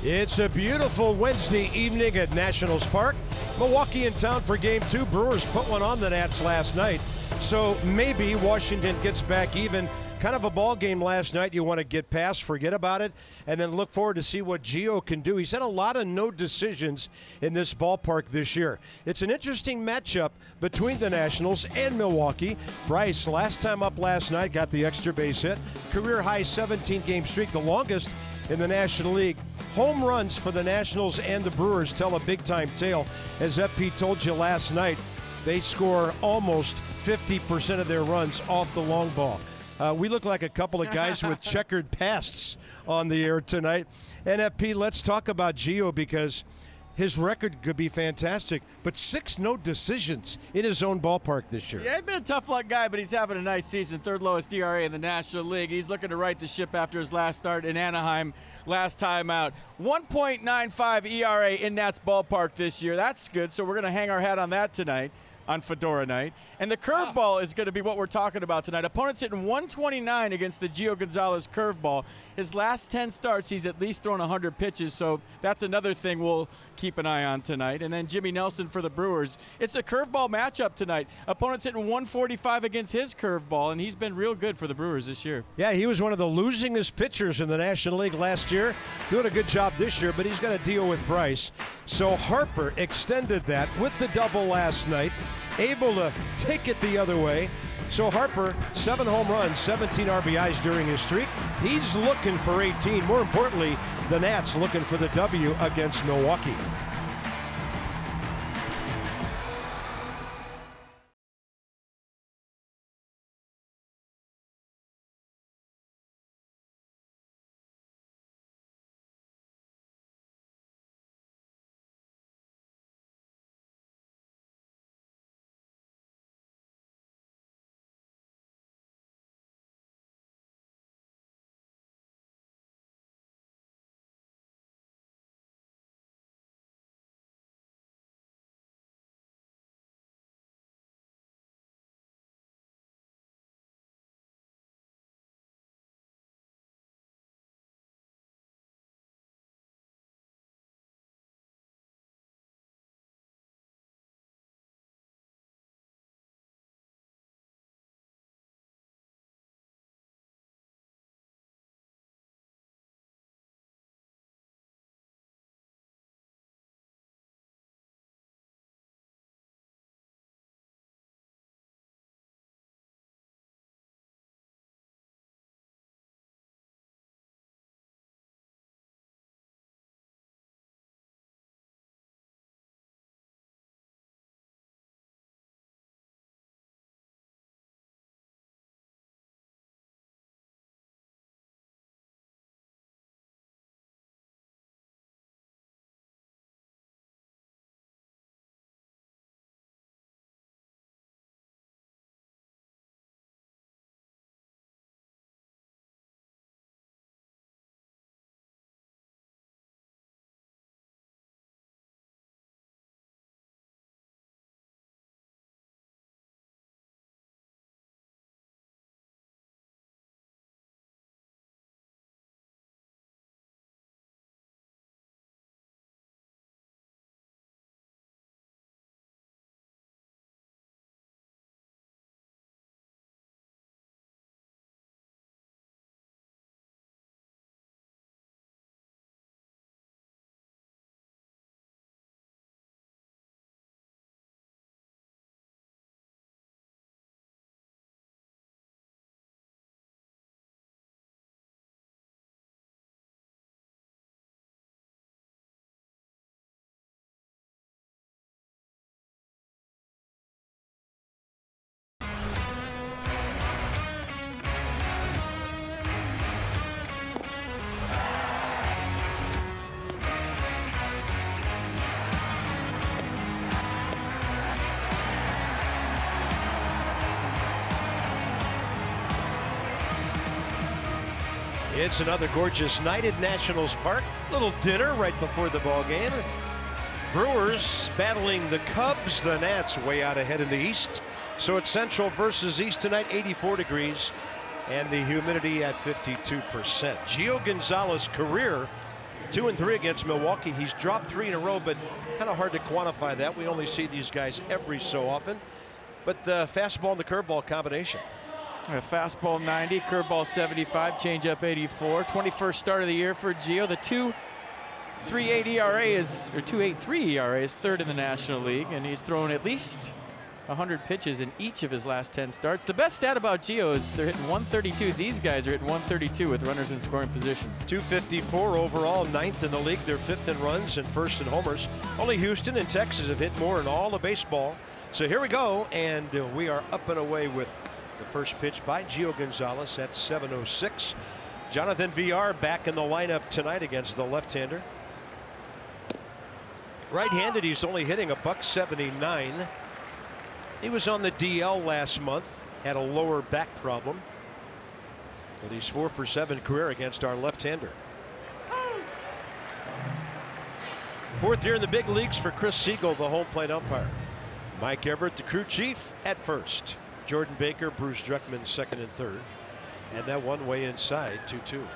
It's a beautiful Wednesday evening at Nationals Park. Milwaukee in town for Game 2. Brewers put one on the Nats last night. So maybe Washington gets back even. Kind of a ball game last night. You want to get past, forget about it, and then look forward to see what Gio can do. He's had a lot of no decisions in this ballpark this year. It's an interesting matchup between the Nationals and Milwaukee. Bryce, last time up last night, got the extra base hit. Career high 17-game streak, the longest in the National League. Home runs for the Nationals and the Brewers tell a big-time tale. As FP told you last night, they score almost 50% of their runs off the long ball. We look like a couple of guys with checkered pasts on the air tonight. NFP, let's talk about Gio because his record could be fantastic, but 6 no decisions in his own ballpark this year. Yeah, he's been a tough luck guy, but he's having a nice season. 3rd lowest ERA in the National League. He's looking to right the ship after his last start in Anaheim last time out. 1.95 ERA in Nats ballpark this year. That's good, so we're going to hang our hat on that tonight on Fedora night. And the curveball is going to be what we're talking about tonight. Opponents hitting 129 against the Gio Gonzalez curveball. His last 10 starts, he's at least thrown 100 pitches, so that's another thing we'll keep an eye on tonight. And then Jimmy Nelson for the Brewers. It's a curveball matchup tonight. Opponents hitting 145 against his curveball, and he's been real good for the Brewers this year. Yeah, he was one of the losingest pitchers in the National League last year. Doing a good job this year, but he's got to deal with Bryce. So Harper extended that with the double last night, able to take it the other way. So Harper, 7 home runs, 17 RBIs during his streak. He's looking for 18. More importantly, the Nats looking for the W against Milwaukee. It's another gorgeous night at Nationals Park. Little dinner right before the ball game. Brewers battling the Cubs. The Nats way out ahead in the East. So it's Central versus East tonight, 84 degrees, and the humidity at 52%. Gio Gonzalez career 2-3 against Milwaukee. He's dropped 3 in a row, but kind of hard to quantify that. We only see these guys every so often. But the fastball and the curveball combination. A fastball 90, curveball 75, changeup 84. 21st start of the year for Gio. The 2.38 ERA is, or 2.83 ERA is third in the National League, and he's thrown at least 100 pitches in each of his last 10 starts. The best stat about Gio is they're hitting 132. These guys are hitting 132 with runners in scoring position. 254 overall, 9th in the league. They're 5th in runs and 1st in homers. Only Houston and Texas have hit more in all of baseball. So here we go, and we are up and away with the first pitch by Gio Gonzalez at 7:06. Jonathan VR back in the lineup tonight against the left-hander. Right-handed, he's only hitting $179. He was on the DL last month, had a lower back problem, but he's 4 for 7 career against our left-hander. 4th year in the big leagues for Chris Siegel, the home plate umpire. Mike Everett, the crew chief, at first. Jordan Baker, Bruce Dreckman, second and third. And that one way inside, 2-2.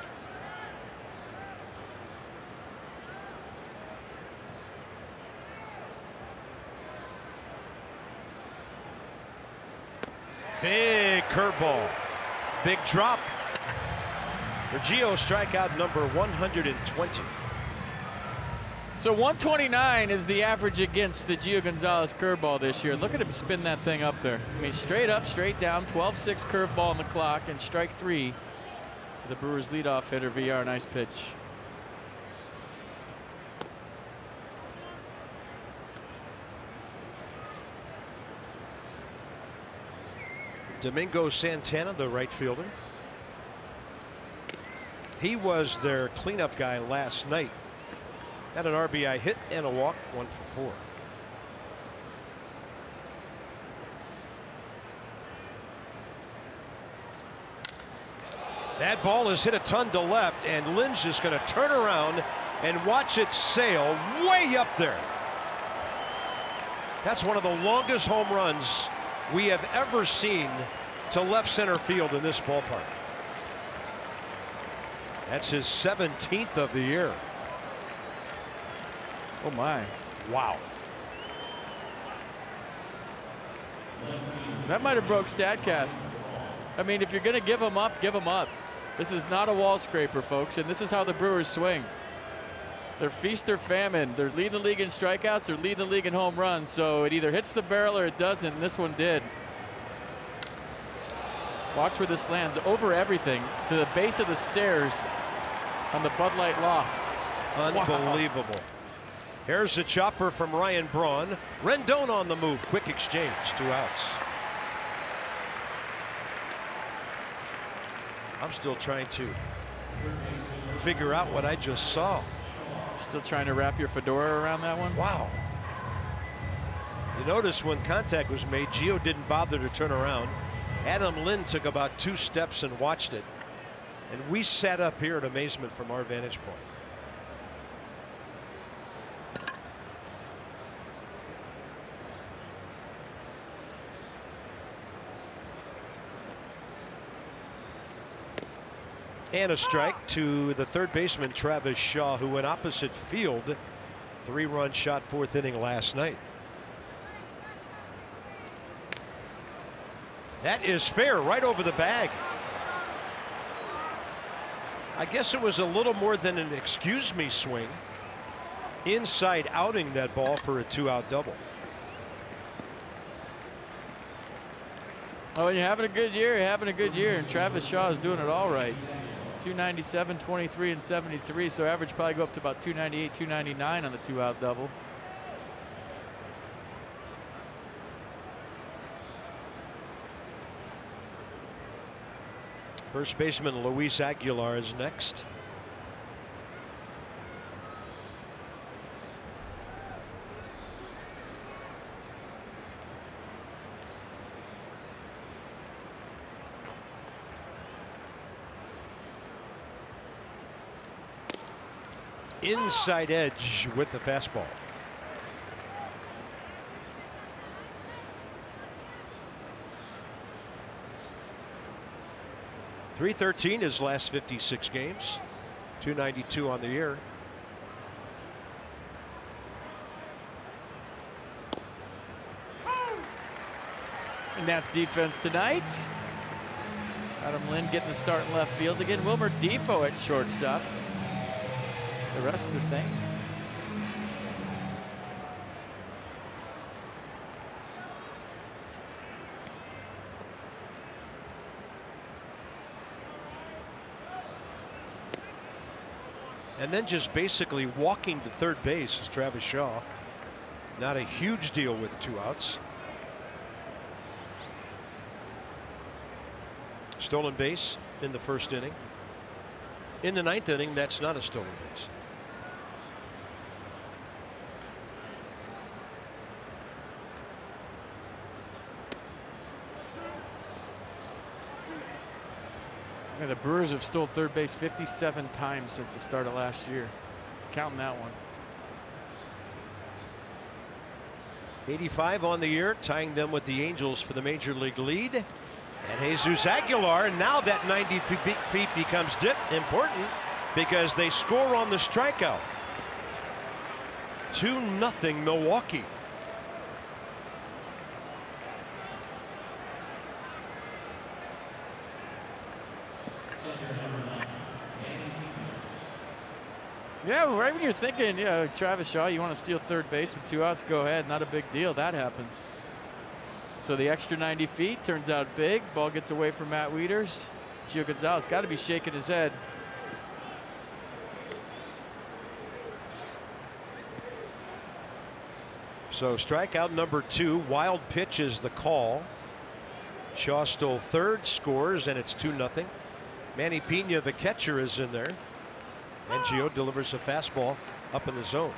Big curveball. Big drop. For Gio, strikeout number 120. So 129 is the average against the Gio Gonzalez curveball this year. Look at him spin that thing up there. I mean, straight up, straight down, 12-6 curveball on the clock, and strike 3 for the Brewers leadoff hitter, VR. Nice pitch. Domingo Santana, the right fielder. He was their cleanup guy last night. Had an RBI hit and a walk, 1 for 4. That ball is hit a ton to left, and Lynch is going to turn around and watch it sail way up there. That's one of the longest home runs we have ever seen to left center field in this ballpark. That's his 17th of the year. Oh my. Wow. That might have broke StatCast. I mean, if you're going to give them up, give them up. This is not a wall scraper, folks, and this is how the Brewers swing. They're feast or famine. They're leading the league in strikeouts or leading the league in home runs, so it either hits the barrel or it doesn't, and this one did. Watch where this lands, over everything, to the base of the stairs on the Bud Light loft. Unbelievable. Wow. Here's the chopper from Ryan Braun. Rendon on the move. Quick exchange, 2 outs. I'm still trying to figure out what I just saw. Still trying to wrap your fedora around that one? Wow. You notice when contact was made, Gio didn't bother to turn around. Adam Lynn took about 2 steps and watched it. And we sat up here in amazement from our vantage point. And a strike to the third baseman, Travis Shaw, who went opposite field. 3-run shot, 4th inning last night. That is fair, right over the bag. I guess it was a little more than an excuse me swing. Inside outing that ball for a 2-out double. Oh, when you're having a good year, you're having a good year, and Travis Shaw is doing it all right. 297, 23, and 73, so average probably go up to about 298, 299 on the 2-out double. First baseman Luis Aguilar is next. Inside edge with the fastball. .313 his last 56 games. .292 on the year. And that's defense tonight. Adam Lind getting the start in left field again. Wilmer Defoe at shortstop. The rest the same. And then just basically walking to third base is Travis Shaw. Not a huge deal with 2 outs. Stolen base in the first inning. In the 9th inning, that's not a stolen base. Yeah, the Brewers have stole third base 57 times since the start of last year. Counting that one. 85 on the year, tying them with the Angels for the major league lead. And Jesus Aguilar, and now that 90 feet becomes important because they score on the strikeout. 2-0 Milwaukee. Yeah, right when you're thinking, Travis Shaw, you want to steal third base with 2 outs, go ahead. Not a big deal. That happens. So the extra 90 feet turns out big. Ball gets away from Matt Wieters. Gio Gonzalez got to be shaking his head. So strikeout number 2. Wild pitch is the call. Shaw stole third, scores, and it's 2-0. Manny Pena, the catcher, is in there. And Gio delivers a fastball up in the zone.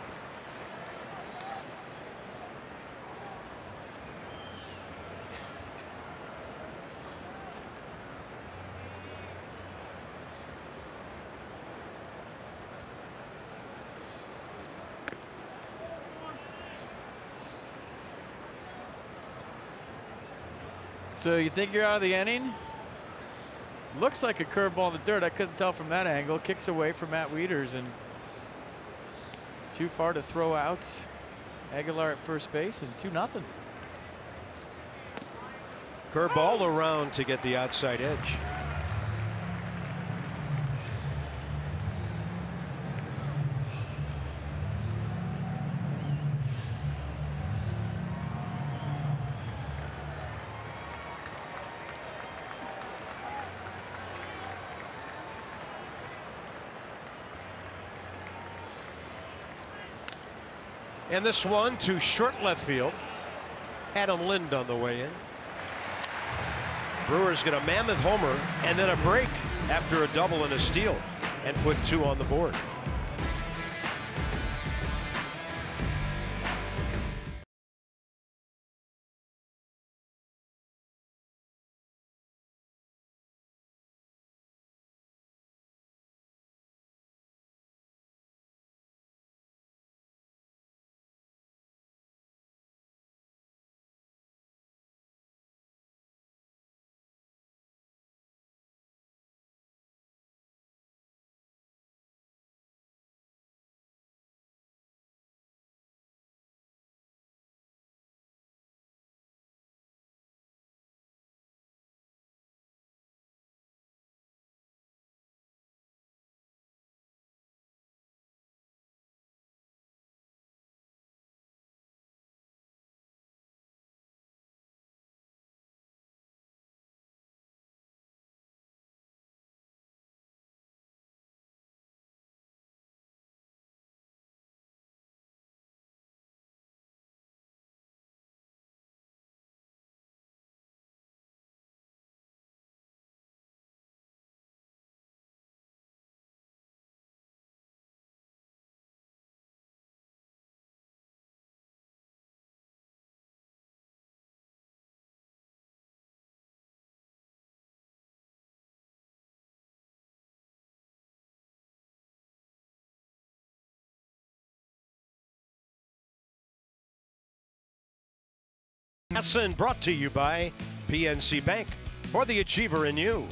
So you think you're out of the inning? Looks like a curveball in the dirt. I couldn't tell from that angle. Kicks away from Matt Wieters and too far to throw out. Aguilar at first base and 2-0. Curveball around to get the outside edge. And this one to short left field. Adam Lind on the way in. Brewers get a mammoth homer and then a break after a double and a steal and put 2 on the board. And brought to you by PNC Bank, for the achiever in you,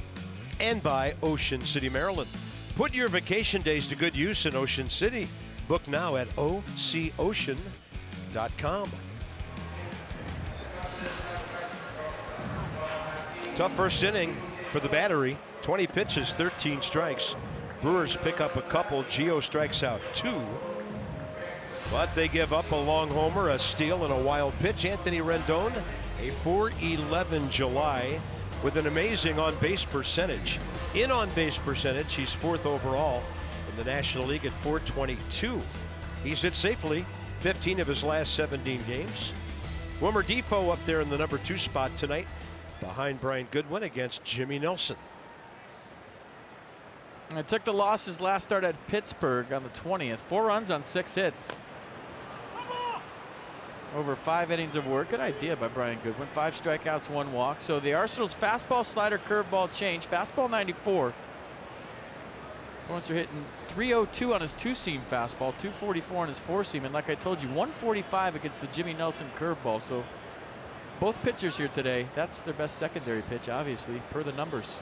and by Ocean City, Maryland. Put your vacation days to good use in Ocean City. Book now at ococean.com. Tough first inning for the battery. 20 pitches, 13 strikes. Brewers pick up a couple. Gio strikes out 2. But they give up a long homer, a steal, and a wild pitch. Anthony Rendon, a .411 July with an amazing on-base percentage. In on-base percentage, he's 4th overall in the National League at .422. He's hit safely 15 of his last 17 games. Wilmer Difo up there in the number 2 spot tonight, behind Brian Goodwin against Jimmy Nelson. I took the losses last start at Pittsburgh on the 20th. 4 runs on 6 hits. Over 5 innings of work. Good idea by Brian Goodwin. 5 strikeouts, 1 walk. So the Arsenal's fastball, slider, curveball change. Fastball 94. Once are hitting 302 on his 2-seam fastball, 244 on his 4-seam, and like I told you, 145 against the Jimmy Nelson curveball. So both pitchers here today, that's their best secondary pitch, obviously, per the numbers.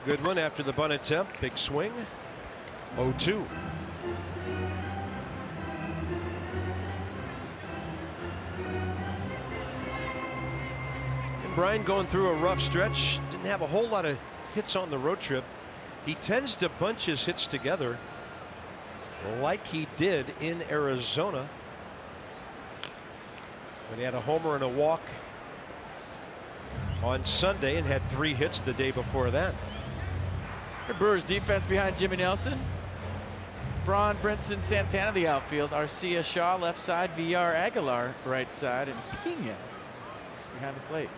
Goodwin after the bunt attempt, big swing, 0-2. And Brian going through a rough stretch, didn't have a whole lot of hits on the road trip. He tends to bunch his hits together like he did in Arizona when he had a homer and a walk on Sunday and had 3 hits the day before that. The Brewers defense behind Jimmy Nelson. Braun, Brinson, Santana the outfield. Arcia, Shaw left side. VR, Aguilar right side, and Pena behind the plate.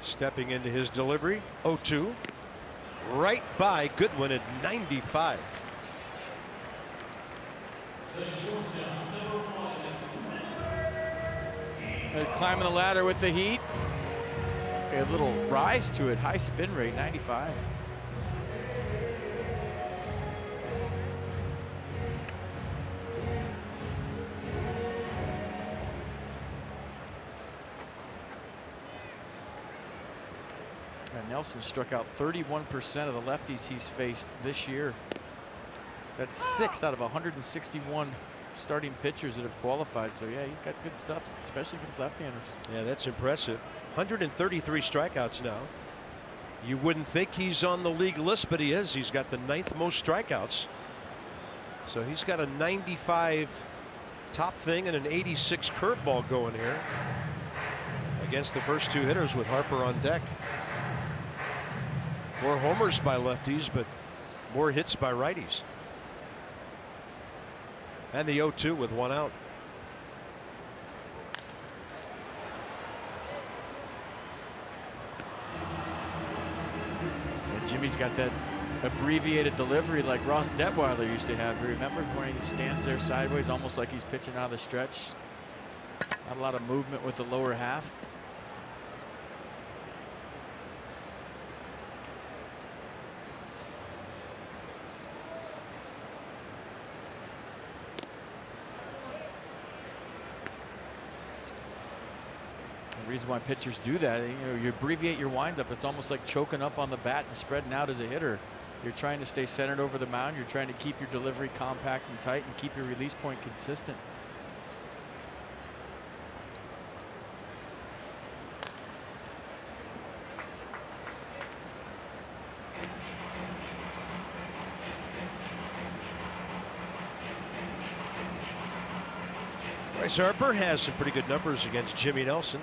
Stepping into his delivery, 0-2. Right by Goodwin at 95. Climbing the ladder with the heat. A little rise to it, high spin rate, 95. Nelson struck out 31% of the lefties he's faced this year. That's 6 out of 161 starting pitchers that have qualified. So yeah, he's got good stuff, especially against left-handers. Yeah, that's impressive. 133 strikeouts now. You wouldn't think he's on the league list, but he is. He's got the 9th most strikeouts. So he's got a 95 top thing and an 86 curveball going here against the first 2 hitters with Harper on deck. More homers by lefties, but more hits by righties. And the 0-2 with 1 out. And Jimmy's got that abbreviated delivery like Ross Detweiler used to have. Remember when he stands there sideways, almost like he's pitching out of the stretch. Not a lot of movement with the lower half. The reason why pitchers do that, you abbreviate your windup. It's almost like choking up on the bat and spreading out as a hitter. You're trying to stay centered over the mound. You're trying to keep your delivery compact and tight and keep your release point consistent. Bryce Harper has some pretty good numbers against Jimmy Nelson.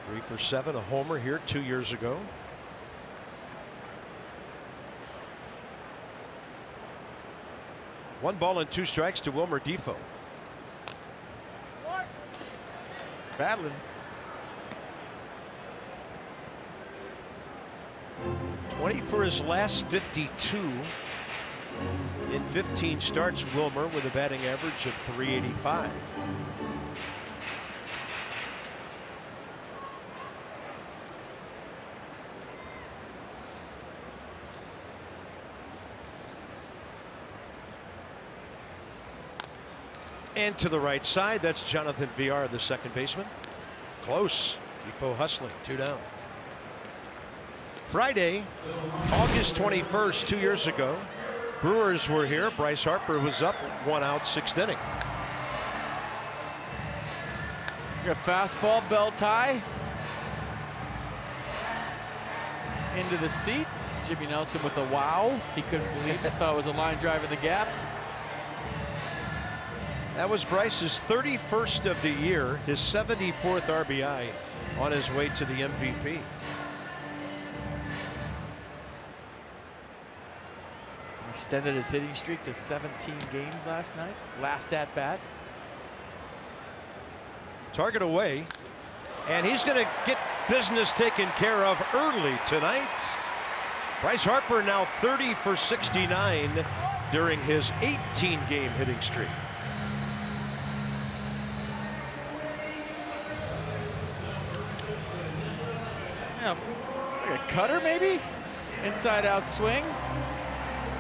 3 for 7, a homer here 2 years ago. One ball and 2 strikes to Wilmer Difo. Battling. 20 for his last 52. In 15 starts, Wilmer with a batting average of .385. And to the right side, that's Jonathan Villar, the second baseman. Close. Defoe hustling, 2 down. Friday, August 21st, 2 years ago, Brewers were here. Bryce Harper was up, 1 out, 6th inning. Got fastball, bell tie. Into the seats. Jimmy Nelson with a wow. He couldn't believe it. Thought it was a line drive in the gap. That was Bryce's 31st of the year, his 74th RBI on his way to the MVP. Extended his hitting streak to 17 games last night. Last at bat. Target away. And he's going to get business taken care of early tonight. Bryce Harper now 30 for 69 during his 18-game hitting streak. Yeah, like a cutter maybe? Inside out swing.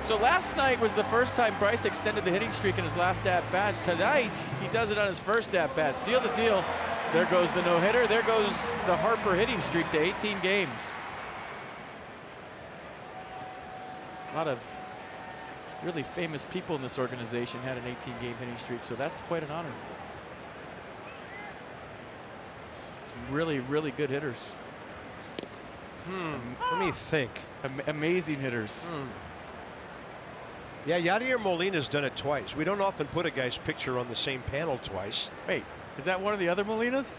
So last night was the first time Bryce extended the hitting streak in his last at bat. Tonight, he does it on his first at bat. Seal the deal. There goes the no-hitter. There goes the Harper hitting streak to 18 games. A lot of really famous people in this organization had an 18-game hitting streak, so that's quite an honor. Some really, really good hitters. Let me think. Amazing hitters. Yeah, Yadier Molina's done it twice. We don't often put a guy's picture on the same panel twice. Wait, is that one of the other Molinas?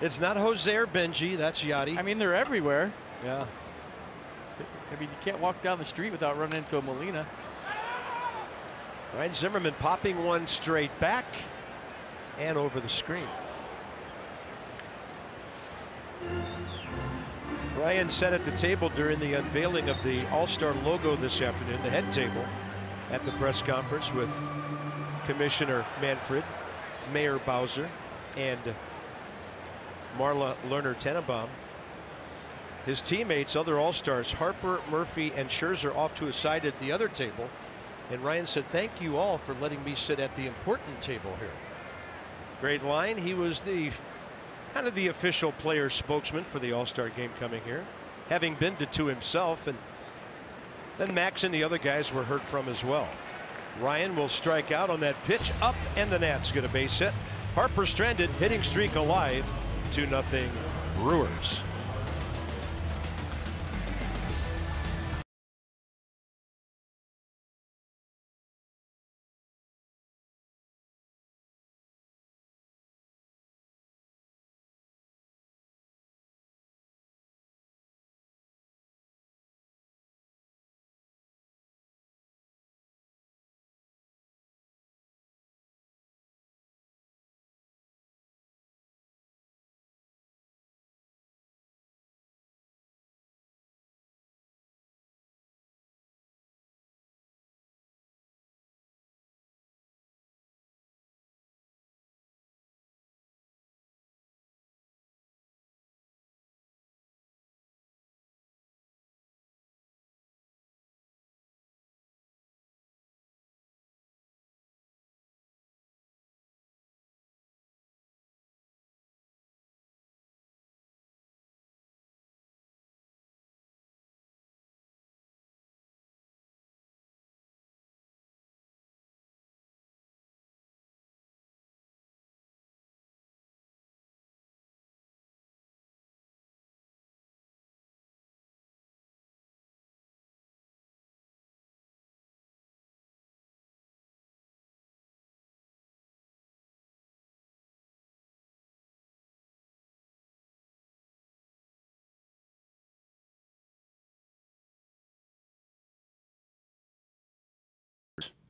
It's not Jose or Benji, that's Yadi. I mean, they're everywhere. Yeah. I mean, you can't walk down the street without running into a Molina. Ryan Zimmerman popping one straight back and over the screen. Ryan sat at the table during the unveiling of the All-Star logo this afternoon, the head table at the press conference with Commissioner Manfred, Mayor Bowser, and Marla Lerner Tenenbaum. His teammates, other All-Stars, Harper, Murphy, and Scherzer off to a side at the other table. And Ryan said, "Thank you all for letting me sit at the important table here." Great line. He was the kind of the official player spokesman for the All-Star game coming here, having been to 2 himself, and then Max and the other guys were heard from as well. Ryan will strike out on that pitch, up, and the Nats get a base hit. Harper stranded, hitting streak alive, 2-0 Brewers.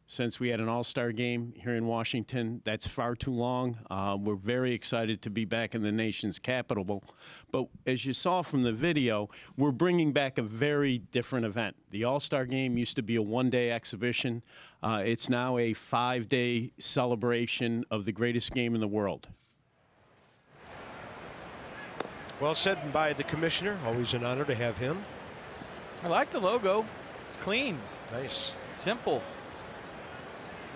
Since we had an all-star game here in Washington, that's far too long. We're very excited to be back in the nation's capital. But as you saw from the video, we're bringing back a very different event. The all-star game used to be a one-day exhibition. It's now a 5-day celebration of the greatest game in the world. Well said by the commissioner. Always an honor to have him. I like the logo. It's clean. Nice. Simple.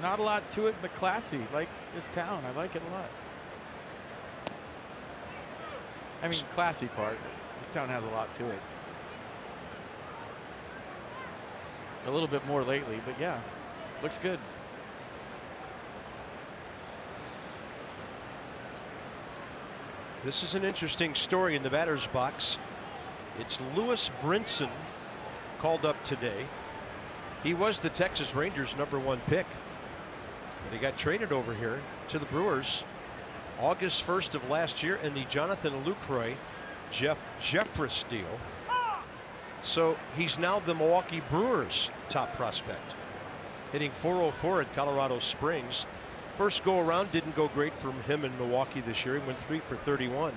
Not a lot to it, but classy. Like this town. I like it a lot. I mean, classy part. This town has a lot to it. A little bit more lately, but yeah, looks good. This is an interesting story in the batter's box. It's Lewis Brinson called up today. He was the Texas Rangers' #1 pick, but he got traded over here to the Brewers August 1st of last year in the Jonathan Lucroy Jeff Jeffress deal. So he's now the Milwaukee Brewers' top prospect, hitting .404 at Colorado Springs. First go around didn't go great from him in Milwaukee this year. He went 3 for 31.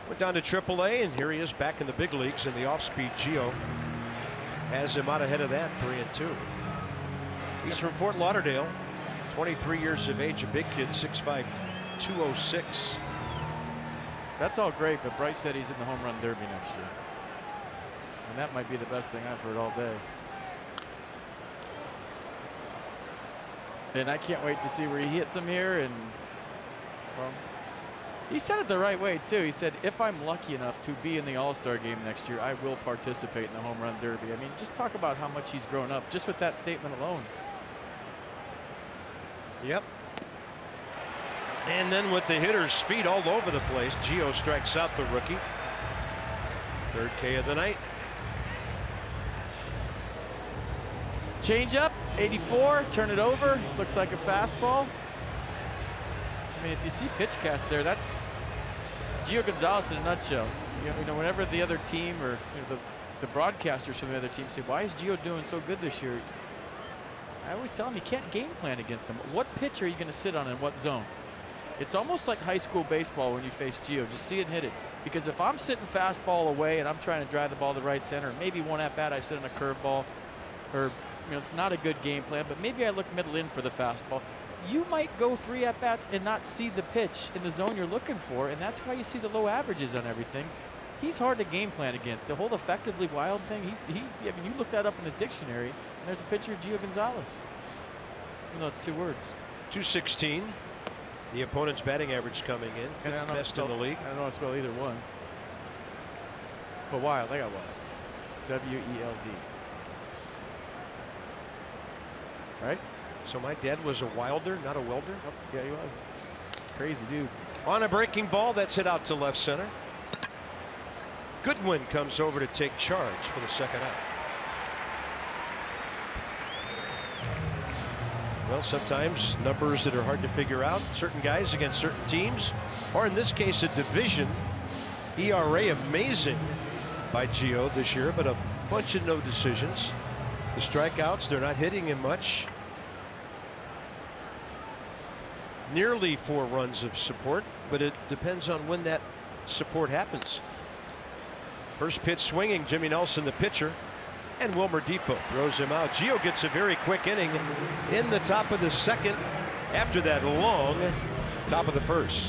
Went down to AAA, and here he is back in the big leagues, and the off-speed Gio has him out ahead of that, 3-2. He's from Fort Lauderdale, 23 years of age, a big kid, 6'5", 206. That's all great, but Bryce said he's in the home run derby next year. And that might be the best thing I've heard all day. And I can't wait to see where he hits him here. And, well, he said it the right way, too. He said, if I'm lucky enough to be in the All-Star game next year, I will participate in the home run derby. I mean, just talk about how much he's grown up just with that statement alone. Yep. And then with the hitter's feet all over the place, Gio strikes out the rookie. Third K of the night. Change up, 84, turn it over. Looks like a fastball. I mean, if you see pitch casts there, that's Gio Gonzalez in a nutshell. You know, whenever the other team or the broadcasters from the other team say, why is Gio doing so good this year? I always tell them you can't game plan against him. What pitch are you going to sit on in what zone? It's almost like high school baseball when you face Gio. Just see it and hit it. Because if I'm sitting fastball away and I'm trying to drive the ball to right center, maybe one at bat I sit on a curveball, or it's not a good game plan, but maybe I look middle in for the fastball. You might go 3 at bats and not see the pitch in the zone you're looking for, and that's why you see the low averages on everything. He's hard to game plan against. The whole effectively wild thing, I mean, you look that up in the dictionary, and there's a picture of Gio Gonzalez. You know, it's 2 words. 216. The opponent's batting average coming in, fifth best in the league. I don't know how to spell either one. But wild, I got wild. W-E-L-D. Right? So my dad was a wilder, not a welder. Oh, yeah, he was. Crazy dude. On a breaking ball, that's hit out to left center. Goodwin comes over to take charge for the second out. Well, sometimes numbers that are hard to figure out, certain guys against certain teams, or in this case, a division. ERA amazing by Gio this year, but a bunch of no decisions. The strikeouts, they're not hitting him much. Nearly 4 runs of support, but it depends on when that support happens. First pitch swinging, Jimmy Nelson, the pitcher, and Wilmer Depot throws him out. Gio gets a very quick inning in the top of the second after that long top of the first.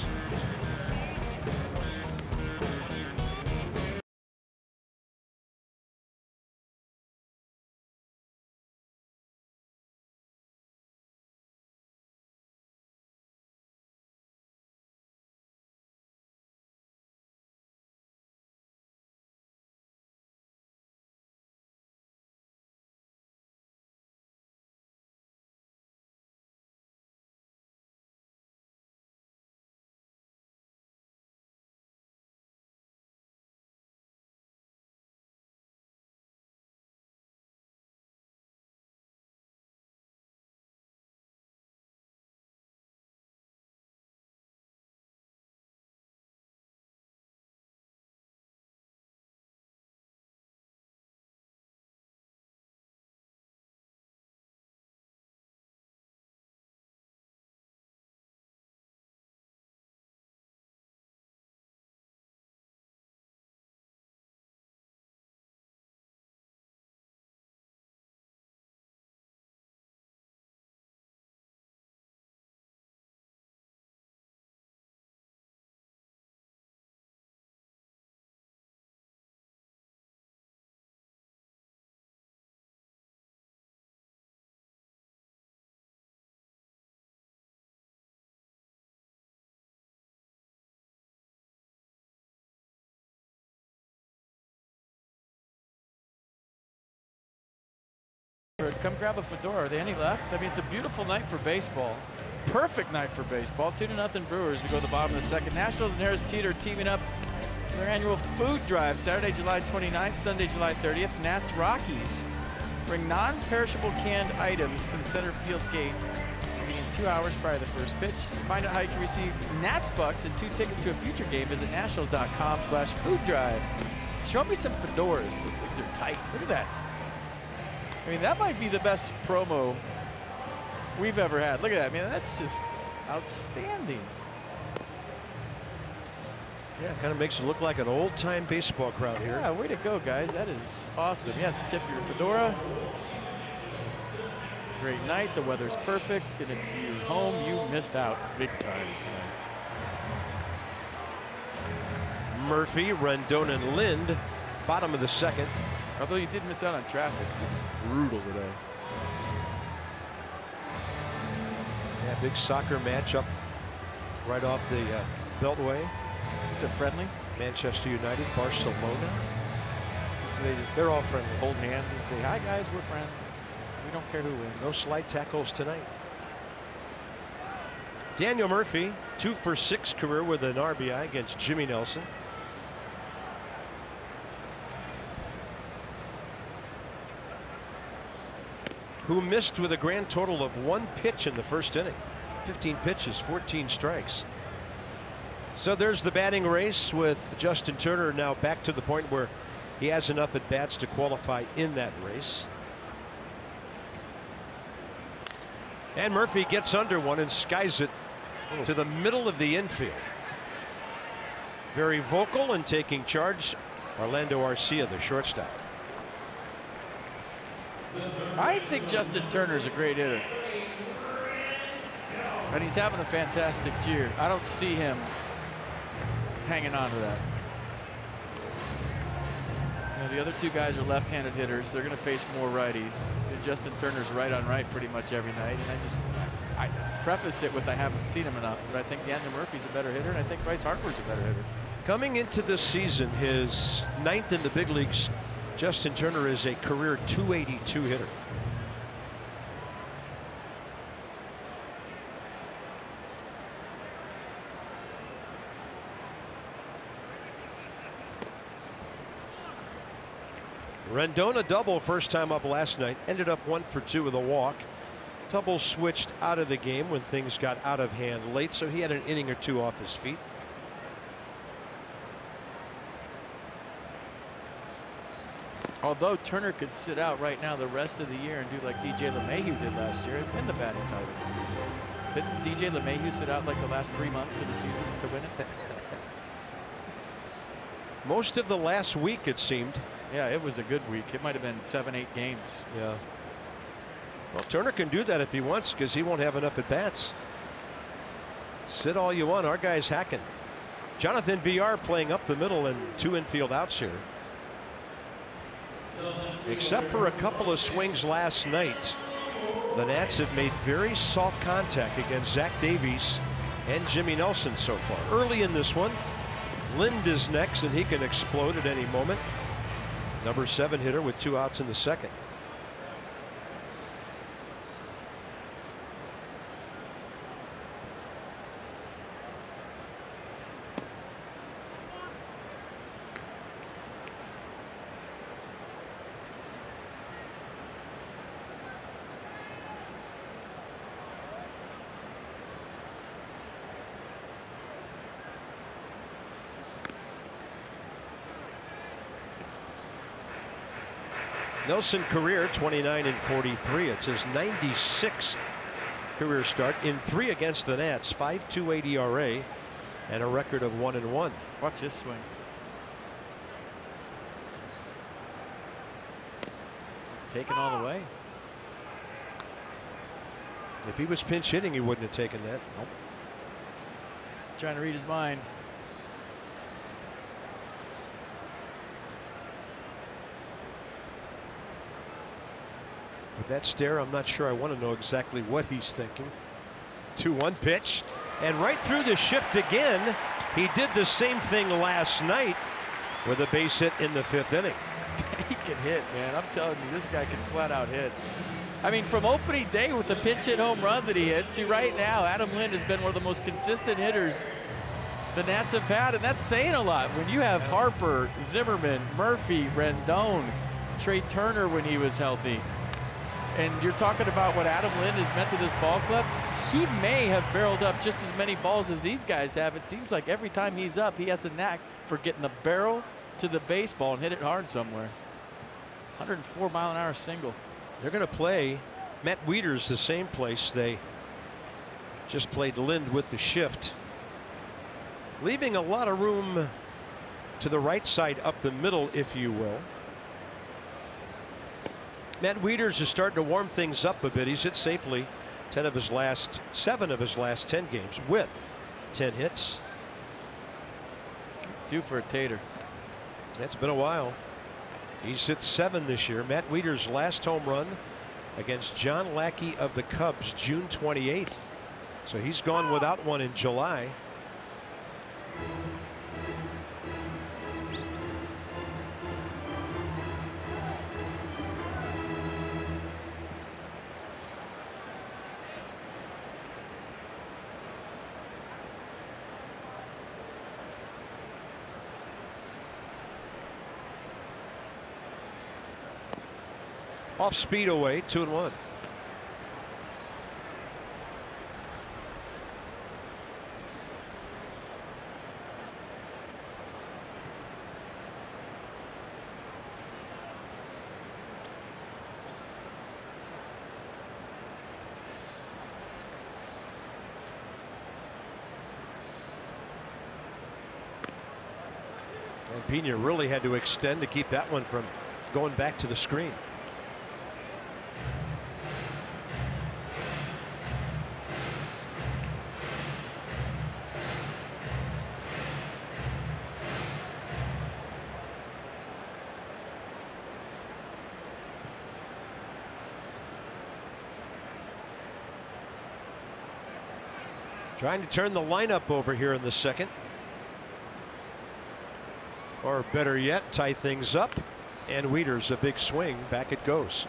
Pittsburgh, come grab a fedora. Are there any left? I mean, it's a beautiful night for baseball. Perfect night for baseball. 2-0 Brewers. We go to the bottom of the second. Nationals and Harris Teeter teaming up for their annual food drive Saturday, July 29th, Sunday, July 30th. Nats Rockies bring non-perishable canned items to the center field gate beginning 2 hours prior to the first pitch. To find out how you can receive Nats Bucks and 2 tickets to a future game, visit nationals.com/food drive. Show me some fedoras. Those things are tight. Look at that. I mean, that might be the best promo we've ever had. Look at that. I mean, that's just outstanding. Yeah, kind of makes it look like an old-time baseball crowd here. Yeah, way to go, guys. That is awesome. Yes, tip your fedora. Great night. The weather's perfect. And if you're home, you missed out big time tonight. Murphy, Rendon, and Lind, bottom of the second. Although you did miss out on traffic. It's brutal today. Yeah, big soccer matchup right off the Beltway. It's a friendly. Manchester United, Barcelona. So They're all friendly. Hold hands and say, hi guys, we're friends. We don't care who wins. No slide tackles tonight. Daniel Murphy, 2 for 6 career with an RBI against Jimmy Nelson. Who missed with a grand total of 1 pitch in the first inning. 15 pitches, 14 strikes. So there's the batting race with Justin Turner now back to the point where he has enough at bats to qualify in that race. And Murphy gets under one and skies it to the middle of the infield. Very vocal and taking charge, Orlando Arcia, the shortstop. I think Justin Turner's a great hitter. And he's having a fantastic year. I don't see him hanging on to that. You know, the other 2 guys are left-handed hitters. They're going to face more righties. And Justin Turner's right on right pretty much every night. And I prefaced it with I haven't seen him enough. But I think Daniel Murphy's a better hitter, and I think Bryce Harper's a better hitter. Coming into this season, his 9th in the big leagues, Justin Turner is a career .282 hitter. Rendon a double first time up last night, ended up 1 for 2 with a walk. Double switched out of the game when things got out of hand late, so he had an inning or 2 off his feet. Although Turner could sit out right now the rest of the year and do like DJ LeMahieu did last year and win the batting title. Didn't DJ LeMahieu sit out like the last 3 months of the season to win it? Most of the last week, it seemed. Yeah, it was a good week. It might have been 7-8 games. Yeah. Well, Turner can do that if he wants, because he won't have enough at bats. Sit all you want. Our guy's hacking. Jonathan Villar playing up the middle and 2 infield outs here. Except for a couple of swings last night, the Nats have made very soft contact against Zach Davies and Jimmy Nelson so far. Early in this one, Lind is next, and he can explode at any moment. Number 7 hitter with 2 outs in the second. Nelson career 29 and 43. It's his 96th career start in 3 against the Nats. 5.28 ERA and a record of 1-1. Watch this swing. Taken all the way. If he was pinch hitting, he wouldn't have taken that. Nope. Trying to read his mind. With that stare, I'm not sure I want to know exactly what he's thinking. 2-1 pitch, and right through the shift again. He did the same thing last night with a base hit in the 5th inning. He can hit, man. I'm telling you, this guy can flat out hit. I mean, from opening day with the pinch hit home run that he hits to right now, Adam Lind has been one of the most consistent hitters the Nats have had, and that's saying a lot. When you have Harper, Zimmerman, Murphy, Rendon, Trey Turner when he was healthy, and you're talking about what Adam Lind has meant to this ball club, he may have barreled up just as many balls as these guys have. It seems like every time he's up, he has a knack for getting the barrel to the baseball and hit it hard somewhere. 104-mile-an-hour single. They're going to play Matt Wieters the same place they just played Lind with the shift, leaving a lot of room to the right side up the middle, if you will. Matt Wieters is starting to warm things up a bit. He's hit safely 7 of his last 10 games with 10 hits. Due for a tater. It's been a while. He's hit 7 this year. Matt Wieters' last home run against John Lackey of the Cubs, June 28th. So he's gone without one in July. Off speed away, 2-1. And Pena really had to extend to keep that one from going back to the screen. Trying to turn the lineup over here in the second. Or better yet, tie things up. And Wieters a big swing. Back it goes.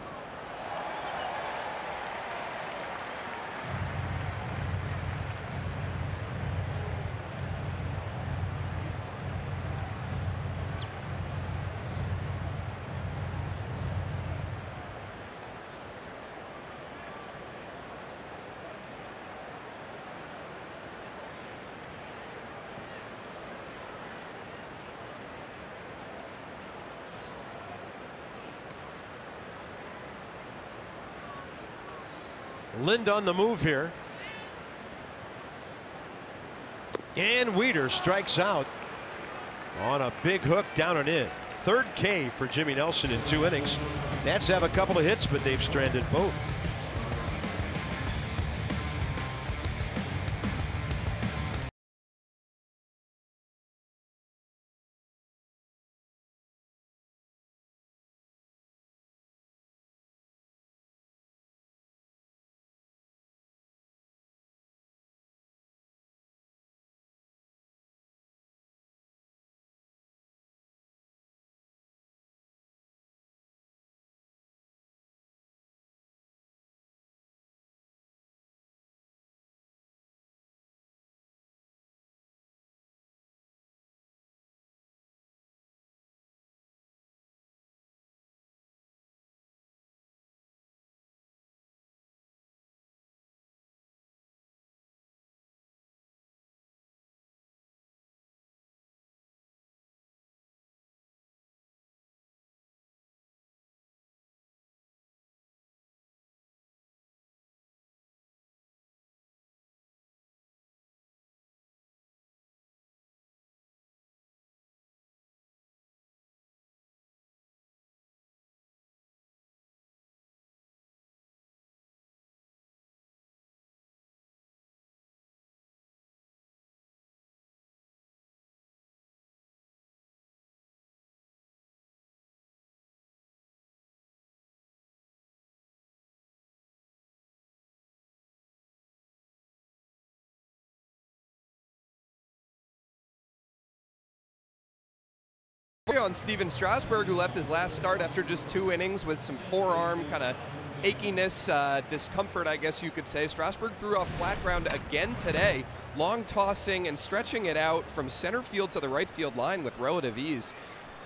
Lind on the move here. And Wieters strikes out on a big hook down and in. Third K for Jimmy Nelson in 2 innings. Nats have a couple of hits, but they've stranded both. On Steven Strasburg, who left his last start after just 2 innings with some forearm kind of achiness, discomfort, I guess you could say. Strasburg threw off flat ground again today, long tossing and stretching it out from center field to the right field line with relative ease.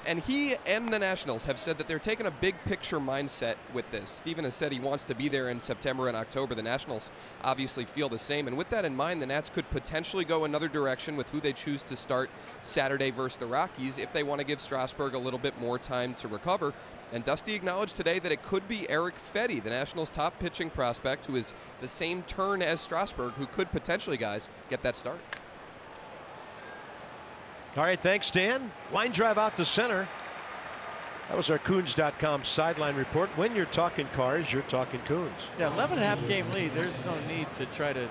And he and the Nationals have said that they're taking a big picture mindset with this. Steven has said he wants to be there in September and October. The Nationals obviously feel the same. And with that in mind, the Nats could potentially go another direction with who they choose to start Saturday versus the Rockies if they want to give Strasburg a little bit more time to recover. And Dusty acknowledged today that it could be Eric Fedde, the Nationals' top pitching prospect, who is the same turn as Strasburg, who could potentially, guys, get that start. All right, thanks, Dan. Line drive out to center. That was our Coons.com sideline report. When you're talking Cars, you're talking Coons. Yeah, 11.5 game lead. There's no need to try to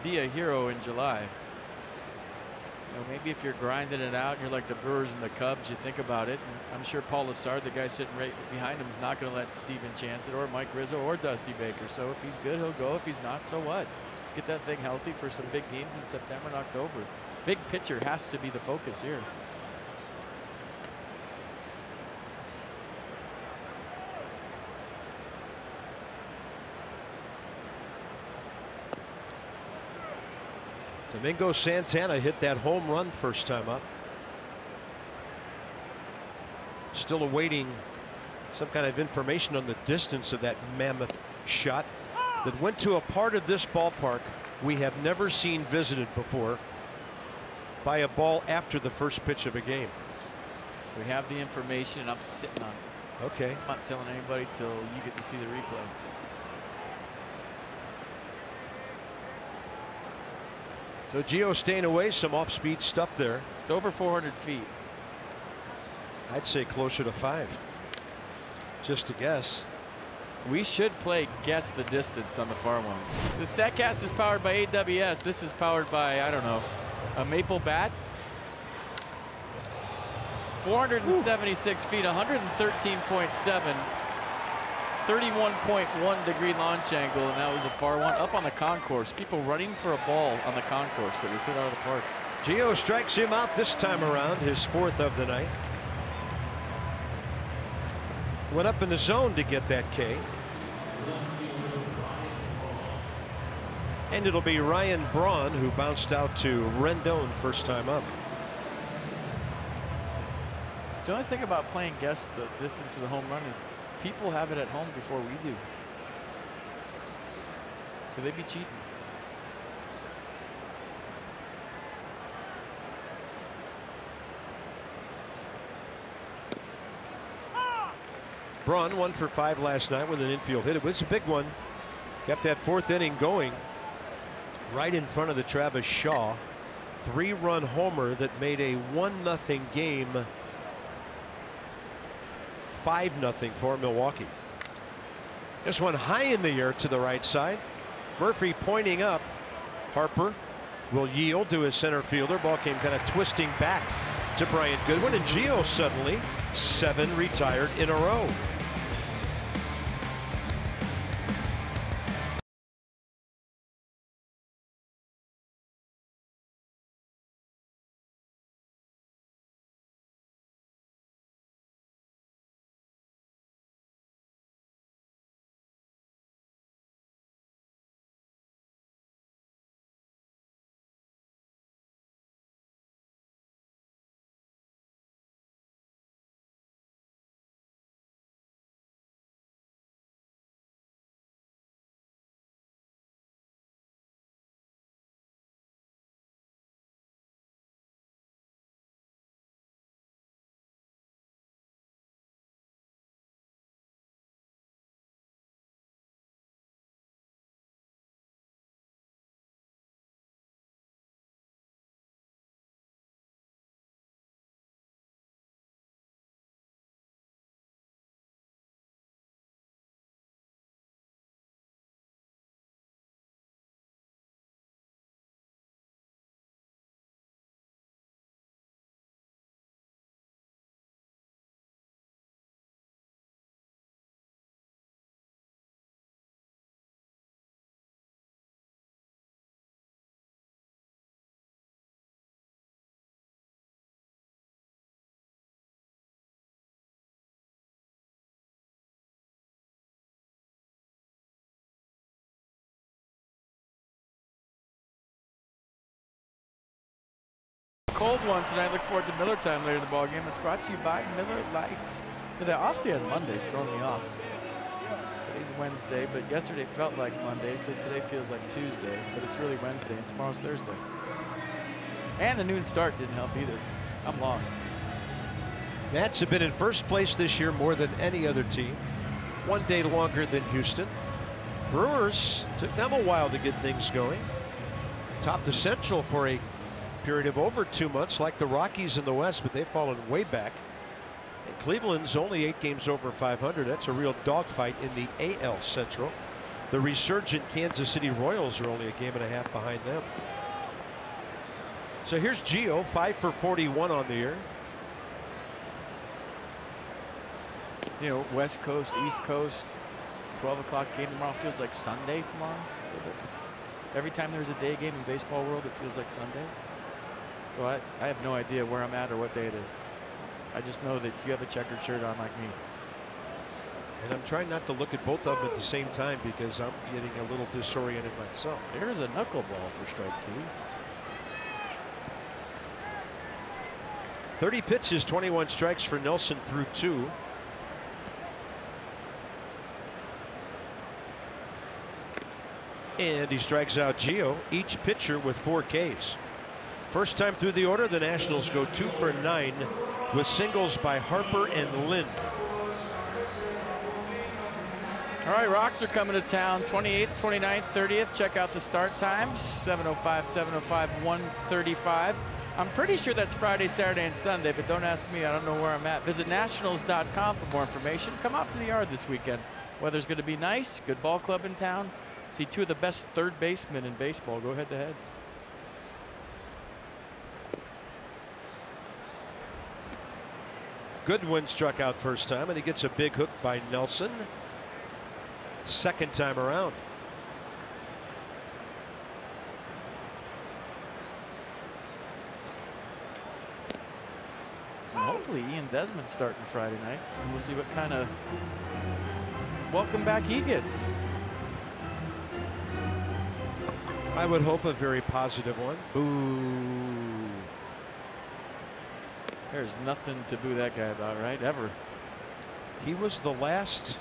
be a hero in July. You know, maybe if you're grinding it out and you're like the Brewers and the Cubs, you think about it. And I'm sure Paul Lessard, the guy sitting right behind him, is not going to let Steven chance it, or Mike Rizzo, or Dusty Baker. So if he's good, he'll go. If he's not, so what? Let's get that thing healthy for some big games in September and October. Big pitcher has to be the focus here. Domingo Santana hit that home run first time up. Still awaiting some kind of information on the distance of that mammoth shot that went to a part of this ballpark we have never seen visited before by a ball after the first pitch of a game. We have the information, and I'm sitting on it. Okay. I'm not telling anybody till you get to see the replay. So Gio staying away, some off-speed stuff there. It's over 400 feet. I'd say closer to 5. Just a guess. We should play guess the distance on the far ones. The StatCast is powered by AWS. This is powered by, I don't know, a maple bat. 476 feet, 113.7, 31.1 degree launch angle, and that was a far one. Up on the concourse, people running for a ball on the concourse that was hit out of the park. Gio strikes him out this time around, his 4th of the night. Went up in the zone to get that K. And it'll be Ryan Braun who bounced out to Rendon first time up. The only thing about playing guess the distance of the home run is people have it at home before we do. So they'd be cheating. Braun 1 for 5 last night with an infield hit. It was a big one. Kept that 4th inning going right in front of the Travis Shaw 3-run homer that made a 1-0 game 5-0 for Milwaukee. This one high in the air to the right side. Murphy pointing up. Harper will yield to his center fielder. Ball came kind of twisting back to Bryant Goodwin, and Gio suddenly 7 retired in a row. cold one tonight. Look forward to Miller time later in the ball game. It's brought to you by Miller Lights. The off day on Monday's throwing me off. Today's Wednesday, but yesterday felt like Monday, so today feels like Tuesday, but it's really Wednesday, and tomorrow's Thursday. And the noon start didn't help either. I'm lost. Nats have been in first place this year more than any other team. 1 day longer than Houston. Brewers took them a while to get things going. Topped the Central for a period of over 2 months, like the Rockies in the West, but they've fallen way back. And Cleveland's only 8 games over 500. That's a real dogfight in the AL Central. The resurgent Kansas City Royals are only a game and a half behind them. So here's Gio, 5 for 41 on the year. You know, West Coast, East Coast, 12 o'clock game tomorrow feels like Sunday tomorrow. Every time there's a day game in baseball world, it feels like Sunday. So I have no idea where I'm at or what day it is. I just know that you have a checkered shirt on like me. And I'm trying not to look at both of them at the same time because I'm getting a little disoriented myself. There's a knuckleball for strike 2. 30 pitches, 21 strikes for Nelson through 2. And he strikes out Gio, each pitcher with 4 Ks. First time through the order, the Nationals go 2 for 9 with singles by Harper and Lind. All right, Rocks are coming to town 28th, 29th, 30th. Check out the start times, 7:05, 7:05, 1:35. I'm pretty sure that's Friday, Saturday, and Sunday, but don't ask me. I don't know where I'm at. Visit nationals.com for more information. Come out to the yard this weekend. Weather's going to be nice. Good ball club in town. See 2 of the best third basemen in baseball go head to head. Goodwin struck out first time, and he gets a big hook by Nelson. Second time around. And hopefully Ian Desmond's starting Friday night. And we'll see what kind of welcome back he gets. I would hope a very positive one. Boo. There's nothing to boo that guy about, right? Ever. He was the last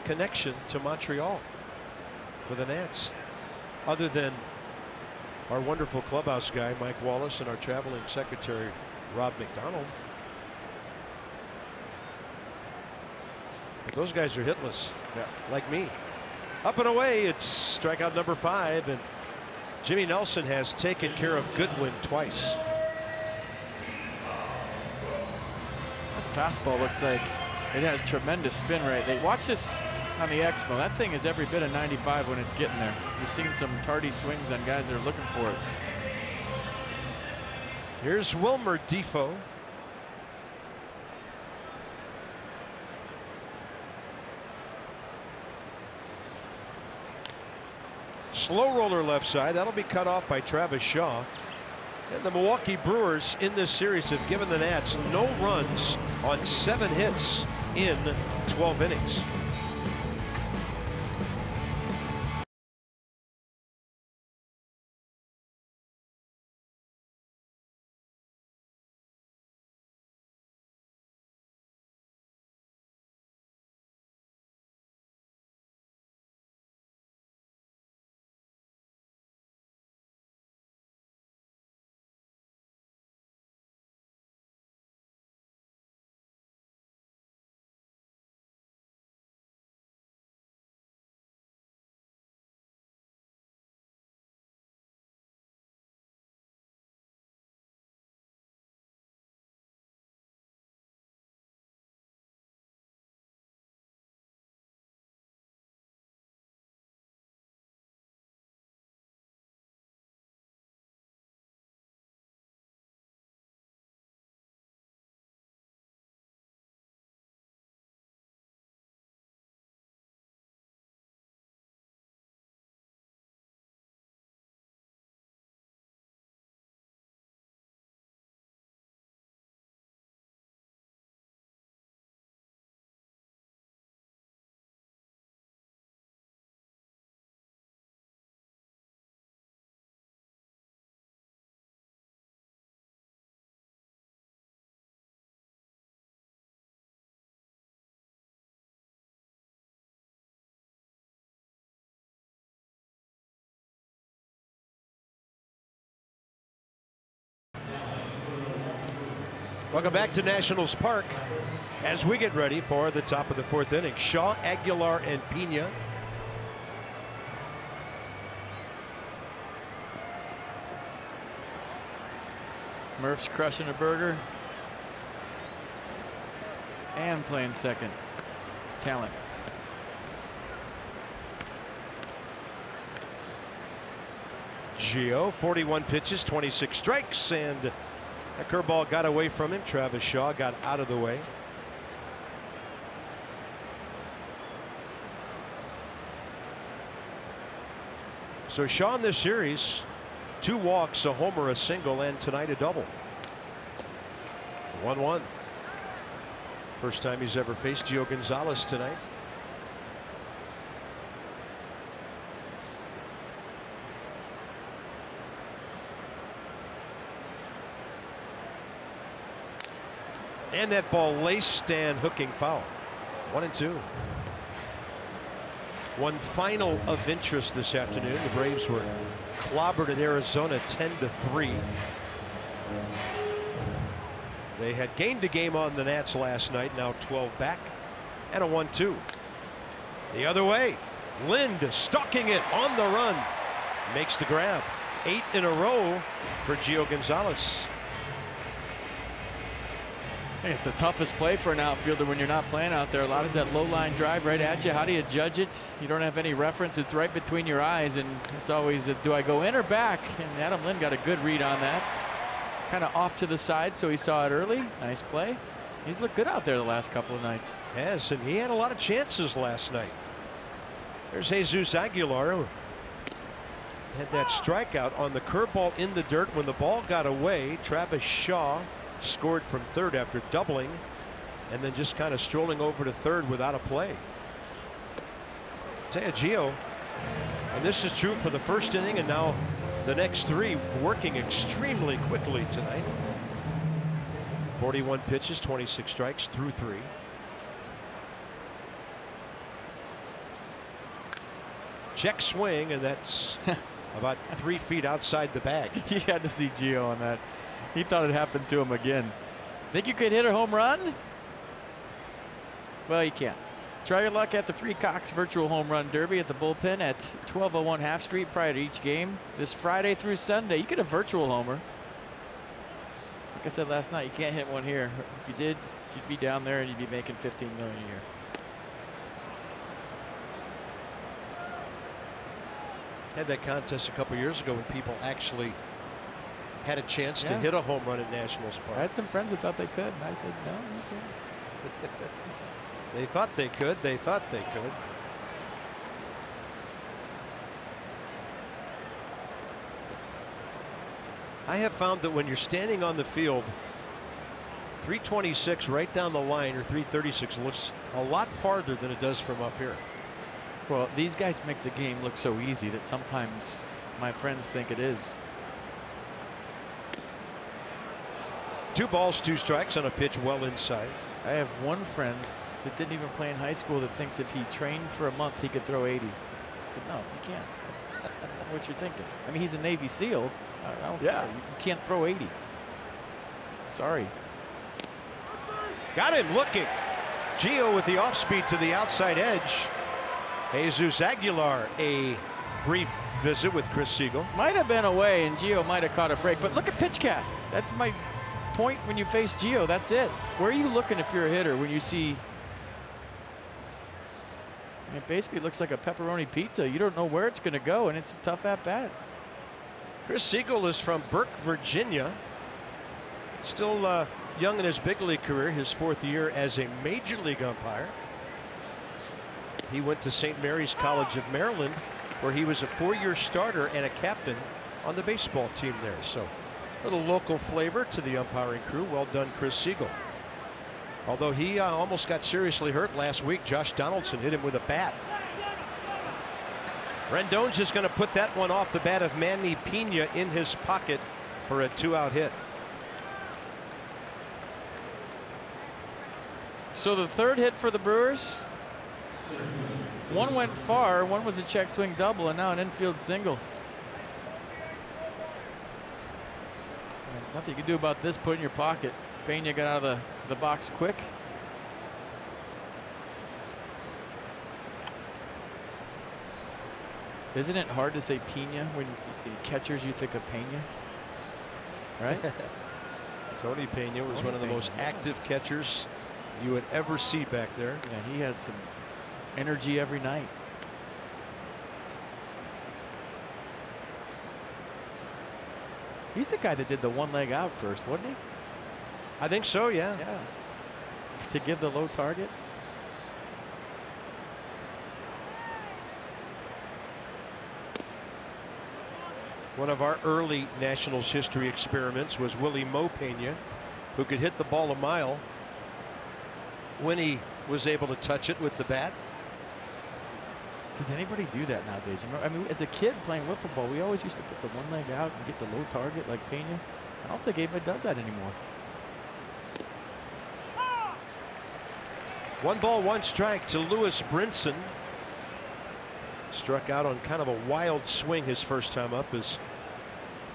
connection to Montreal for the Nats, other than our wonderful clubhouse guy Mike Wallace and our traveling secretary Rob McDonald. But those guys are hitless, like me. Up and away, it's strikeout number 5, and Jimmy Nelson has taken care of Goodwin twice. That fastball looks like it has tremendous spin rate. They watch this on the Expo. That thing is every bit of 95 when it's getting there. You've seen some tardy swings on guys that are looking for it. Here's Wilmer Defoe. Slow roller left side. That'll be cut off by Travis Shaw. And the Milwaukee Brewers in this series have given the Nats no runs on 7 hits in 12 innings. Welcome back to Nationals Park as we get ready for the top of the 4th inning. Shaw, Aguilar, and Pena. Murph's crushing a burger and playing second. Talent. Gio, 41 pitches, 26 strikes, and that curveball got away from him. Travis Shaw got out of the way. So Shaw in this series, 2 walks, a homer, a single, and tonight a double. 1-1. First time he's ever faced Gio Gonzalez tonight. And that ball laced and hooking foul. 1-2. One final of interest this afternoon. The Braves were clobbered at Arizona 10-3. They had gained a game on the Nats last night, now 12 back, and a 1-2. The other way, Lind stalking it on the run, makes the grab. 8 in a row for Gio Gonzalez. I think it's the toughest play for an outfielder when you're not playing out there. A lot of that low line drive right at you. How do you judge it? You don't have any reference. It's right between your eyes, and it's always do I go in or back? And Adam Lind got a good read on that. Kind of off to the side, so he saw it early. Nice play. He's looked good out there the last couple of nights. Yes, and he had a lot of chances last night. There's Jesus Aguilar, who had that strikeout on the curveball in the dirt. When the ball got away, Travis Shaw scored from third after doubling, and then just kind of strolling over to third without a play. Gio, and this is true for the first inning and now the next 3, working extremely quickly tonight. 41 pitches, 26 strikes through 3. Check swing, and that's about 3 feet outside the bag. He had to see Gio on that. He thought it happened to him again. Think you could hit a home run? Well, you can't. Try your luck at the Free Cox Virtual Home Run Derby at the Bullpen at 1201 Half Street prior to each game. This Friday through Sunday, you get a virtual homer. Like I said last night, you can't hit one here. If you did, you'd be down there and you'd be making $15 million a year. Had that contest a couple years ago when people actually had a chance to hit a home run at Nationals Park. I had some friends that thought they could, and I said, no, you can't. They thought they could. They thought they could. I have found that when you're standing on the field, 326 right down the line or 336 looks a lot farther than it does from up here. Well, these guys make the game look so easy that sometimes my friends think it is. 2 balls, 2 strikes on a pitch well inside. I have one friend that didn't even play in high school that thinks if he trained for a month he could throw 80. I said, no, you can't. I don't know what you're thinking. I mean, he's a Navy SEAL. I don't care. You can't throw 80. Sorry. Got him looking. Gio with the off speed to the outside edge. Jesus Aguilar, a brief visit with Chris Siegel. Might have been away and Gio might have caught a break, but look at pitch cast. That's my point when you face Gio. That's it. Where are you looking if you're a hitter when you see? It basically looks like a pepperoni pizza. You don't know where it's going to go, and it's a tough at bat. Chris Siegel is from Burke, Virginia. Still young in his big league career, his 4th year as a major league umpire. He went to St. Mary's College of Maryland, where he was a 4-year starter and a captain on the baseball team there. So a little local flavor to the umpiring crew. Well done, Chris Siegel. Although he almost got seriously hurt last week. Josh Donaldson hit him with a bat. Rendon's just going to put that one off the bat of Manny Pena in his pocket for a 2-out hit. So the 3rd hit for the Brewers. One went far, one was a check swing double, and now an infield single. Nothing you can do about this, put in your pocket. Pena got out of the box quick. Isn't it hard to say Pena when catchers you think of Pena? Right? Tony Pena was one of the most active catchers you would ever see back there. Yeah, he had some energy every night. He's the guy that did the one leg out first, wasn't he? I think so, yeah. Yeah. To give the low target. One of our early Nationals history experiments was Willie Mo Pena, who could hit the ball a mile when he was able to touch it with the bat. Does anybody do that nowadays? You remember, I mean, as a kid playing wiffle ball, we always used to put the one leg out and get the low target like Pena. I don't think anybody does that anymore. 1 ball, 1 strike to Lewis Brinson. Struck out on kind of a wild swing his first time up as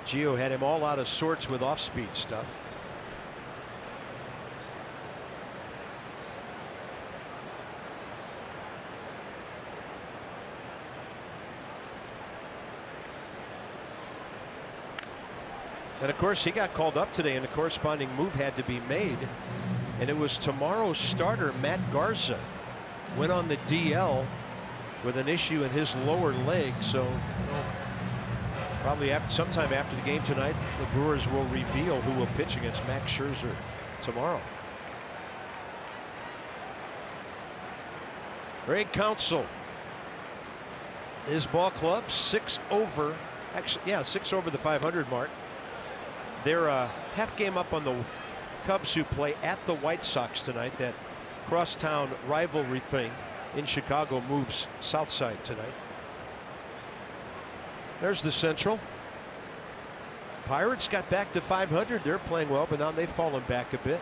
Gio had him all out of sorts with off-speed stuff. And of course he got called up today and a corresponding move had to be made. And it was tomorrow's starter Matt Garza went on the DL with an issue in his lower leg. So probably sometime after the game tonight, the Brewers will reveal who will pitch against Max Scherzer tomorrow. Greg Counsell, his ball club 6 over, actually, yeah, 6 over the 500 mark. They're a half game up on the Cubs, who play at the White Sox tonight. That crosstown rivalry thing in Chicago moves south side tonight. There's the Central. Pirates got back to 500. They're playing well, but now they've fallen back a bit.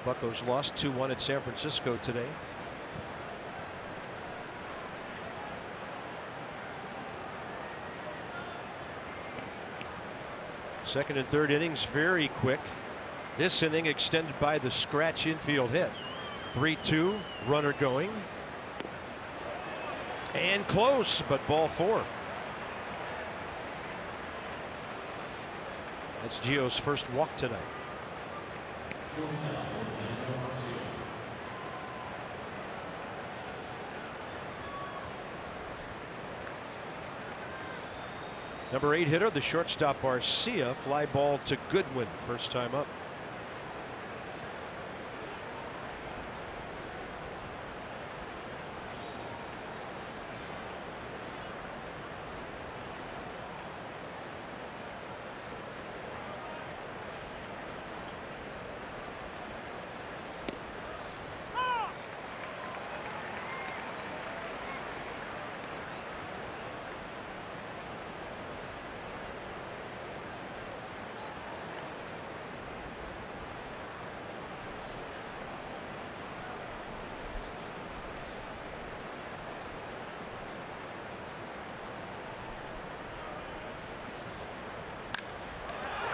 Buccos lost 2-1 at San Francisco today. Second and third innings very quick. This inning extended by the scratch infield hit. 3-2, runner going. And close, but ball 4. That's Gio's first walk tonight. Number 8 hitter, the shortstop Arcia, fly ball to Goodwin, first time up.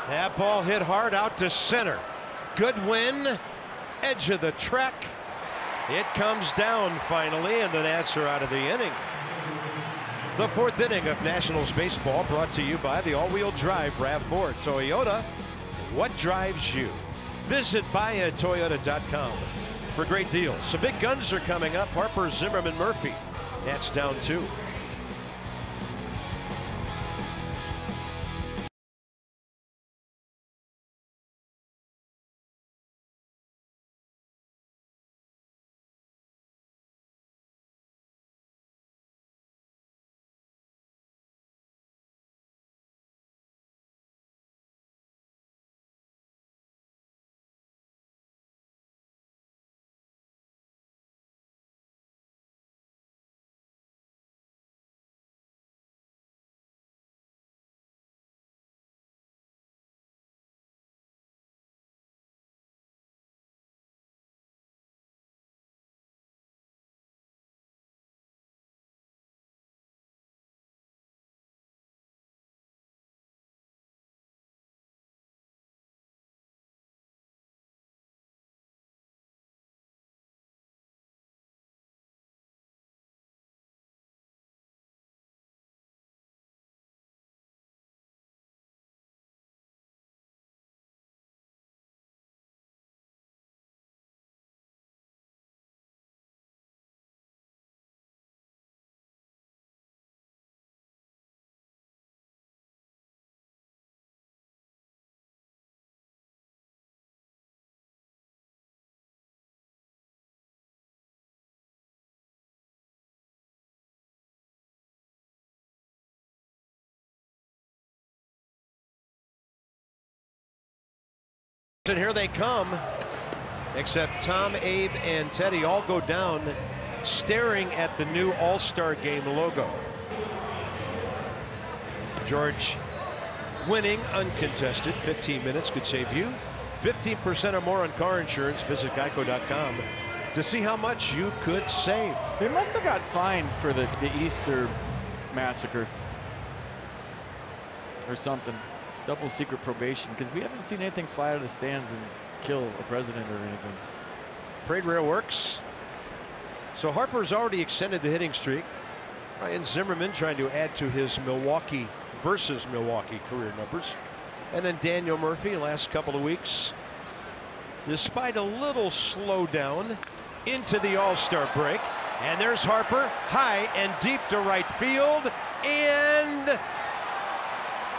That ball hit hard out to center. Goodwin, edge of the track. It comes down finally, and the Nats are out of the inning. The 4th inning of Nationals baseball brought to you by the all-wheel drive RAV4 Toyota. What drives you? Visit buyatoyota.com for great deals. Some big guns are coming up. Harper, Zimmerman, Murphy. Nats down 2. And here they come, except Tom, Abe, and Teddy all go down staring at the new All-Star Game logo. George winning uncontested. 15 minutes could save you 15% or more on car insurance. Visit geico.com to see how much you could save. They must have got fined for the Easter massacre or something. Double secret probation, because we haven't seen anything fly out of the stands and kill a president or anything. Freight rail works. So Harper's already extended the hitting streak. Ryan Zimmerman trying to add to his Milwaukee versus Milwaukee career numbers. And then Daniel Murphy last couple of weeks, despite a little slowdown into the All-Star break. And there's Harper, high and deep to right field, and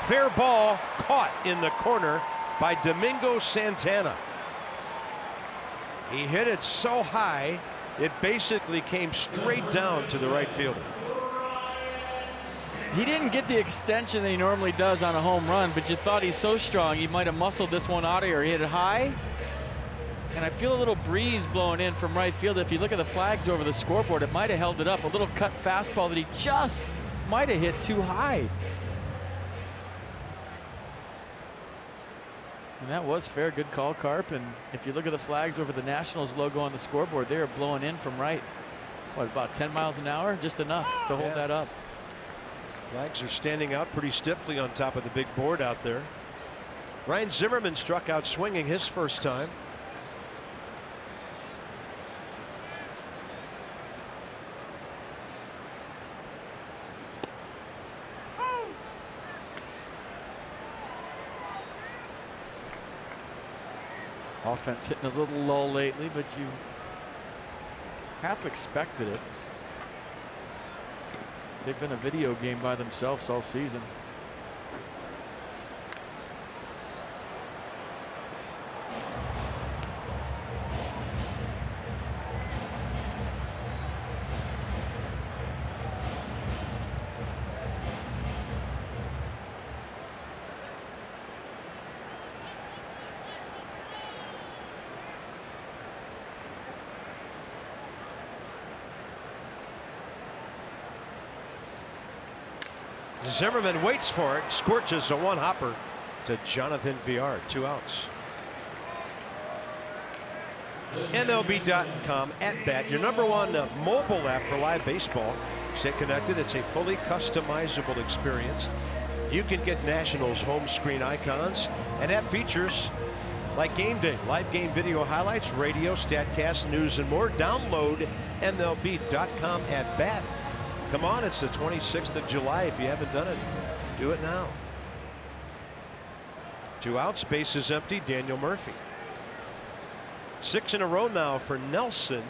fair ball caught in the corner by Domingo Santana. He hit it so high, it basically came straight down to the right fielder. He didn't get the extension that he normally does on a home run, but you thought he's so strong he might have muscled this one out of here. He hit it high, and I feel a little breeze blowing in from right field. If you look at the flags over the scoreboard, it might have held it up. A little cut fastball that he just might have hit too high. And that was fair. Good call, Carp. And if you look at the flags over the Nationals logo on the scoreboard, they are blowing in from right. What, about 10 miles an hour? Just enough to hold that up. Flags are standing out pretty stiffly on top of the big board out there. Ryan Zimmerman struck out swinging his first time. Offense hitting a little lull lately, but you half expected it. They've been a video game by themselves all season. Zimmerman waits for it, scorches a one-hopper to Jonathan Villar. 2 outs. MLB.com @bat, your #1 mobile app for live baseball. Stay connected. It's a fully customizable experience. You can get Nationals home screen icons and app features like game day, live game video highlights, radio, statcast, news, and more. Download MLB.com @bat. Come on, it's the 26th of July. If you haven't done it, do it now. 2 outs, bases empty. Daniel Murphy. 6 in a row now for Nelson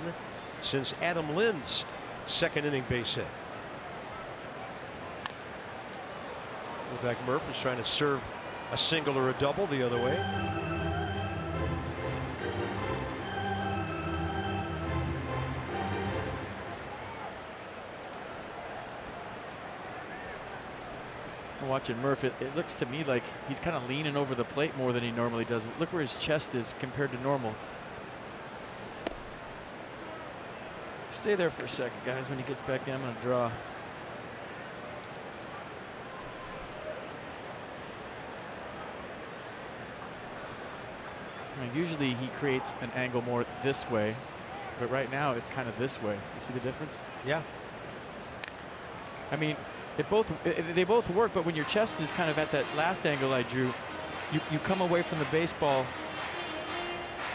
since Adam Lynn's second inning base hit. Looked like Murph was trying to serve a single or a double the other way. Watching Murph, it looks to me like he's kind of leaning over the plate more than he normally does. Look where his chest is compared to normal. Stay there for a second, guys. When he gets back in, I'm going to draw. I mean, usually he creates an angle more this way, but right now it's kind of this way. You see the difference? Yeah. I mean, they both work, but when your chest is kind of at that last angle I drew, you come away from the baseball.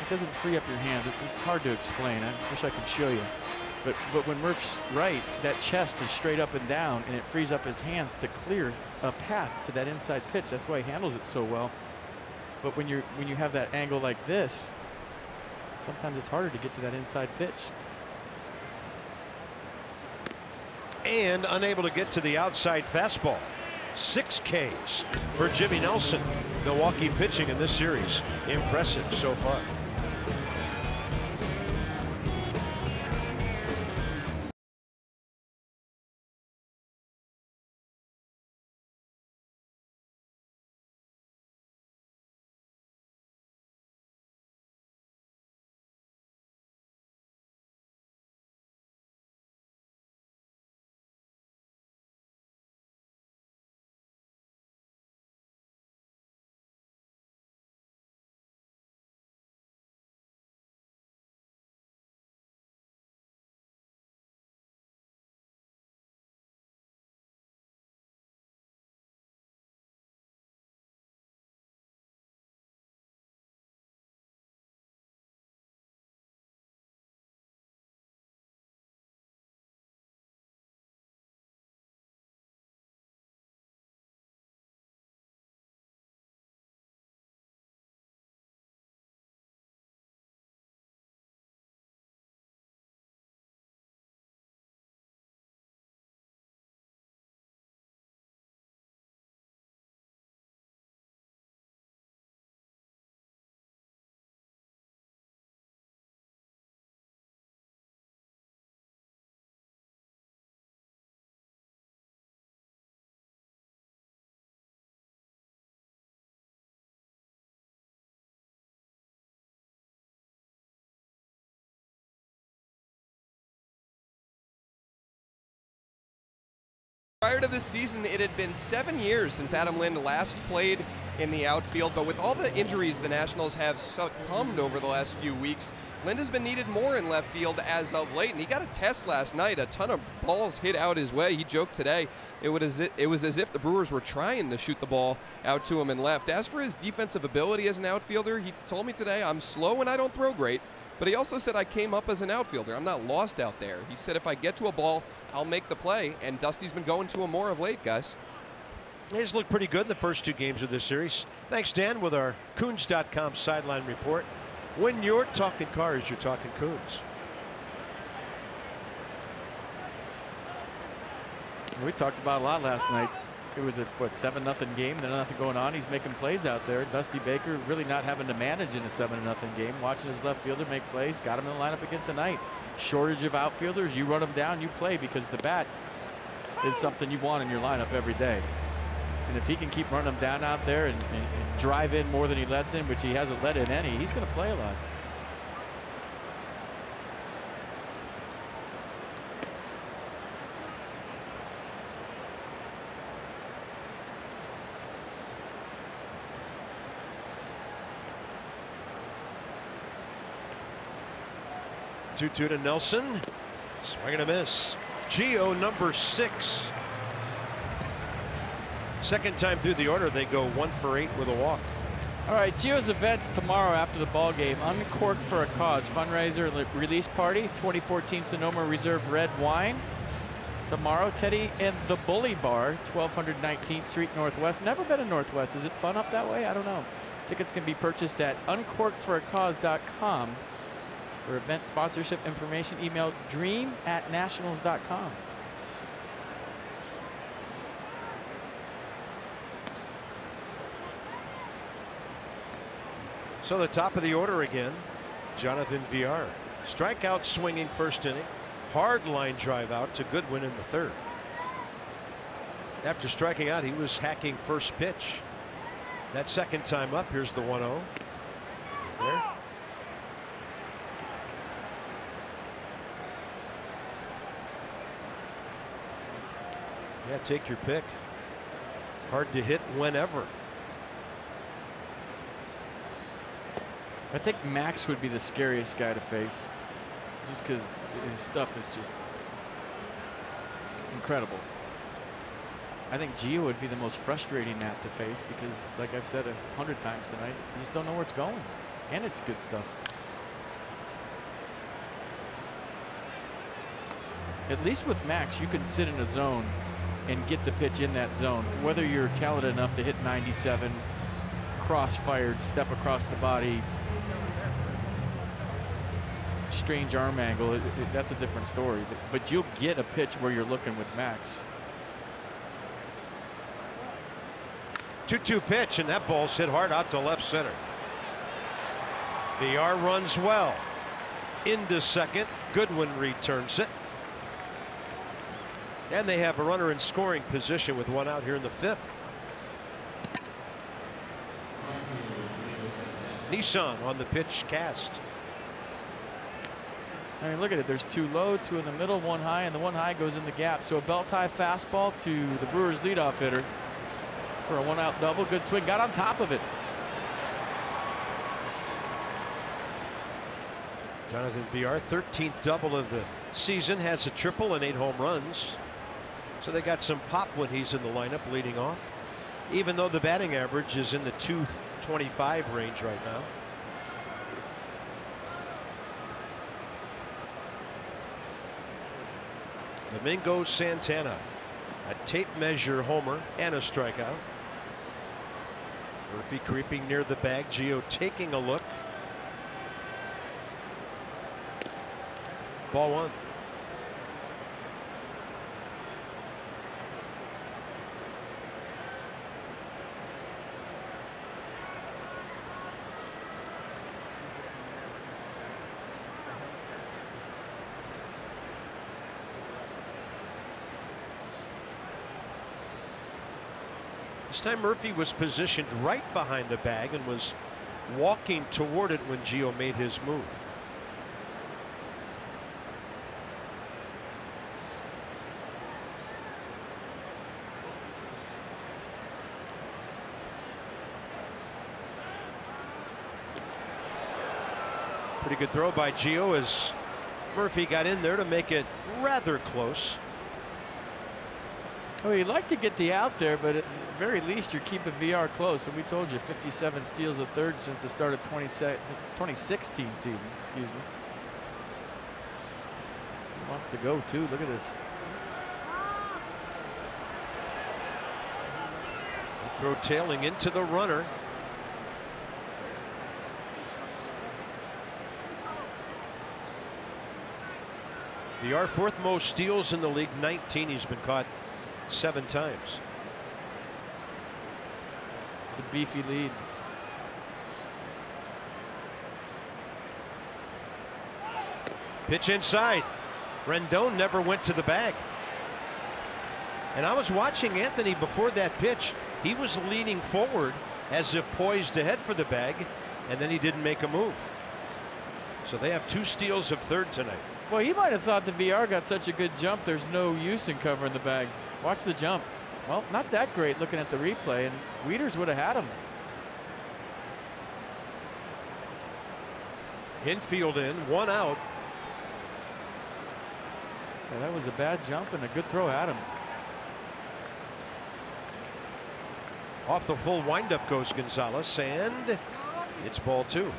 It doesn't free up your hands. It's hard to explain. I wish I could show you. But when Murph's right, that chest is straight up and down, and it frees up his hands to clear a path to that inside pitch. That's why he handles it so well. But when you have that angle like this, sometimes it's harder to get to that inside pitch. And unable to get to the outside fastball. 6 Ks for Jimmy Nelson. Milwaukee pitching in this series. Impressive so far. Prior to this season, it had been 7 years since Adam Lind last played in the outfield, but with all the injuries the Nationals have succumbed over the last few weeks, Lind has been needed more in left field as of late, and he got a test last night. A ton of balls hit out his way. He joked today it was as if the Brewers were trying to shoot the ball out to him in left. As for his defensive ability as an outfielder, he told me today, I'm slow and I don't throw great, but he also said I came up as an outfielder. I'm not lost out there. He said if I get to a ball, I'll make the play, and Dusty's been going to him more of late, guys. He's looked pretty good in the first 2 games of this series. Thanks, Dan, with our Coons.com sideline report. When you're talking Cars, you're talking Coons. We talked about a lot last night. It was a, 7-0 game, then nothing going on. He's making plays out there. Dusty Baker really not having to manage in a 7-0 game. Watching his left fielder make plays. Got him in the lineup again tonight. Shortage of outfielders. You run them down, you play, because the bat is something you want in your lineup every day. And if he can keep running them down out there and drive in more than he lets in, which he hasn't let in any, he's going to play a lot. Two to Nelson. Swing and a miss. Gio, number 6. Second time through the order, they go 1 for 8 with a walk. All right, Gio's events tomorrow after the ball game. Uncork for a Cause fundraiser release party. 2014 Sonoma Reserve Red Wine. It's tomorrow. Teddy and the Bully Bar, 1200 19th Street Northwest. Never been in Northwest. Is it fun up that way? I don't know. Tickets can be purchased at uncorkedforacause.com. For event sponsorship information, email dream@nationals.com. So the top of the order again, Jonathan Villar. Strikeout swinging first inning. Hard line drive out to Goodwin in the 3rd. After striking out, he was hacking first pitch. That second time up, here's the 1-0. There. Yeah, take your pick. Hard to hit whenever. I think Max would be the scariest guy to face, just because his stuff is just incredible. I think Gio would be the most frustrating Nat to face because, like I've said 100 times tonight, you just don't know where it's going, and it's good stuff. At least with Max, you can sit in a zone and get the pitch in that zone, whether you're talented enough to hit 97, cross-fired, step across the body, strange arm angle, that's a different story. But you'll get a pitch where you're looking with Max. 2-2 pitch, and that ball's hit hard out to left center. Villar runs well into second. Goodwin returns it. And they have a runner in scoring position with 1 out here in the 5th. Nissan on the pitch cast. I mean, look at it. There's 2 low, 2 in the middle, 1 high, and the 1 high goes in the gap. So a belt tie fastball to the Brewers leadoff hitter for a 1-out double. Good swing. Got on top of it. Jonathan Villar, 13th double of the season, has a triple and 8 home runs. So they got some pop when he's in the lineup leading off, even though the batting average is in the 225 range right now. Domingo Santana, a tape measure homer and a strikeout. Murphy creeping near the bag. Gio taking a look. Ball 1. This time Murphy was positioned right behind the bag and was walking toward it when Gio made his move. Pretty good throw by Gio as Murphy got in there to make it rather close. Oh, you'd like to get the out there, but at the very least you're keeping VR close. And we told you 57 steals a third since the start of 2016 season. Excuse me. He wants to go too. Look at this. Throw tailing into the runner. VR fourth most steals in the league, 19. He's been caught 7 times. It's a beefy lead. Pitch inside. Rendon never went to the bag. And I was watching Anthony before that pitch. He was leaning forward as if poised to head for the bag, and then he didn't make a move. So they have 2 steals of third tonight. Well, he might have thought the VR got such a good jump, there's no use in covering the bag. Watch the jump. Well, not that great looking at the replay, and Wieters would have had him. Infield in, 1 out. Yeah, that was a bad jump and a good throw at him. Off the full windup goes Gonzalez, and it's ball 2.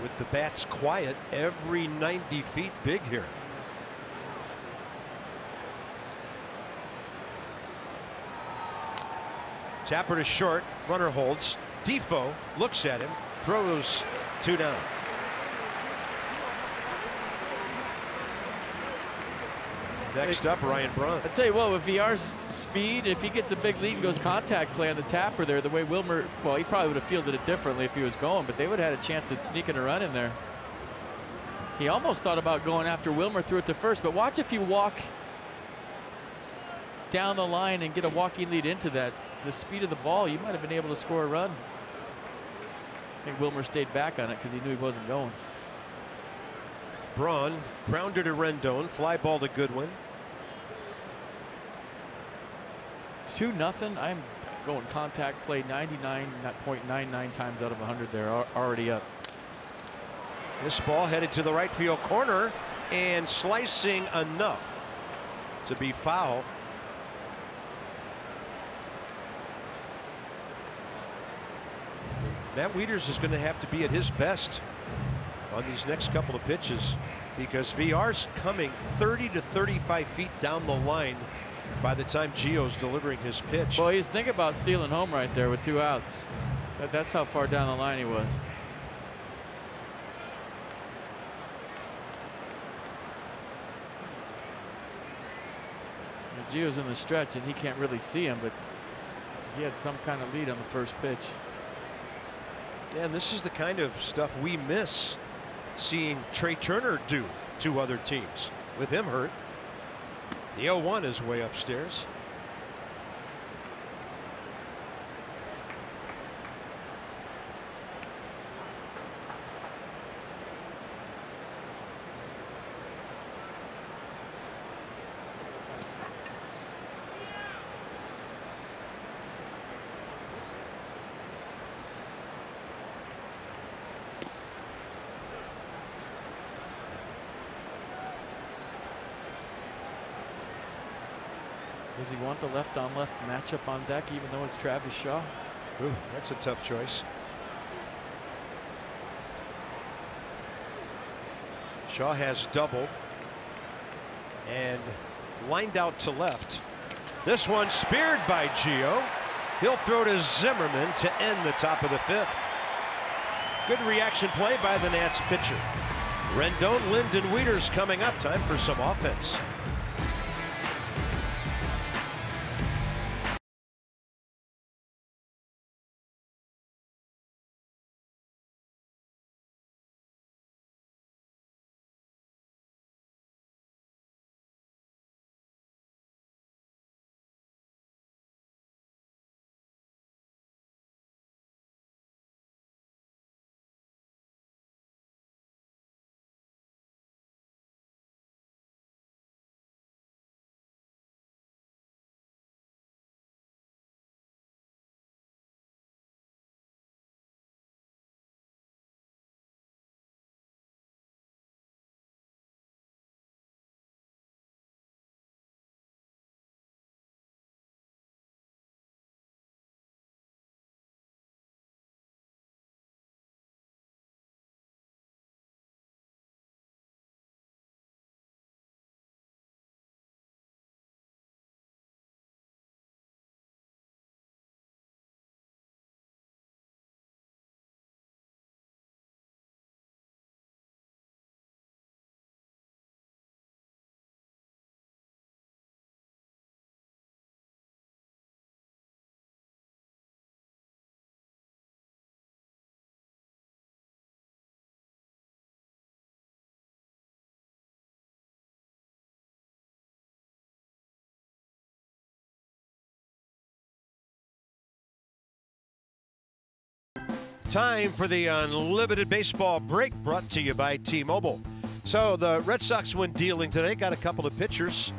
With the bats quiet, every 90 feet big here. Tapper to short, runner holds. Defoe looks at him, throws 2 down. Next up, Ryan Braun. I tell you what, with VR's speed, if he gets a big lead and goes contact play on the Tapper there, the way Wilmer, well, he probably would have fielded it differently if he was going, but they would have had a chance at sneaking a run in there. He almost thought about going after Wilmer, threw it to first, but watch if you walk down the line and get a walking lead into that. The speed of the ball, you might have been able to score a run. I think Wilmer stayed back on it because he knew he wasn't going. Braun, grounder to Rendon, fly ball to Goodwin. 2-0. I'm going contact play 99.99 times out of 100 there, already up. This ball headed to the right field corner and slicing enough to be foul. Matt Wieters is going to have to be at his best on these next couple of pitches because VR's coming 30 to 35 feet down the line by the time Gio's delivering his pitch. Well, he's thinking about stealing home right there with 2 outs. That's how far down the line he was. Gio's in the stretch and he can't really see him, but he had some kind of lead on the first pitch. Yeah, and this is the kind of stuff we miss seeing Trey Turner do to other teams with him hurt. The 0-1 is way upstairs. Does he want the left-on-left matchup on deck, even though it's Travis Shaw? Ooh, that's a tough choice. Shaw has doubled and lined out to left. This one speared by Gio. He'll throw to Zimmerman to end the top of the 5th. Good reaction play by the Nats pitcher. Rendon, Lind, and Wieters coming up. Time for some offense. Time for the Unlimited Baseball Break, brought to you by T-Mobile. So the Red Sox, when dealing today, got a couple of pitchers,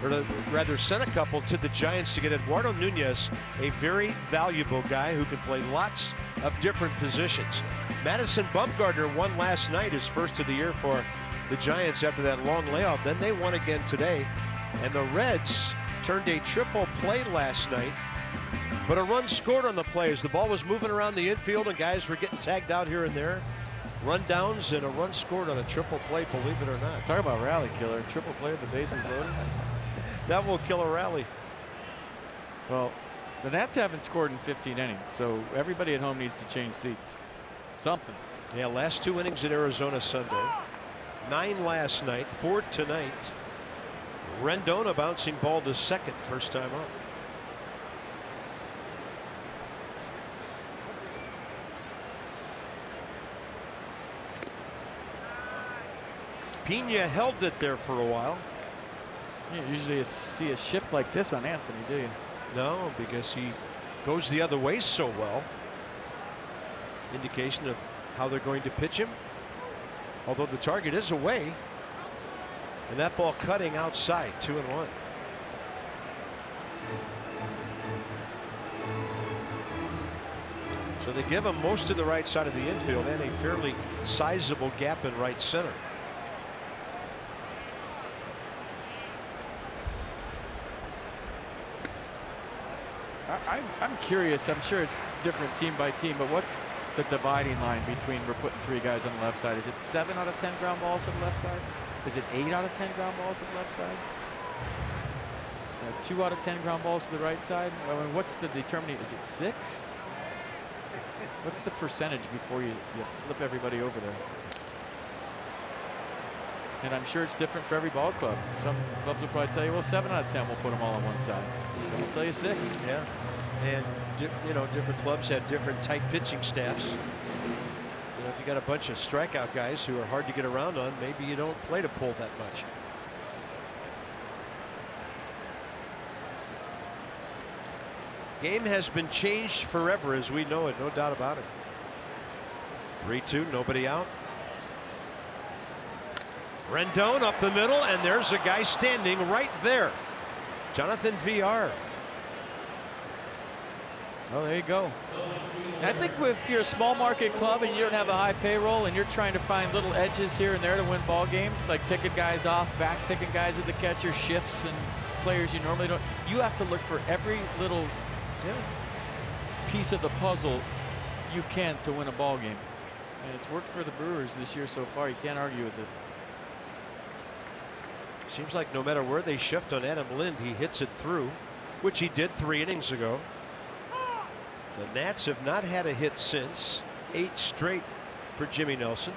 or rather sent a couple to the Giants to get Eduardo Nunez, a very valuable guy who can play lots of different positions. Madison Bumgarner won last night, his first of the year for the Giants after that long layoff. Then they won again today. And the Reds turned a triple play last night, but a run scored on the play as the ball was moving around the infield and guys were getting tagged out here and there. Rundowns and a run scored on a triple play, believe it or not. Talk about rally killer. Triple play with the bases loaded. That will kill a rally. Well, the Nats haven't scored in 15 innings, so everybody at home needs to change seats. Something. Yeah, last 2 innings at Arizona Sunday. 9 last night, 4 tonight. Rendon, a bouncing ball to second, first time up. Pena held it there for a while. You usually see a shift like this on Anthony, do you? No, because he goes the other way so well. Indication of how they're going to pitch him. Although the target is away. And that ball cutting outside, 2-1. So they give him most of the right side of the infield and a fairly sizable gap in right center. I'm curious. I'm sure it's different team by team, but what's the dividing line between we're putting 3 guys on the left side? Is it 7 out of 10 ground balls on the left side? Is it 8 out of 10 ground balls on the left side? 2 out of 10 ground balls to the right side? I mean, what's the determining? Is it 6? What's the percentage before you flip everybody over there? And I'm sure it's different for every ball club. Some clubs will probably tell you, well, 7 out of 10 will put them all on one side. Some will tell you 6. Yeah. And, you know, different clubs have different tight pitching staffs. You know, if you got a bunch of strikeout guys who are hard to get around on, maybe you don't play to pull that much. Game has been changed forever as we know it, no doubt about it. 3-2, nobody out. Rendon up the middle, and there's a guy standing right there. Jonathan VR. Well, there you go. And I think if you're a small market club and you don't have a high payroll and you're trying to find little edges here and there to win ball games, like picking guys off, back picking guys with the catcher, shifts and players you normally don't, you have to look for every little piece of the puzzle you can to win a ball game. And it's worked for the Brewers this year so far. You can't argue with it. Seems like no matter where they shift on Adam Lind, he hits it through, which he did 3 innings ago. The Nats have not had a hit since. 8 straight for Jimmy Nelson.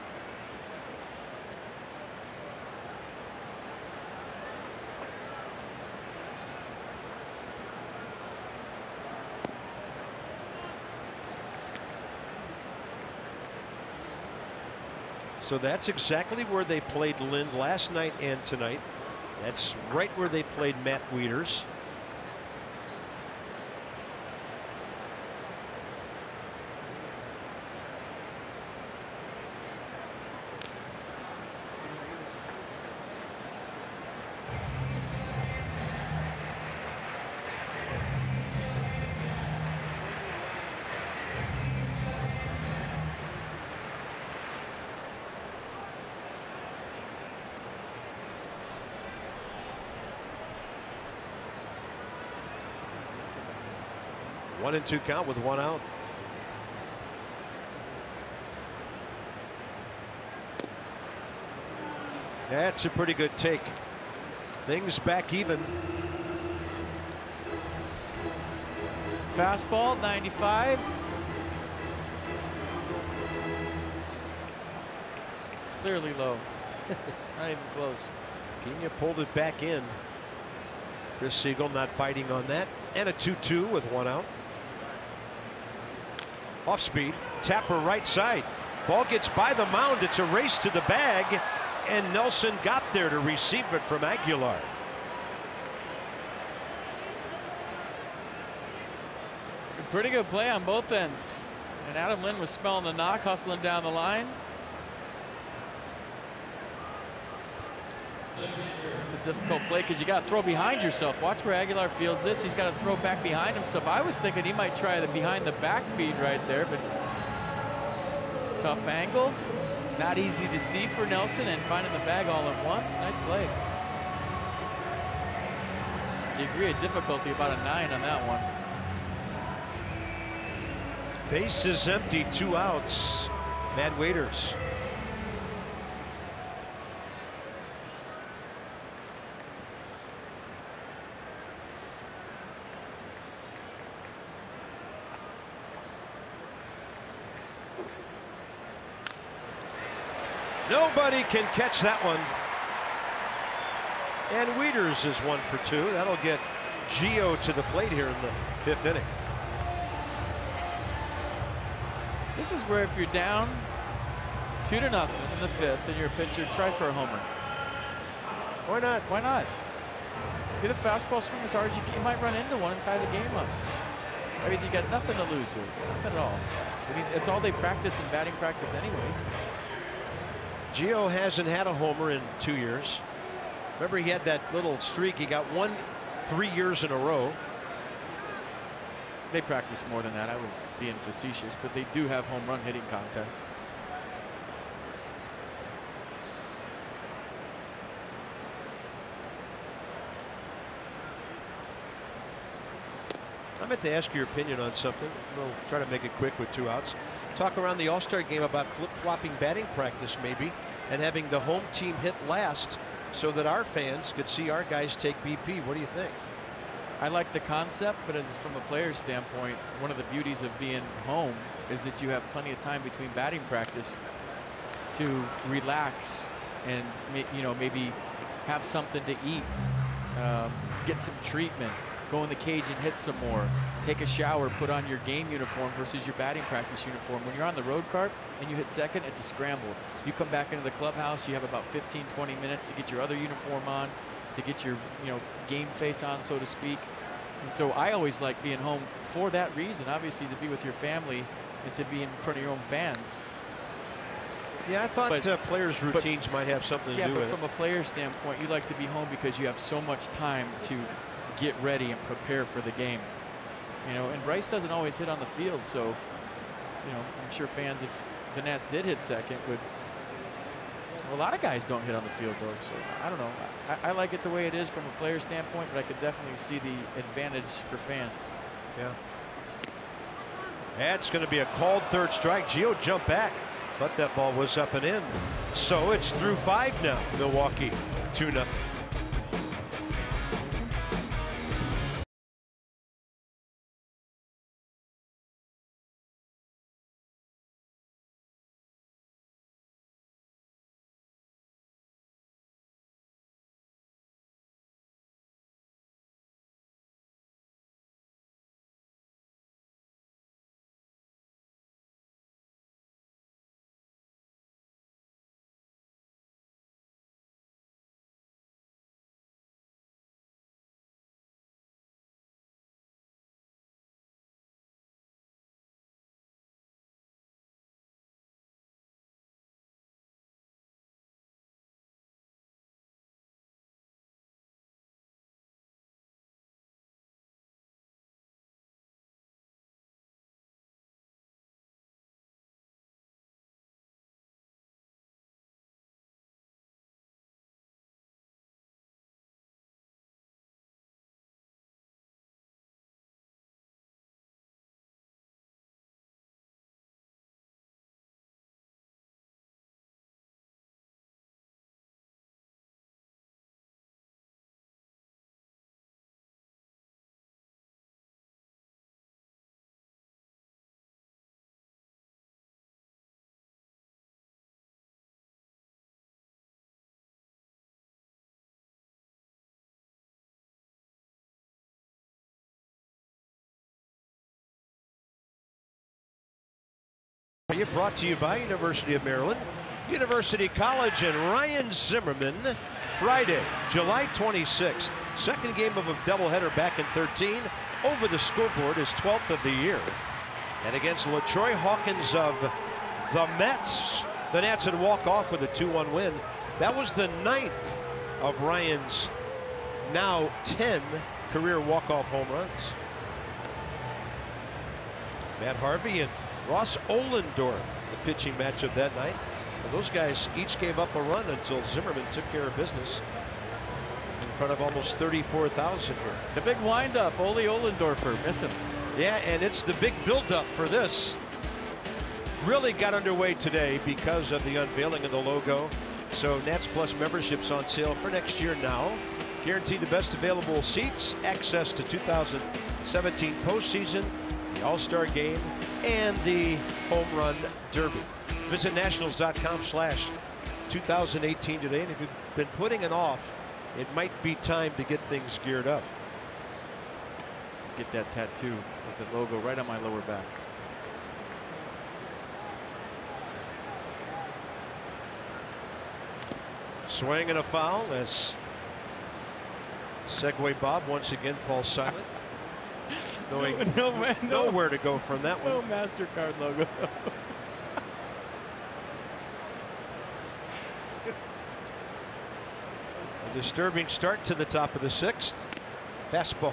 So that's exactly where they played Lind last night and tonight. That's right where they played Matt Wieters. One and 2 count with 1 out. That's a pretty good take. Things back even. Fastball, 95. Clearly low. Not even close. Pena pulled it back in. Chris Siegel not biting on that. And a 2-2 with 1 out. Off speed, Tapper right side. Ball gets by the mound. It's a race to the bag, and Nelson got there to receive it from Aguilar. Pretty good play on both ends. And Adam Lynn was smelling the knock, hustling down the line. It's a difficult play because you got to throw behind yourself. Watch where Aguilar fields this. He's got to throw back behind himself. I was thinking he might try the behind the back feed right there, but tough angle. Not easy to see for Nelson, and finding the bag all at once. Nice play. Degree of difficulty about a 9 on that one. Base is empty, 2 outs. Matt Waiters. Nobody can catch that one. And Wieters is 1 for 2. That'll get Gio to the plate here in the 5th inning. This is where if you're down 2-0 in the 5th and you're a pitcher, try for a homer. Why not? Why not? Get a fastball swing as hard as you can. You might run into one and tie the game up. I mean, you got nothing to lose here. Nothing at all. I mean, it's all they practice in batting practice anyways. Gio hasn't had a homer in 2 years. Remember, he had that little streak. He got 1 3 years in a row. They practice more than that. I was being facetious, but they do have home run hitting contests. I meant to ask your opinion on something. We'll try to make it quick with 2 outs. Talk around the All-Star game about flip-flopping batting practice maybe, and having the home team hit last so that our fans could see our guys take BP. What do you think? I like the concept, but as from a player's standpoint, one of the beauties of being home is that you have plenty of time between batting practice to relax and maybe have something to eat, get some treatment, go in the cage and hit some more, take a shower, put on your game uniform versus your batting practice uniform. When you're on the road cart and you hit second, it's a scramble. You come back into the clubhouse, you have about 15-20 minutes to get your other uniform on, to get your game face on, so to speak. And so I always like being home for that reason, obviously, to be with your family and to be in front of your own fans. Yeah, I thought players' routines might have something to do with it. Yeah, but from a player's standpoint, you like to be home because you have so much time to get ready and prepare for the game. And Bryce doesn't always hit on the field, so I'm sure fans, if the Nats did hit second, would. Well, a lot of guys don't hit on the field though, so I don't know. I like it the way it is from a player standpoint, but I could definitely see the advantage for fans. Yeah. That's going to be a called 3rd strike. Gio jumped back, but that ball was up and in. So it's through 5 now. Milwaukee 2-0. Brought to you by University of Maryland, University College, and Ryan Zimmerman. Friday, July 26th. Second game of a doubleheader back in 13. Over the scoreboard, his 12th of the year. And against LaTroy Hawkins of the Mets, the Nats would walk off with a 2-1 win. That was the 9th of Ryan's now 10 career walk-off home runs. Matt Harvey and Ross Ohlendorf, the pitching matchup that night. And those guys each gave up a run until Zimmerman took care of business in front of almost 34,000 here. The big windup, Ole Ohlendorfer, miss him. Yeah, and it's the big buildup for this. Really got underway today because of the unveiling of the logo. So Nats Plus memberships on sale for next year now. Guarantee the best available seats, access to 2017 postseason, the All-Star Game, and the Home Run Derby. Visit nationals.com/2018 today. And if you've been putting it off, it might be time to get things geared up. Get that tattoo with the logo right on my lower back. Swing and a foul as Segway Bob once again falls silent. Knowing nowhere to go from that one. No MasterCard logo. A disturbing start to the top of the 6th. Fastball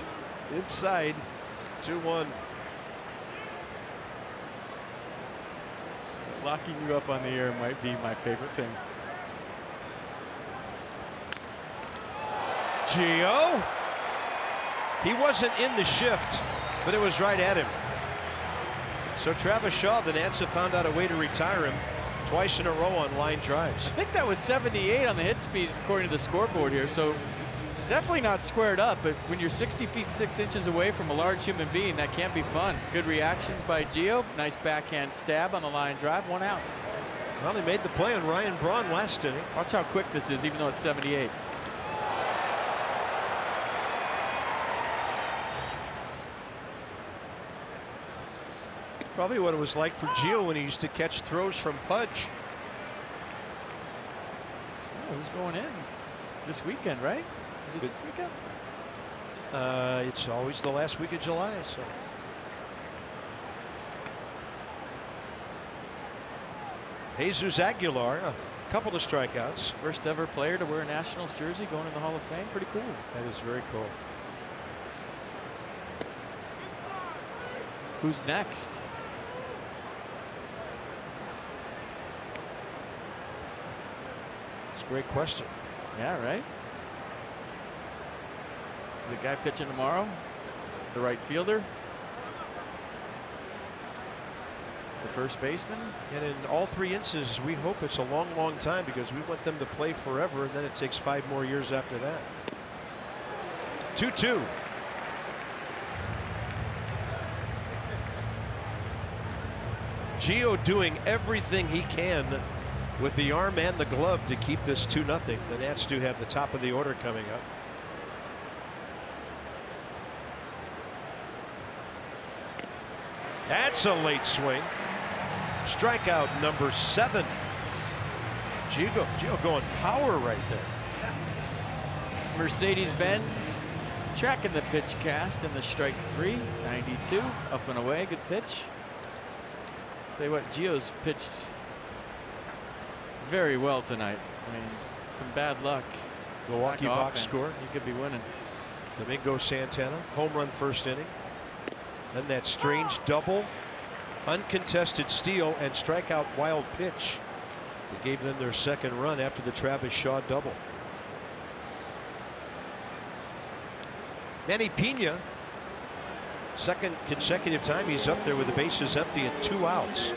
inside, 2-1. Locking you up on the air might be my favorite thing. Gio. He wasn't in the shift, but it was right at him. So Travis Shaw, the Nats have found out a way to retire him twice in a row on line drives. I think that was 78 on the hit speed according to the scoreboard here. So definitely not squared up, but when you're 60 feet 6 inches away from a large human being, that can be fun. Good reactions by Gio. Nice backhand stab on the line drive. 1 out. Well, he made the play on Ryan Braun last inning. Watch how quick this is, even though it's 78. Probably what it was like for Gio when he used to catch throws from Pudge. Oh, who's going in this weekend, right? Is it this weekend? It's always the last week of July, so. Jesus Aguilar, a couple of strikeouts. First ever player to wear a Nationals jersey going in the Hall of Fame. Pretty cool. That is very cool. Who's next? It's a great question. Yeah, right? The guy pitching tomorrow? The right fielder? The first baseman? And in all 3 instances, we hope it's a long, long time because we want them to play forever, and then it takes 5 more years after that. 2-2. Gio doing everything he can with the arm and the glove to keep this 2-0. The Nats do have the top of the order coming up. That's a late swing. Strikeout number 7. Gio going power right there. Mercedes-Benz tracking the pitch cast in the strike 3. 92 up and away. Good pitch. Tell you what, Gio's pitched very well tonight. I mean, some bad luck. Milwaukee box score. You could be winning. Domingo Santana, home run first inning. Then that strange double, uncontested steal, and strikeout wild pitch that gave them their second run after the Travis Shaw double. Manny Pena, second consecutive time he's up there with the bases empty and 2 outs.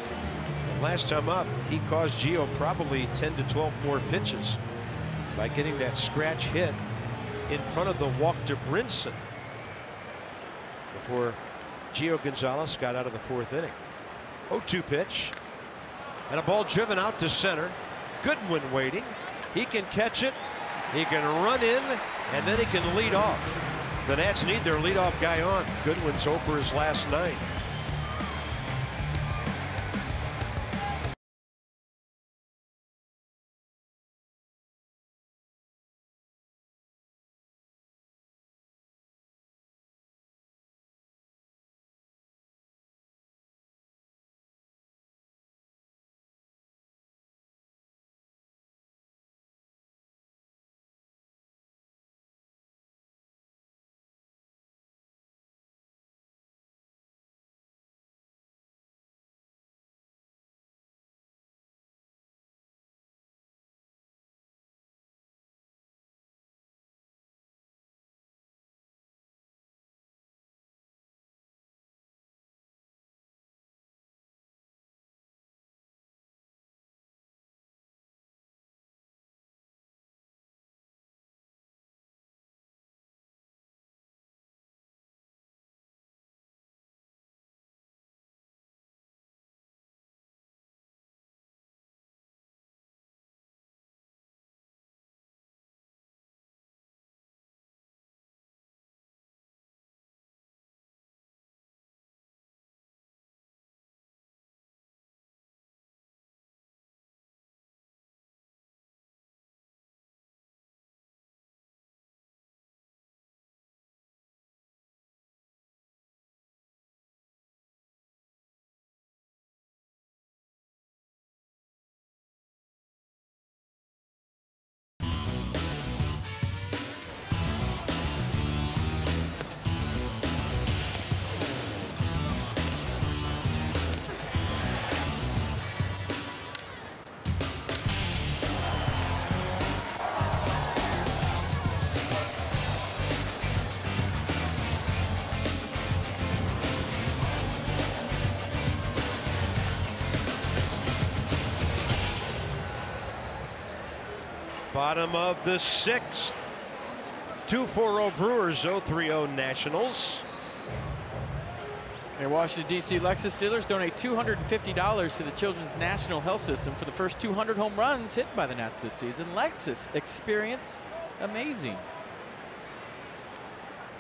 And last time up, he caused Gio probably 10 to 12 more pitches by getting that scratch hit in front of the walk to Brinson before Gio Gonzalez got out of the 4th inning. 0-2 pitch and a ball driven out to center. Goodwin waiting. He can catch it. He can run in, and then he can lead off. The Nats need their leadoff guy on. Goodwin's over his last 9. Bottom of the 6th. 2-4-0 Brewers, 0-3-0 Nationals. And Washington, D.C. Lexus dealers donate $250 to the Children's National Health System for the first 200 home runs hit by the Nats this season. Lexus, experience amazing.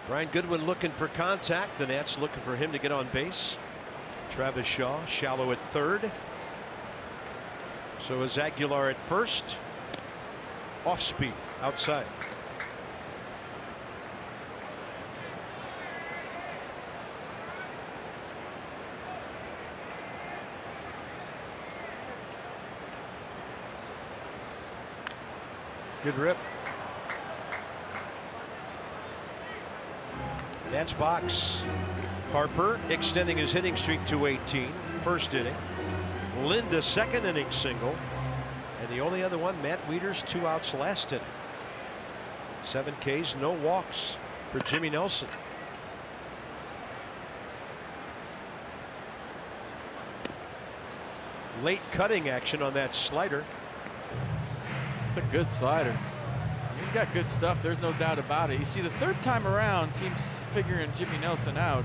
Brian Goodwin looking for contact. The Nats looking for him to get on base. Travis Shaw shallow at third. So is Aguilar at first. Off speed outside. Good rip. Nats box. Harper extending his hitting streak to 18. First inning. Linda second inning single. And the only other one, Matt Wieters, 2 outs last inning. 7 Ks, no walks for Jimmy Nelson. Late cutting action on that slider. A good slider. He's got good stuff. There's no doubt about it. You see, the third time around, teams figuring Jimmy Nelson out.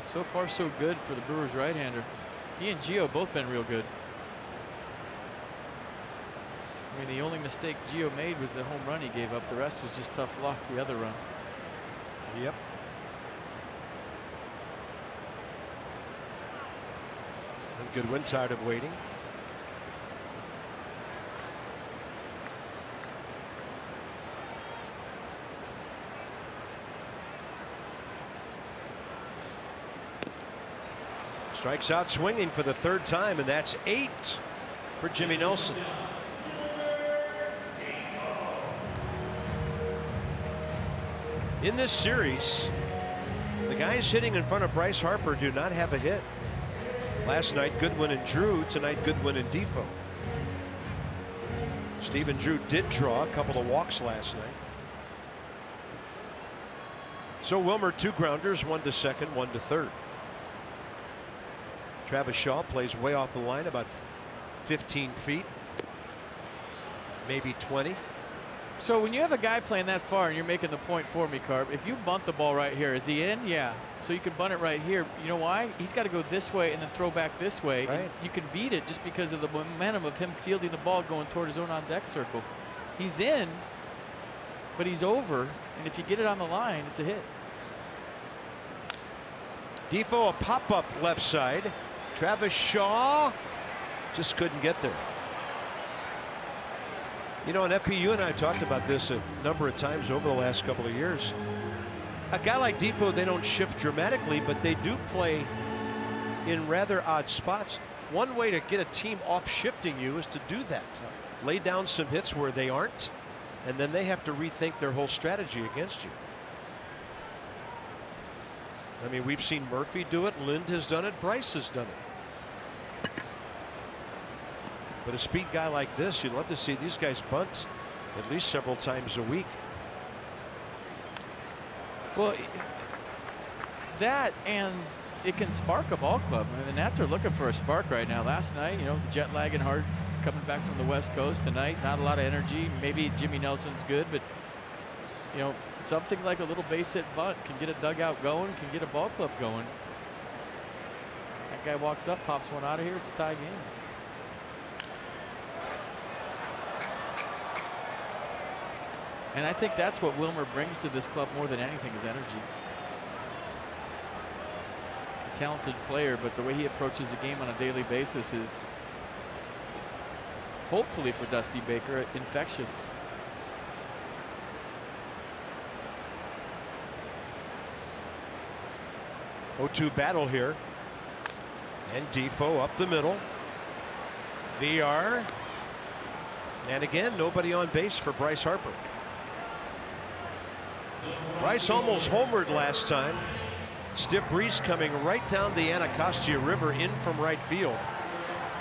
So far, so good for the Brewers right-hander. He and Gio both been real good. I mean, the only mistake Gio made was the home run he gave up. The rest was just tough luck, the other run. Yep. And Goodwin tired of waiting. Strikes out swinging for the 3rd time, and that's 8 for Jimmy Nelson. In this series, the guys hitting in front of Bryce Harper do not have a hit. Last night, Goodwin and Drew. Tonight, Goodwin and Defoe. Stephen Drew did draw a couple of walks last night. So Wilmer 2 grounders, 1 to second, 1 to third. Travis Shaw plays way off the line, about 15 feet, maybe 20. So when you have a guy playing that far and you're making the point for me, Carp, if you bunt the ball right here, is he in? Yeah. So you can bunt it right here. You know why? He's got to go this way and then throw back this way. Right. And you can beat it just because of the momentum of him fielding the ball going toward his own on-deck circle. He's in, but he's over. And if you get it on the line, it's a hit. Defoe a pop-up left side. Travis Shaw just couldn't get there. You know, and FP, you and I talked about this a number of times over the last couple of years. A guy like Defoe, they don't shift dramatically, but they do play in rather odd spots. One way to get a team off shifting you is to do that. Lay down some hits where they aren't, and then they have to rethink their whole strategy against you. I mean, we've seen Murphy do it, Lind has done it, Bryce has done it. But a speed guy like this, you'd love to see these guys bunt at least several times a week. Well, that and it can spark a ball club. I mean, the Nats are looking for a spark right now. Last night, you know, jet lagging hard coming back from the West Coast. Tonight, not a lot of energy. Maybe Jimmy Nelson's good, but you know, something like a little base hit bunt can get a dugout going, can get a ball club going. That guy walks up, pops one out of here. It's a tie game. And I think that's what Wilmer brings to this club more than anything is energy. A talented player, but the way he approaches the game on a daily basis is, hopefully for Dusty Baker, infectious. O2 battle here. And Defoe up the middle. VR. And again, nobody on base for Bryce Harper. Bryce almost homered last time. Stiff breeze coming right down the Anacostia River in from right field.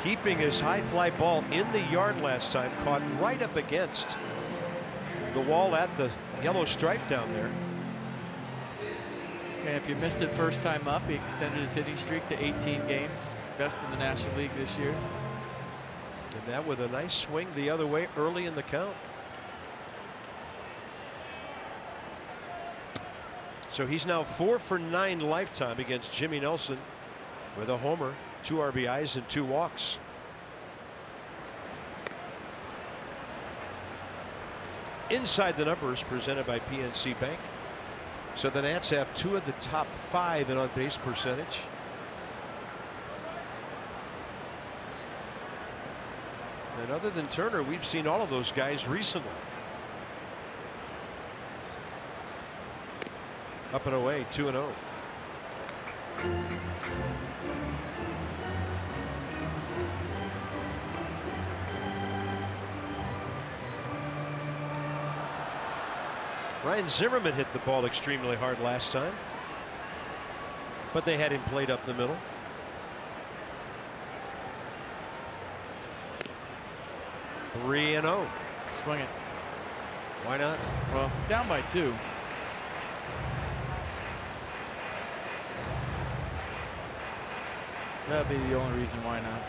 Keeping his high fly ball in the yard last time. Caught right up against the wall at the yellow stripe down there. And if you missed it first time up, he extended his hitting streak to 18 games. Best in the National League this year. And That with a nice swing the other way early in the count. So he's now 4 for 9 lifetime against Jimmy Nelson with a homer, 2 RBIs and 2 walks. Inside the Numbers presented by PNC Bank. So the Nats have 2 of the top 5 in on-base percentage. And other than Turner, we've seen all of those guys recently. Up and away, 2-0. Ryan Zimmerman hit the ball extremely hard last time, but they had him played up the middle. Three and 0. Swing it. Why not? Well, down by 2. That'd be the only reason why not.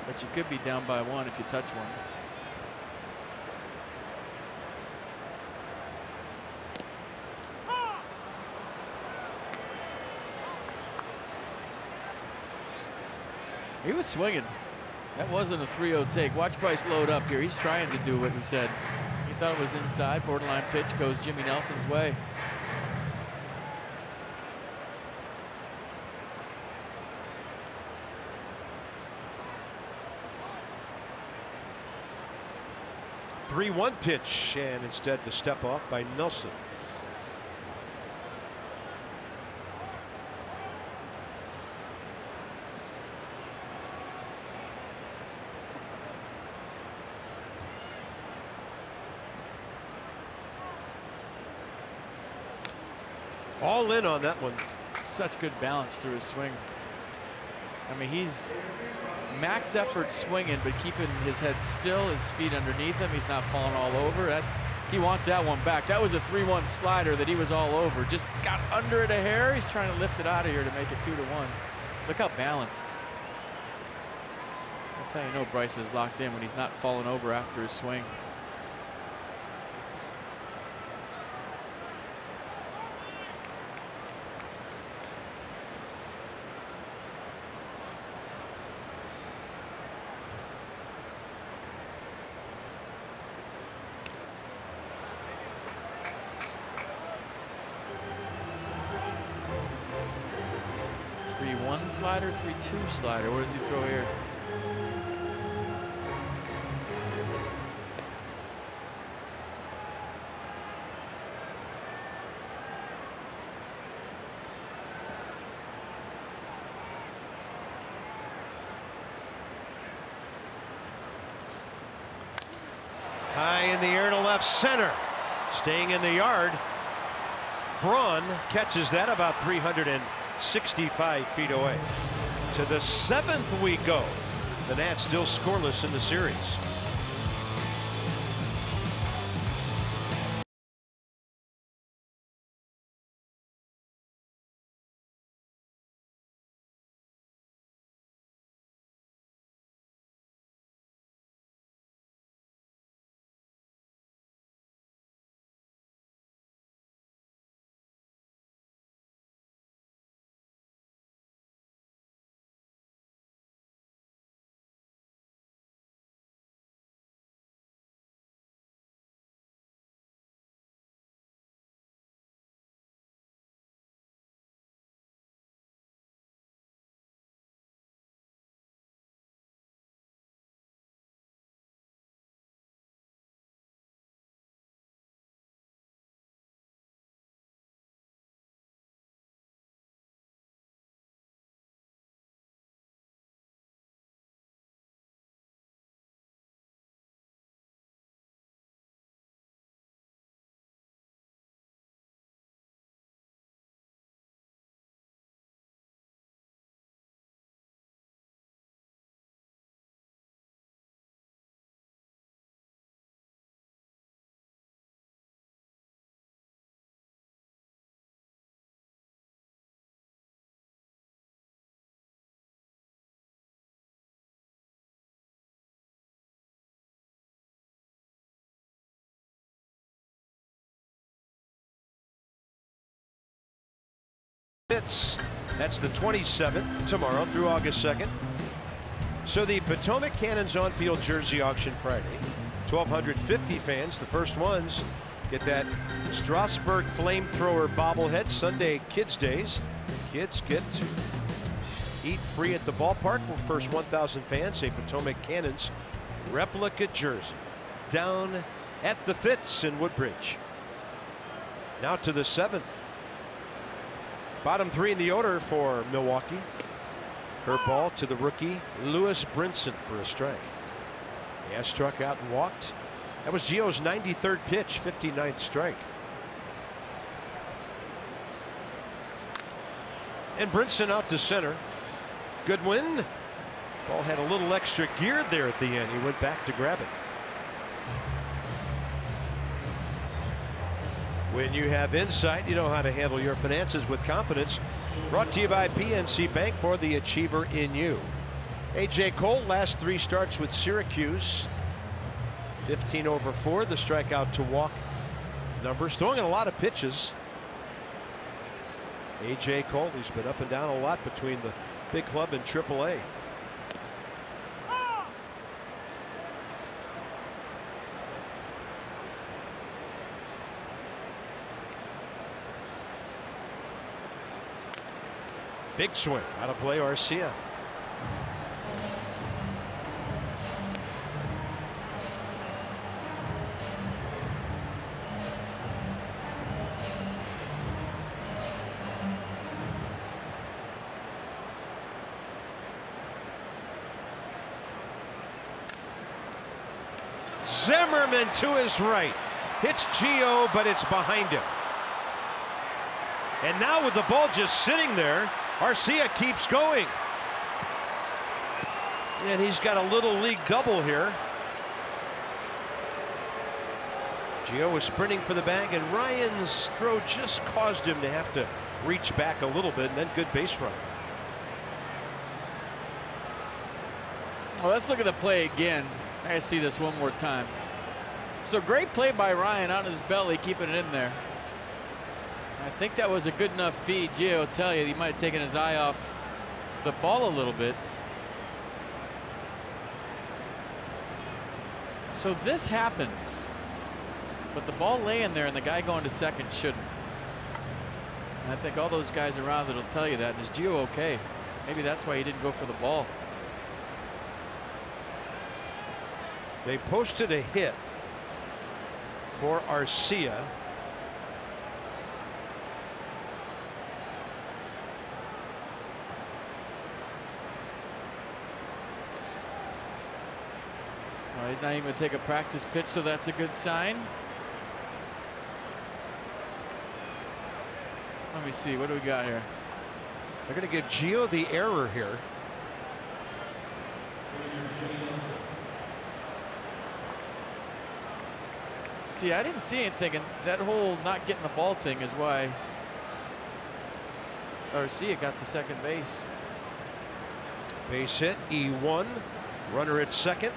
But you could be down by 1 if you touch one. He was swinging. That wasn't a 3-0 take. Watch Bryce load up here. He's trying to do what he said. He thought it was inside. Borderline pitch goes Jimmy Nelson's way. The 3-1 pitch, and instead the step off by Nelson. All in on that one. Such good balance through his swing. I mean, he's max effort swinging, but keeping his head still, his feet underneath him. He's not falling all over. He wants that one back. That was a 3-1 slider that he was all over. Just got under it a hair. He's trying to lift it out of here to make it 2-1. Look how balanced. That's how you know Bryce is locked in, when he's not falling over after his swing. Slider, 3-2 slider. What does he throw here? High in the air to left center. Staying in the yard. Braun catches that about 365 feet away. To the 7th we go. The Nats still scoreless in the series. Fitz. That's the 27th, tomorrow through August 2nd. So the Potomac Cannons on-field jersey auction Friday. 1,250 fans, the first ones, get that Strasburg flamethrower bobblehead. Sunday Kids Days. Kids get to eat free at the ballpark. First 1,000 fans, a Potomac Cannons replica jersey down at the Fitz in Woodbridge. Now to the 7th. Bottom 3 in the order for Milwaukee. Curveball to the rookie Lewis Brinson for a strike. He has struck out and walked. That was Gio's 93rd pitch, 59th strike. And Brinson out to center. Goodwin. Ball had a little extra gear there at the end. He went back to grab it. When you have insight, you know how to handle your finances with confidence. Brought to you by PNC Bank, for the achiever in you. A.J. Cole, last 3 starts with Syracuse. 15 over 4, the strikeout to walk numbers. Throwing a lot of pitches. A.J. Cole, he's been up and down a lot between the big club and AAA. Big swing out of play, Arcia. Zimmerman to his right. Hits Gio, but it's behind him. And now with the ball just sitting there, Arcia keeps going. And he's got a little league double here. Gio was sprinting for the bag, and Ryan's throw just caused him to have to reach back a little bit, and then good base run. Well, let's look at the play again. I gotta see this one more time. So great play by Ryan on his belly, keeping it in there. I think that was a good enough feed. Gio will tell you he might have taken his eye off the ball a little bit. So this happens, but the ball laying there and the guy going to second shouldn't. And I think all those guys around it will tell you that. And is Gio okay? Maybe that's why he didn't go for the ball. They posted a hit for Arcia. Well, he's not even going to take a practice pitch, so that's a good sign. Let me see. What do we got here? They're going to give Gio the error here. See, I didn't see anything, and that whole not getting the ball thing is why Arcia got to second base. Base hit, E1. Runner at second,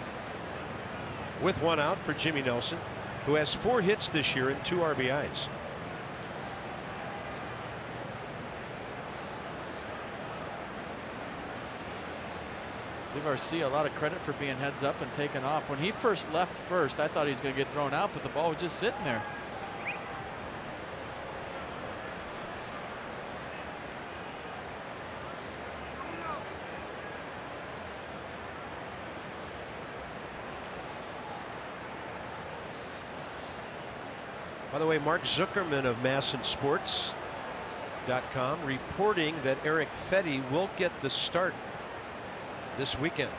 with 1 out for Jimmy Nelson, who has 4 hits this year and 2 RBIs. Give Arcia a lot of credit for being heads up and taking off. When he first left first, I thought he was going to get thrown out, but the ball was just sitting there. By the way, Mark Zuckerman of MASNsports.com reporting that Eric Fetty will get the start this weekend.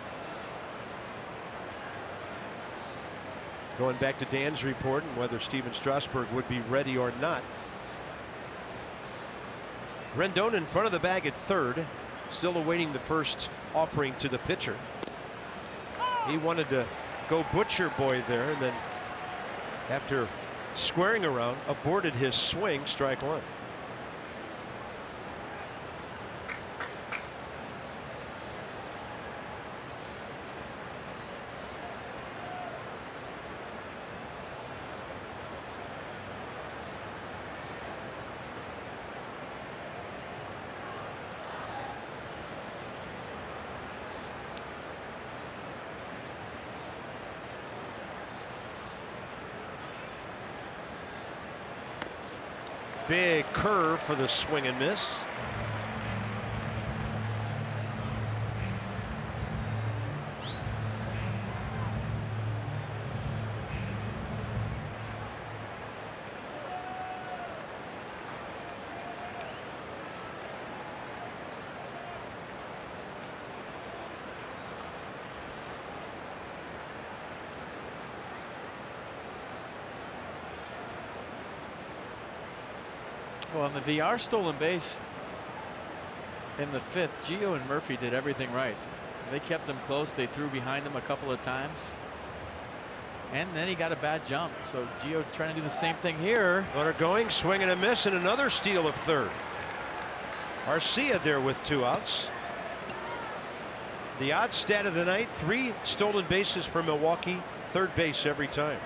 Going back to Dan's report and whether Steven Strasburg would be ready or not. Rendon in front of the bag at third, still awaiting the first offering to the pitcher. He wanted to go butcher boy there, and then after squaring around, aborted his swing. Strike 1. Big curve for the swing and miss. Well, on the VR stolen base in the 5th, Gio and Murphy did everything right. They kept them close. They threw behind them a couple of times. And then he got a bad jump. So Gio trying to do the same thing here. Runner going, swing and a miss, and another steal of third. Arcia there with 2 outs. The odd stat of the night, 3 stolen bases for Milwaukee, third base every time.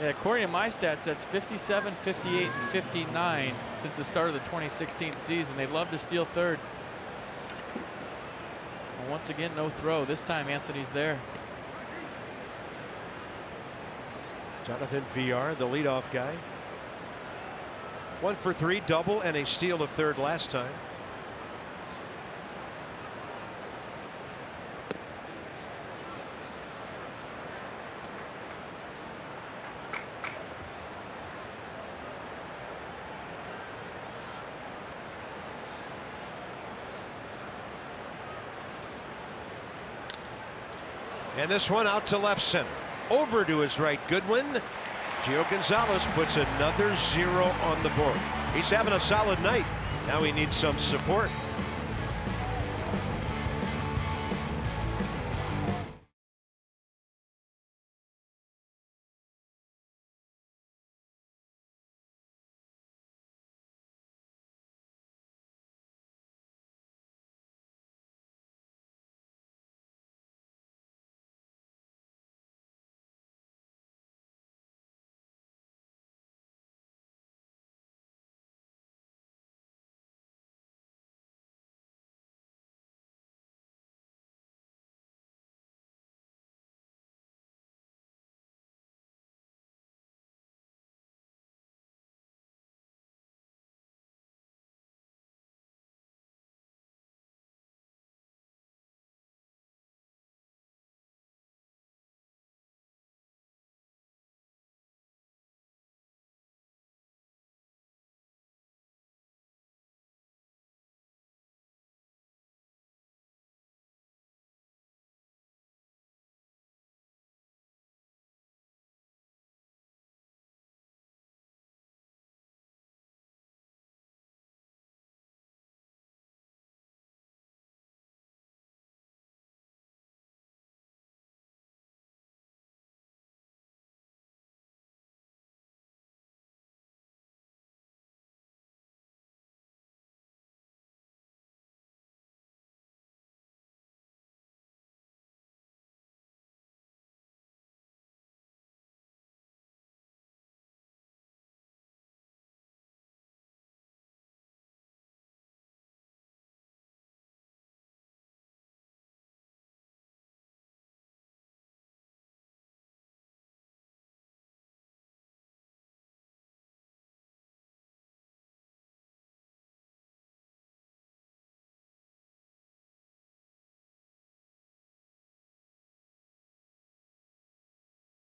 Yeah, according to my stats, that's 57, 58, and 59 since the start of the 2016 season. They love to steal third. Well, once again, no throw. This time, Anthony's there. Jonathan VR, the leadoff guy. 1 for 3, double, and a steal of third last time. And this one out to left center. Over to his right, Goodwin. Gio Gonzalez puts another 0 on the board. He's having a solid night. Now he needs some support.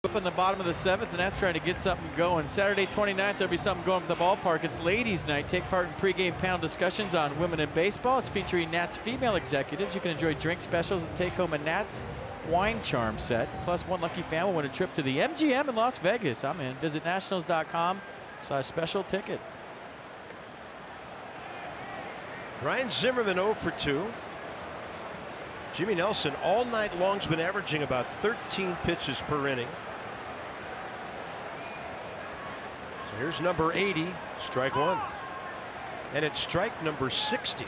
Up in the bottom of the 7th, and that's trying to get something going. Saturday 29th, there'll be something going from the ballpark. It's ladies' night. Take part in pregame panel discussions on women in baseball. It's featuring Nats female executives. You can enjoy drink specials and take home a Nats wine charm set. Plus, one lucky fan will win a trip to the MGM in Las Vegas. I'm in. Visit nationals.com/special ticket. Ryan Zimmerman 0 for 2. Jimmy Nelson all night long's been averaging about 13 pitches per inning. So here's number 80, strike 1. And it's strike number 60.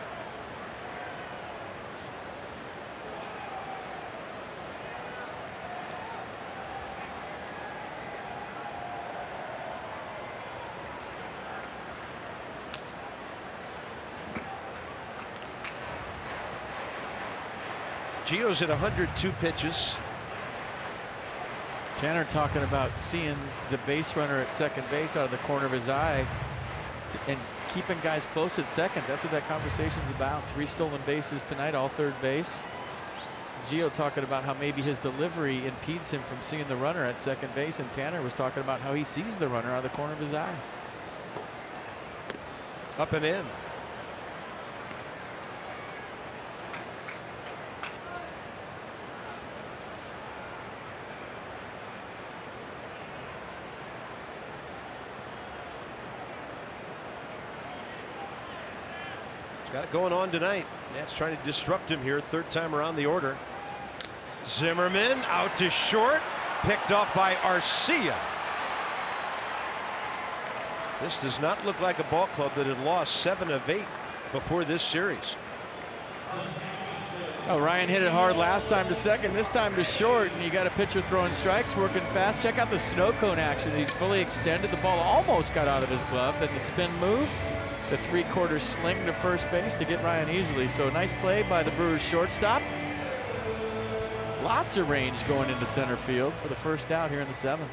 Gio's at 102 pitches. Tanner talking about seeing the base runner at second base out of the corner of his eye. and keeping guys close at second. That's what that conversation's about. 3 stolen bases tonight, all third base. Gio talking about how maybe his delivery impedes him from seeing the runner at second base, and Tanner was talking about how he sees the runner out of the corner of his eye. Up and in. Got it going on tonight. Nats trying to disrupt him here. 3rd time around the order. Zimmerman out to short. Picked off by Arcia. This does not look like a ball club that had lost 7 of 8 before this series. Oh, Ryan hit it hard last time to second, this time to short, and you got a pitcher throwing strikes, working fast. Check out the snow cone action. He's fully extended. The ball almost got out of his glove. Then the spin move. The 3/4 sling to first base to get Ryan easily. So nice play by the Brewers shortstop. Lots of range going into center field for the first out here in the 7th.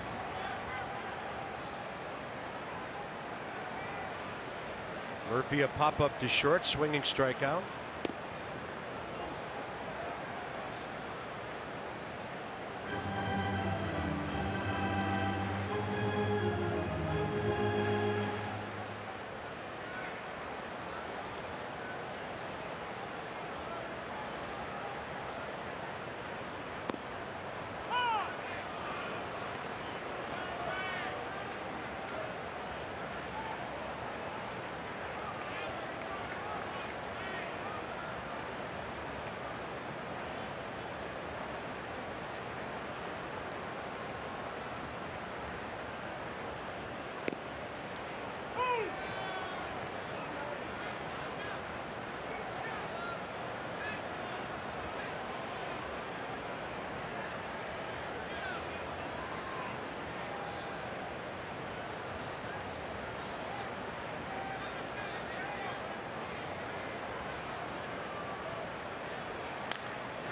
Murphy a pop up to short, swinging strikeout.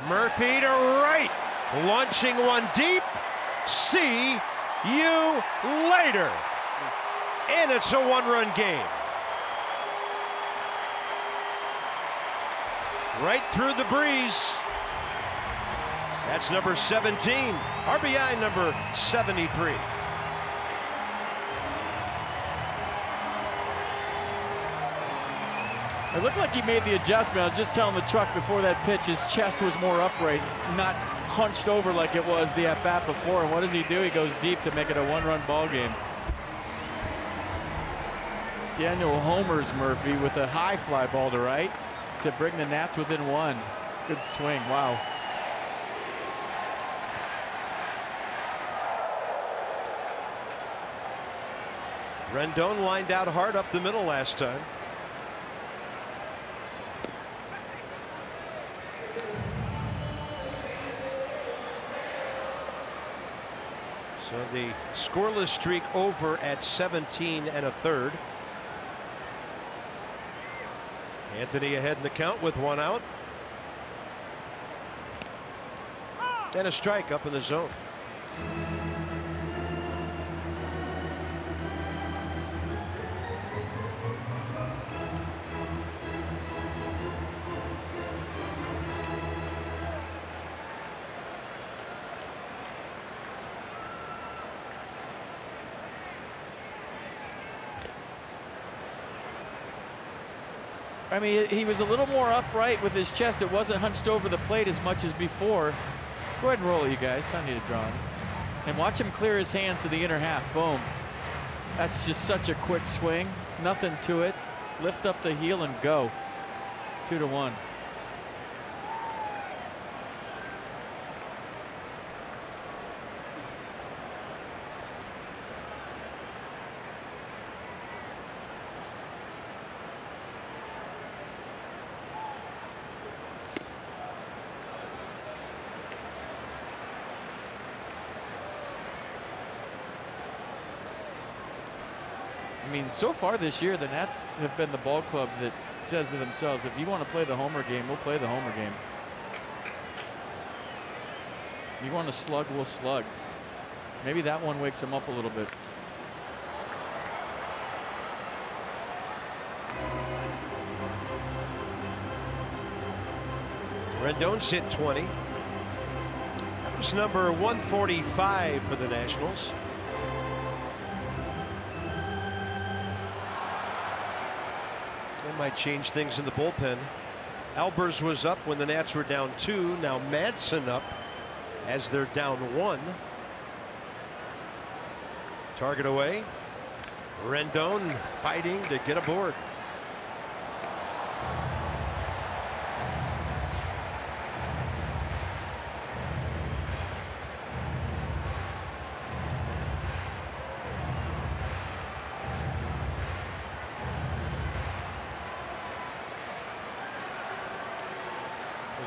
Murphy to right, launching one deep. See you later. And it's a 1-run game. Right through the breeze. That's number 17, RBI number 73. It looked like he made the adjustment. I was just telling the truck before that pitch, his chest was more upright, not hunched over like it was the at-bat before. And what does he do? He goes deep to make it a 1-run ball game. Daniel homers Murphy with a high fly ball to right to bring the Nats within 1. Good swing. Wow. Rendon lined out hard up the middle last time. So the scoreless streak over at 17 1/3. Anthony ahead in the count with 1 out. And a strike up in the zone. I mean, he was a little more upright with his chest. It wasn't hunched over the plate as much as before. Go ahead and roll it, you guys. I need a draw. And watch him clear his hands to the inner half. Boom. That's just such a quick swing. Nothing to it. Lift up the heel and go. 2-1. I mean, so far this year, the Nats have been the ball club that says to themselves, if you want to play the homer game, we'll play the homer game. If you want to slug, we'll slug. Maybe that one wakes him up a little bit. Rendon's hit 20. That was number 145 for the Nationals. That might change things in the bullpen. Albers was up when the Nats were down 2. Now Madsen up as they're down 1. Target away. Rendon fighting to get aboard.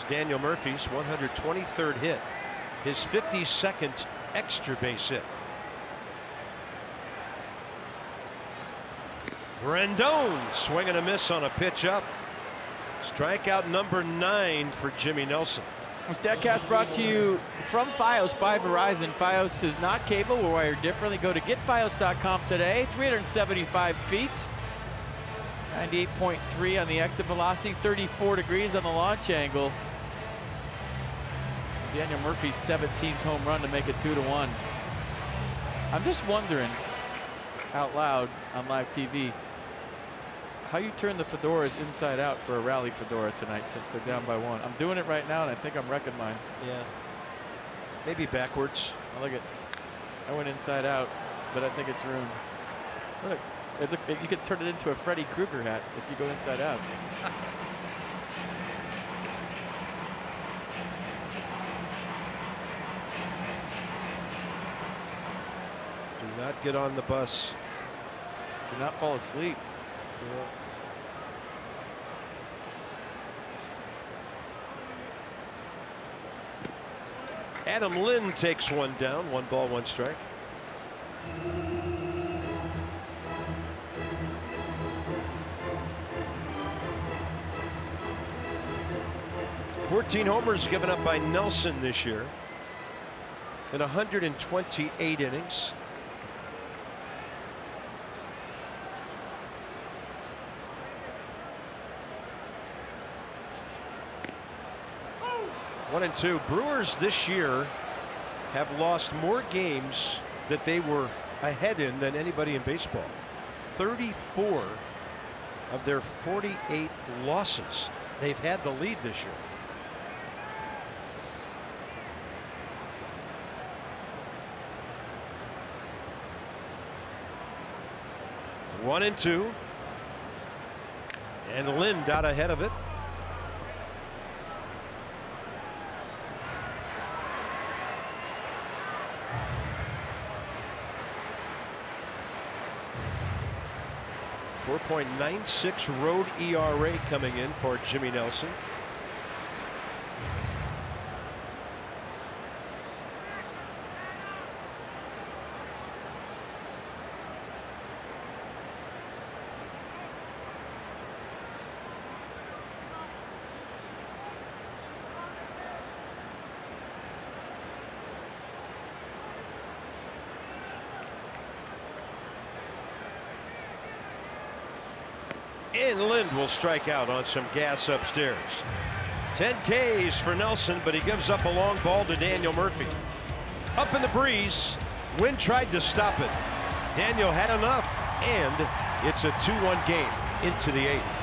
Daniel Murphy's 123rd hit, his 52nd extra base hit. Rendon swing and a miss on a pitch up. Strikeout number 9 for Jimmy Nelson. StatCast brought to you from Fios by Verizon. Fios is not cable. We're wired differently. Go to getfios.com today. 375 feet. 98.3 on the exit velocity. 34 degrees on the launch angle. Daniel Murphy's 17th home run to make it 2-1. I'm just wondering, out loud on live TV, how you turn the fedoras inside out for a rally fedora tonight since they're down by 1. I'm doing it right now, and I think I'm wrecking mine. Yeah. Maybe backwards. Oh, look at, I went inside out, but I think it's ruined. Look, you could turn it into a Freddy Krueger hat if you go inside out. Do not get on the bus. Do not fall asleep. Yeah. Adam Lind takes one down. 1 ball, 1 strike. $14 homers given up by Nelson this year in 128 innings. One and two. Brewers this year have lost more games that they were ahead in than anybody in baseball. 34 of their 48 losses. They've had the lead this year. One and two. And Lind out ahead of it. .96 road ERA coming in for Jimmy Nelson. And Lind will strike out on some gas upstairs. 10 Ks for Nelson, but he gives up a long ball to Daniel Murphy. Up in the breeze. Wynn tried to stop it. Daniel had enough, and it's a 2-1 game into the 8th.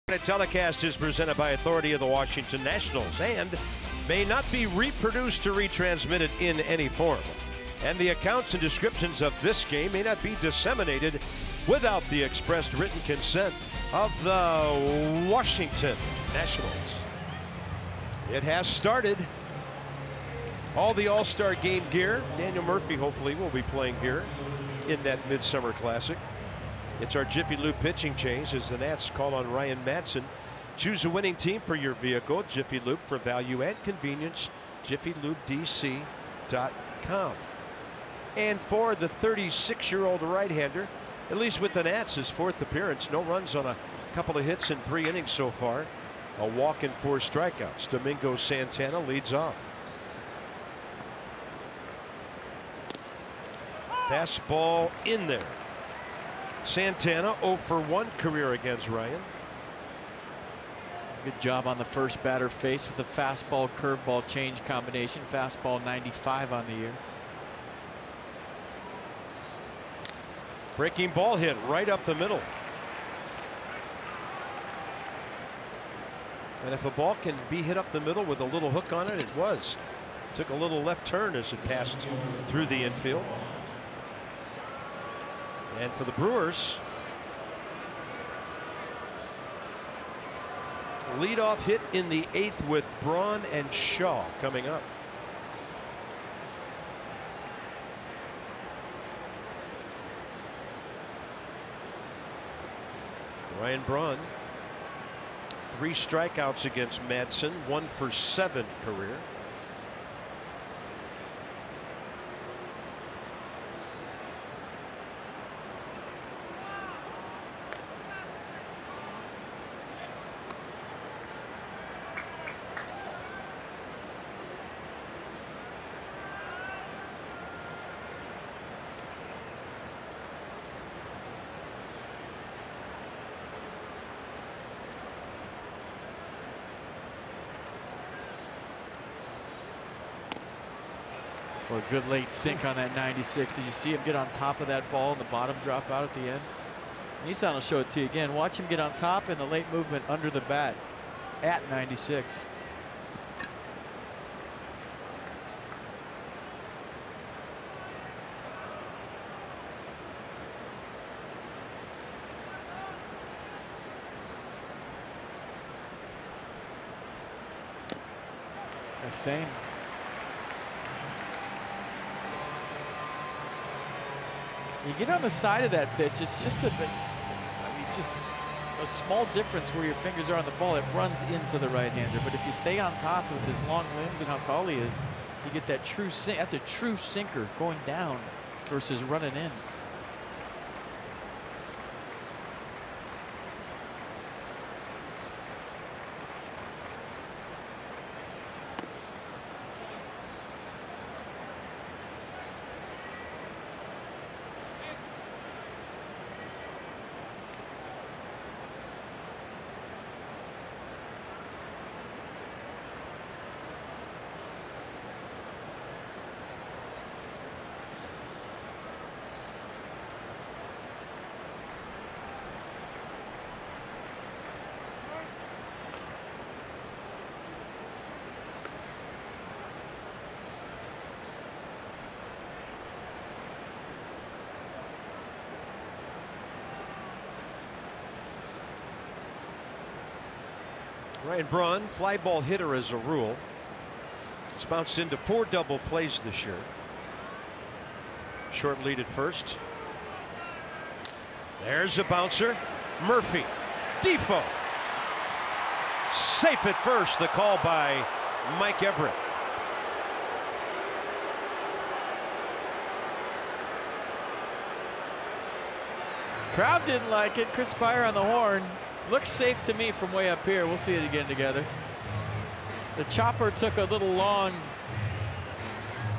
The telecast is presented by authority of the Washington Nationals and may not be reproduced or retransmitted in any form. And the accounts and descriptions of this game may not be disseminated without the expressed written consent of the Washington Nationals. It has started. All the All-Star game gear. Daniel Murphy hopefully will be playing here in that Midsummer Classic. It's our Jiffy Lube pitching change as the Nats call on Ryan Madson. Choose a winning team for your vehicle. Jiffy Lube for value and convenience. JiffyLubeDC.com. And for the 36-year-old right-hander, at least with the Nats, his 4th appearance, no runs on a couple of hits in 3 innings so far. A walk and 4 strikeouts. Domingo Santana leads off. Fastball in there. Santana 0 for 1 career against Ryan. Good job on the first batter face with the fastball curveball change combination. Fastball 95 on the year. Breaking ball hit right up the middle. And if a ball can be hit up the middle with a little hook on it, it was. Took a little left turn as it passed through the infield. And for the Brewers, leadoff hit in the 8th with Braun and Shaw coming up. Ryan Braun, 3 strikeouts against Madson, 1 for 7 career. Well, a good late sink on that 96. Did you see him get on top of that ball and the bottom drop out at the end? Nissan will show it to you again. Watch him get on top and the late movement under the bat at 96. The same. You get on the side of that pitch, it's just just a small difference where your fingers are on the ball. It runs into the right-hander, but if you stay on top with his long limbs and how tall he is, you get that true sink. That's a true sinker going down versus running in. Ryan Braun, fly ball hitter as a rule. He's bounced into 4 double plays this year. Short lead at first. There's a bouncer. Murphy. Defoe. Safe at first. The call by Mike Everett. Crowd didn't like it. Chris Spire on the horn. Looks safe to me from way up here. We'll see it again together. The chopper took a little long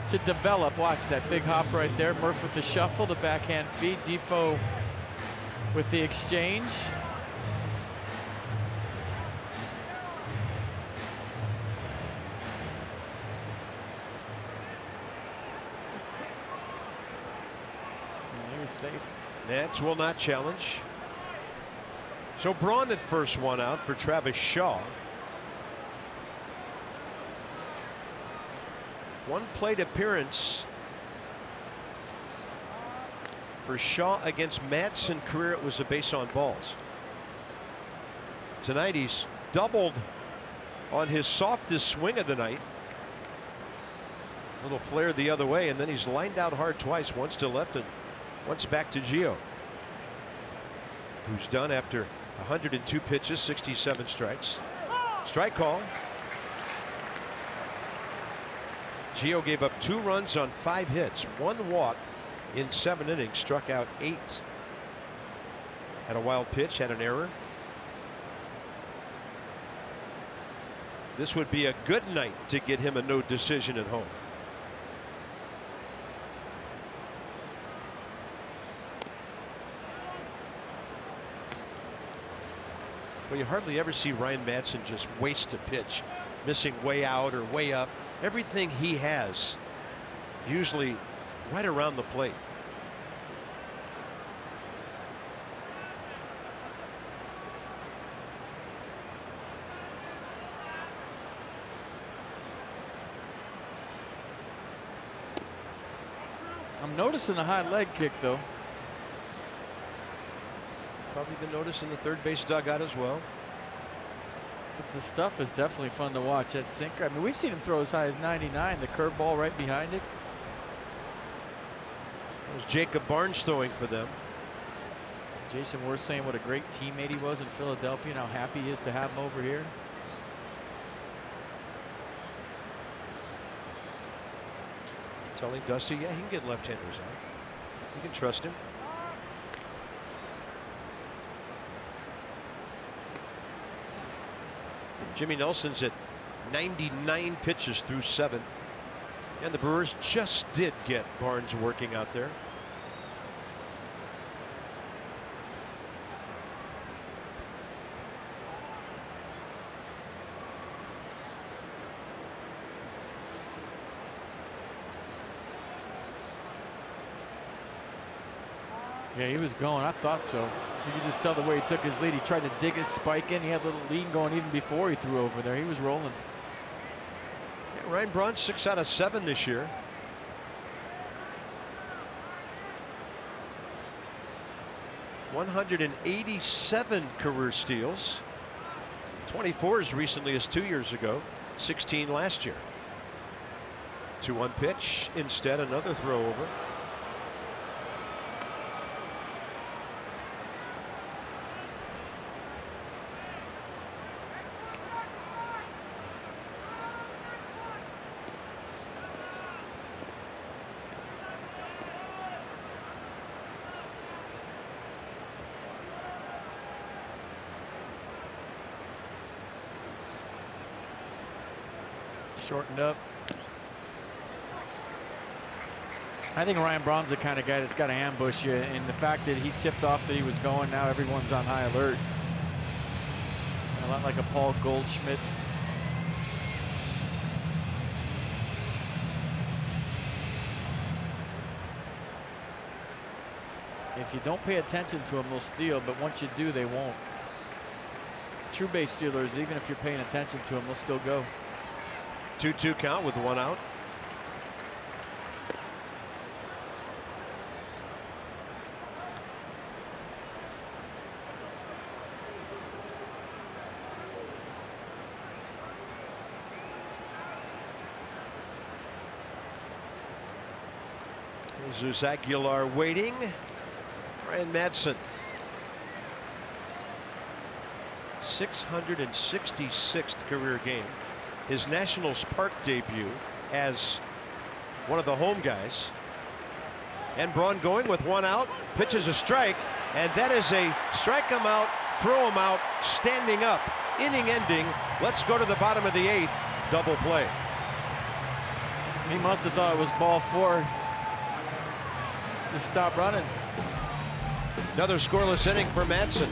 to develop. Watch that big hop right there. Murph with the shuffle, the backhand feed. Defoe with the exchange. He was safe. Nats will not challenge. So Braun at first, one out for Travis Shaw. One plate appearance for Shaw against Madsen. Career, it was a base on balls. Tonight he's doubled on his softest swing of the night. Little flare the other way, and then he's lined out hard twice, once to left and once back to Gio, who's done after 102 pitches, 67 strikes. Strike call. Gio gave up 2 runs on 5 hits, 1 walk in 7 innings, struck out 8. Had a wild pitch, had an error. This would be a good night to get him a no decision at home. Well, you hardly ever see Ryan Madsen just waste a pitch, missing way out or way up. Everything he has, usually right around the plate. I'm noticing a high leg kick, though. Probably been noticed in the third base dugout as well. But the stuff is definitely fun to watch. That sinker, I mean, we've seen him throw as high as 99. The curveball right behind it. That was Jacob Barnes throwing for them. Jason Worth saying what a great teammate he was in Philadelphia and how happy he is to have him over here. Telling Dusty, yeah, he can get left-handers out. You can trust him. Jimmy Nelson's at 99 pitches through 7. And the Brewers just did get Barnes working out there. Yeah, he was going. I thought so. You could just tell the way he took his lead. He tried to dig his spike in. He had a little lead going even before he threw over there. He was rolling. Yeah, Ryan Braun 6 out of 7 this year. '187 career steals. 24 as recently as 2 years ago. 16 last year. 2-1 pitch. Instead, another throw over. Shortened up. I think Ryan Braun's the kind of guy that's got to ambush you, and the fact that he tipped off that he was going, now everyone's on high alert. A lot like a Paul Goldschmidt. If you don't pay attention to them, they'll steal, but once you do, they won't. True base stealers, even if you're paying attention to them, they'll still go. 2-2 count with 1 out. Jesus Aguilar waiting. Ryan Madsen. 666th career game. His Nationals Park debut as one of the home guys. And Braun going with 1 out, pitches a strike, and that is a strike him out, throw him out, standing up, inning ending. Let's go to the bottom of the 8th, double play. He must have thought it was ball 4. Just stop running. Another scoreless inning for Madsen.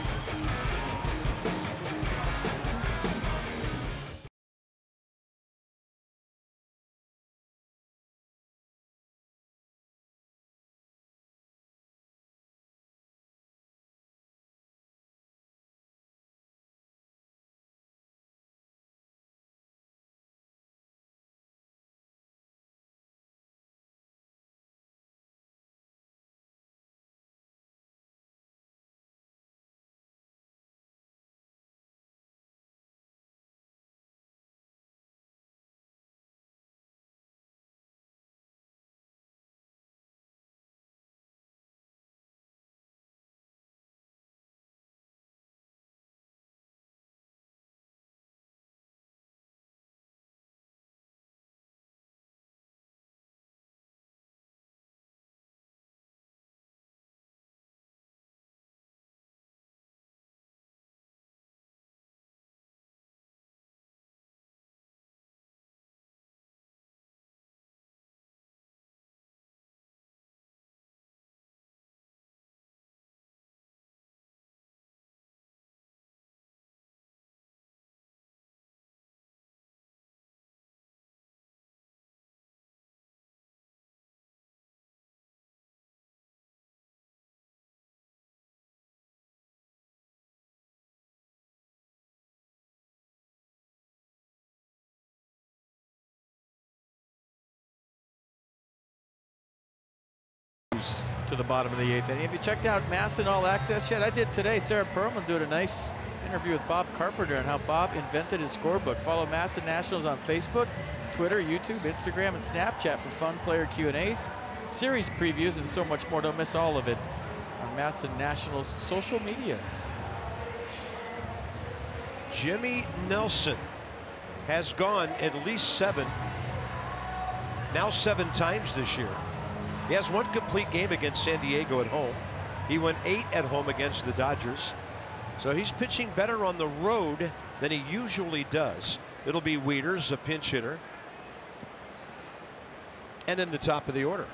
to the bottom of the 8th inning. Have you checked out Masson All Access yet? I did today. Sarah Perlman did a nice interview with Bob Carpenter on how Bob invented his scorebook. Follow Masson Nationals on Facebook, Twitter, YouTube, Instagram, and Snapchat for fun player Q&As, series previews, and so much more. Don't miss all of it on Masson Nationals social media. Jimmy Nelson has gone at least 7 times this year. He has 1 complete game against San Diego at home. He went 8 at home against the Dodgers. So he's pitching better on the road than he usually does. It'll be Wieters, a pinch hitter, and in the top of the order.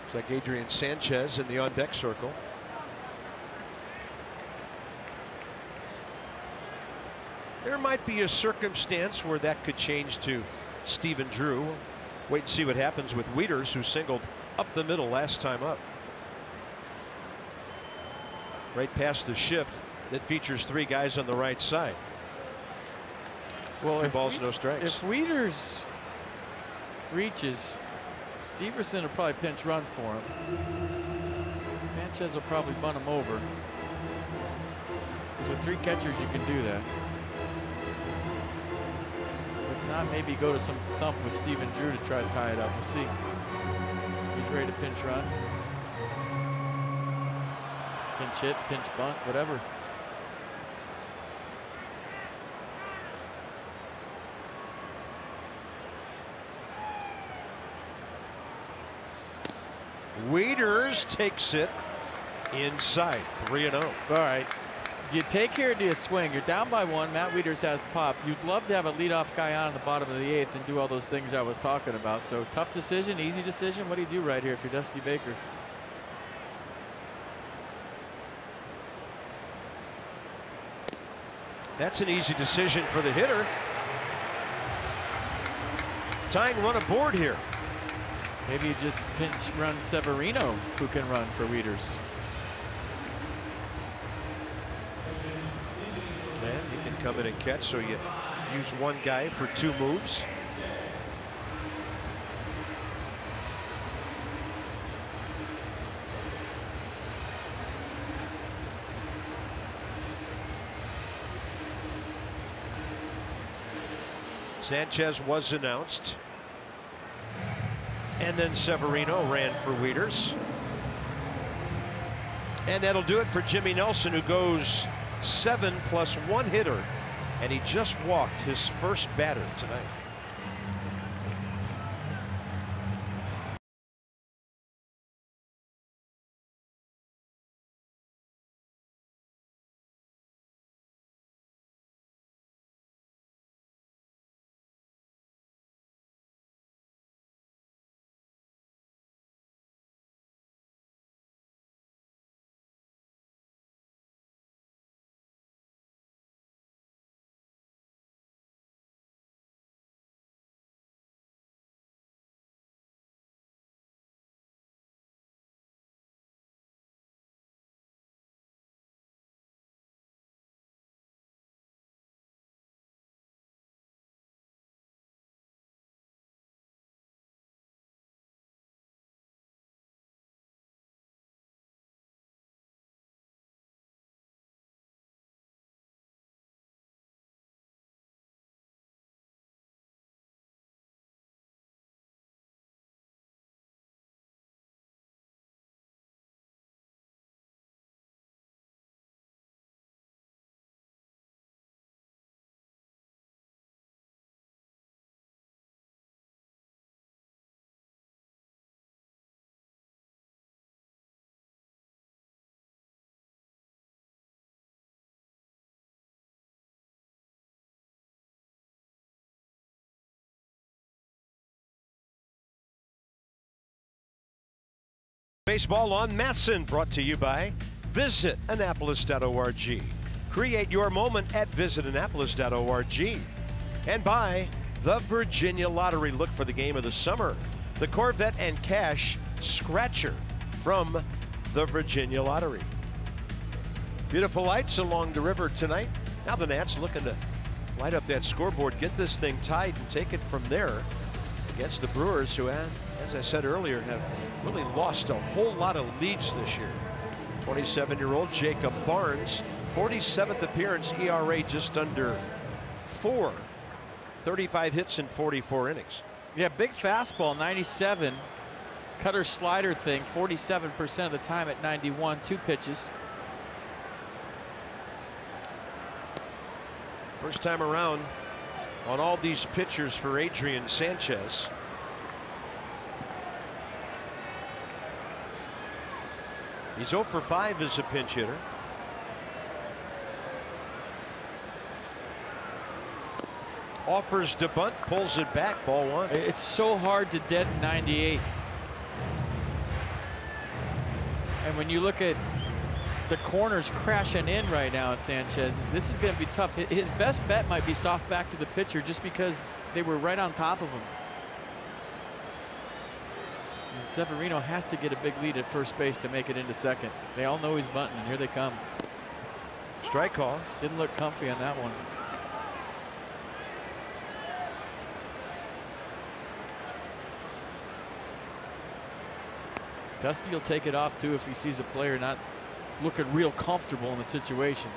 Looks like Adrian Sanchez in the on-deck circle. There might be a circumstance where that could change to Stephen Drew. Wait and see what happens with Wieters, who singled up the middle last time up. Right past the shift that features 3 guys on the right side. Well, 2 balls, no strikes. If Wieters reaches, Steverson will probably pinch run for him. Sanchez will probably bunt him over. Because with 3 catchers, you can do that. If not, maybe go to some thump with Stephen Drew to try to tie it up. We'll see. He's ready to pinch run. Pinch hit, pinch bunt, whatever. Wieters takes it inside, 3-0. All right. Do you take here or do you swing? You're down by 1. Matt Wieters has pop. You'd love to have a leadoff guy on the bottom of the 8th and do all those things I was talking about. So tough decision, easy decision. What do you do right here if you're Dusty Baker? That's an easy decision for the hitter. Tying run aboard here. Maybe you just pinch run Severino, who can run for Wieters. And he can come in and catch, so you use 1 guy for 2 moves. Sanchez was announced. And then Severino ran for Wieters. And that'll do it for Jimmy Nelson, who goes 7 plus 1 hitter. And he just walked his first batter tonight. Baseball on Masson, brought to you by visitannapolis.org. Create your moment at visitannapolis.org. And by the Virginia Lottery. Look for the game of the summer, the Corvette and Cash Scratcher from the Virginia Lottery. Beautiful lights along the river tonight. Now the Nats looking to light up that scoreboard, get this thing tied, and take it from there against the Brewers, who have as I said earlier, have really lost a whole lot of leads this year. 27-year-old Jacob Barnes, 47th appearance, ERA just under 4. 35 hits in 44 innings. Yeah, big fastball, 97. Cutter slider thing, 47% of the time at 91, 2 pitches. First time around on all these pitchers for Adrian Sanchez. He's 0 for 5 as a pinch hitter. Offers to bunt, pulls it back, ball 1. It's so hard to deaden 98. And when you look at the corners crashing in right now at Sanchez, this is going to be tough. His best bet might be soft back to the pitcher just because they were right on top of him. And Severino has to get a big lead at first base to make it into second. They all know he's bunting, and here they come. Strike call. Didn't look comfy on that one. Dusty will take it off too if he sees a player not looking real comfortable in the situation.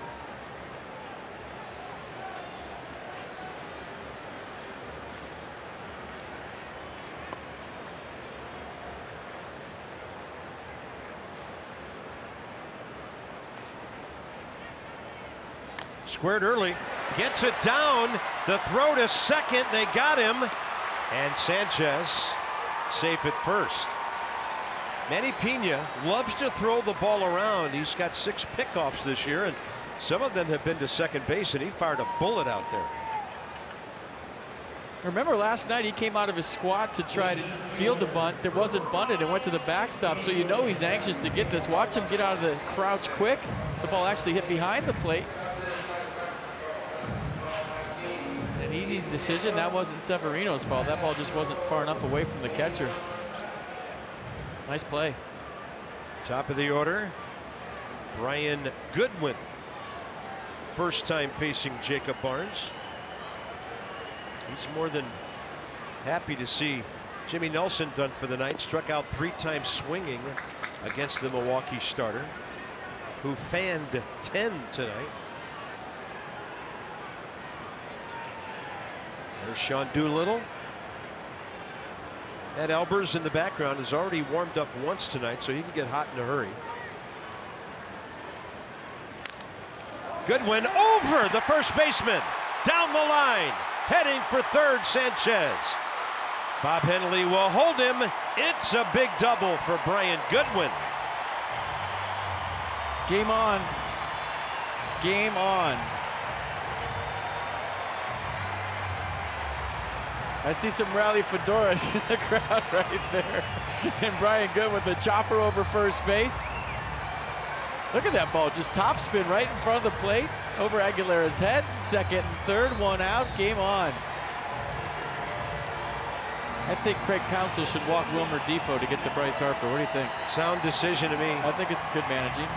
Squared early, gets it down, the throw to second, they got him, and Sanchez safe at first. Manny Pena loves to throw the ball around. He's got 6 pickoffs this year, and some of them have been to second base, and he fired a bullet out there. Remember last night he came out of his squat to try to field the bunt. There wasn't bunted and went to the backstop, so you know he's anxious to get this. Watch him get out of the crouch quick. The ball actually hit behind the plate. An easy decision. That wasn't Severino's fault. That ball just wasn't far enough away from the catcher. Nice play. Top of the order, Brian Goodwin. First time facing Jacob Barnes. He's more than happy to see Jimmy Nelson done for the night. Struck out 3 times swinging against the Milwaukee starter, who fanned 10 tonight. There's Sean Doolittle. Ed Albers in the background has already warmed up once tonight, so he can get hot in a hurry. Goodwin over the first baseman, down the line, heading for third, Sanchez. Bob Henley will hold him. It's a big double for Brian Goodwin. Game on. Game on. I see some rally fedoras in the crowd right there. And Brian Goodwin with the chopper over first base. Look at that ball, just topspin right in front of the plate, over Aguilera's head. Second and third, 1 out, game on. I think Craig Counsell should walk Wilmer Defoe to get to Bryce Harper. What do you think? Sound decision to me. I think it's good managing.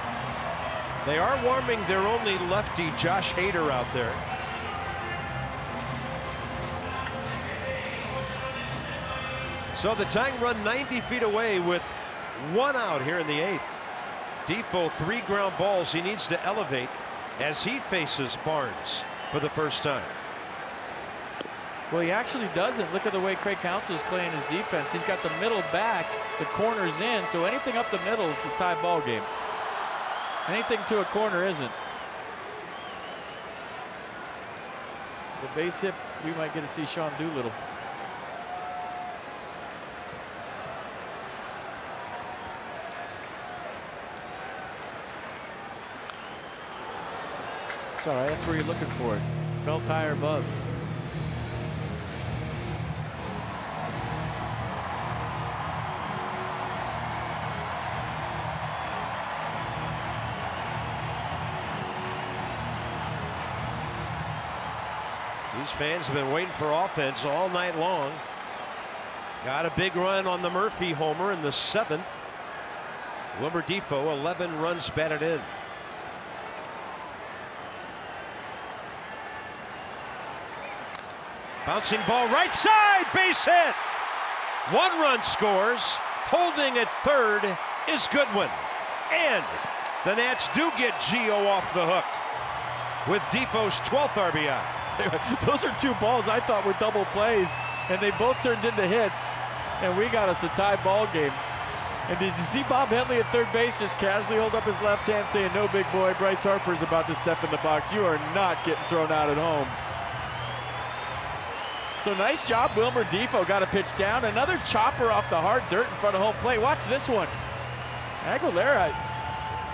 They are warming their only lefty, Josh Hader, out there. So the tying run 90 feet away with 1 out here in the 8th. Defoe 3 ground balls he needs to elevate as he faces Barnes for the first time. Well, he actually doesn't. Look at the way Craig Counsell is playing his defense. He's got the middle back, the corner's in, so anything up the middle is a tie ball game. Anything to a corner isn't. The base hit, we might get to see Sean Doolittle. It's all right, that's where you're looking for it. Belt tire above. These fans have been waiting for offense all night long. Got a big run on the Murphy homer in the 7th. Wilmer Defoe, 11 runs batted in. Bouncing ball right side, base hit. One run scores. Holding at third is Goodwin. And the Nats do get Gio off the hook with Defoe's 12th RBI. Those are two balls I thought were double plays, and they both turned into hits, and we got us a tie ball game. And did you see Bob Henley at third base just casually hold up his left hand saying, "No, big boy, Bryce Harper's about to step in the box. You are not getting thrown out at home." So nice job, Wilmer Defoe got a pitch down. Another chopper off the hard dirt in front of home plate. Watch this one. Aguilera,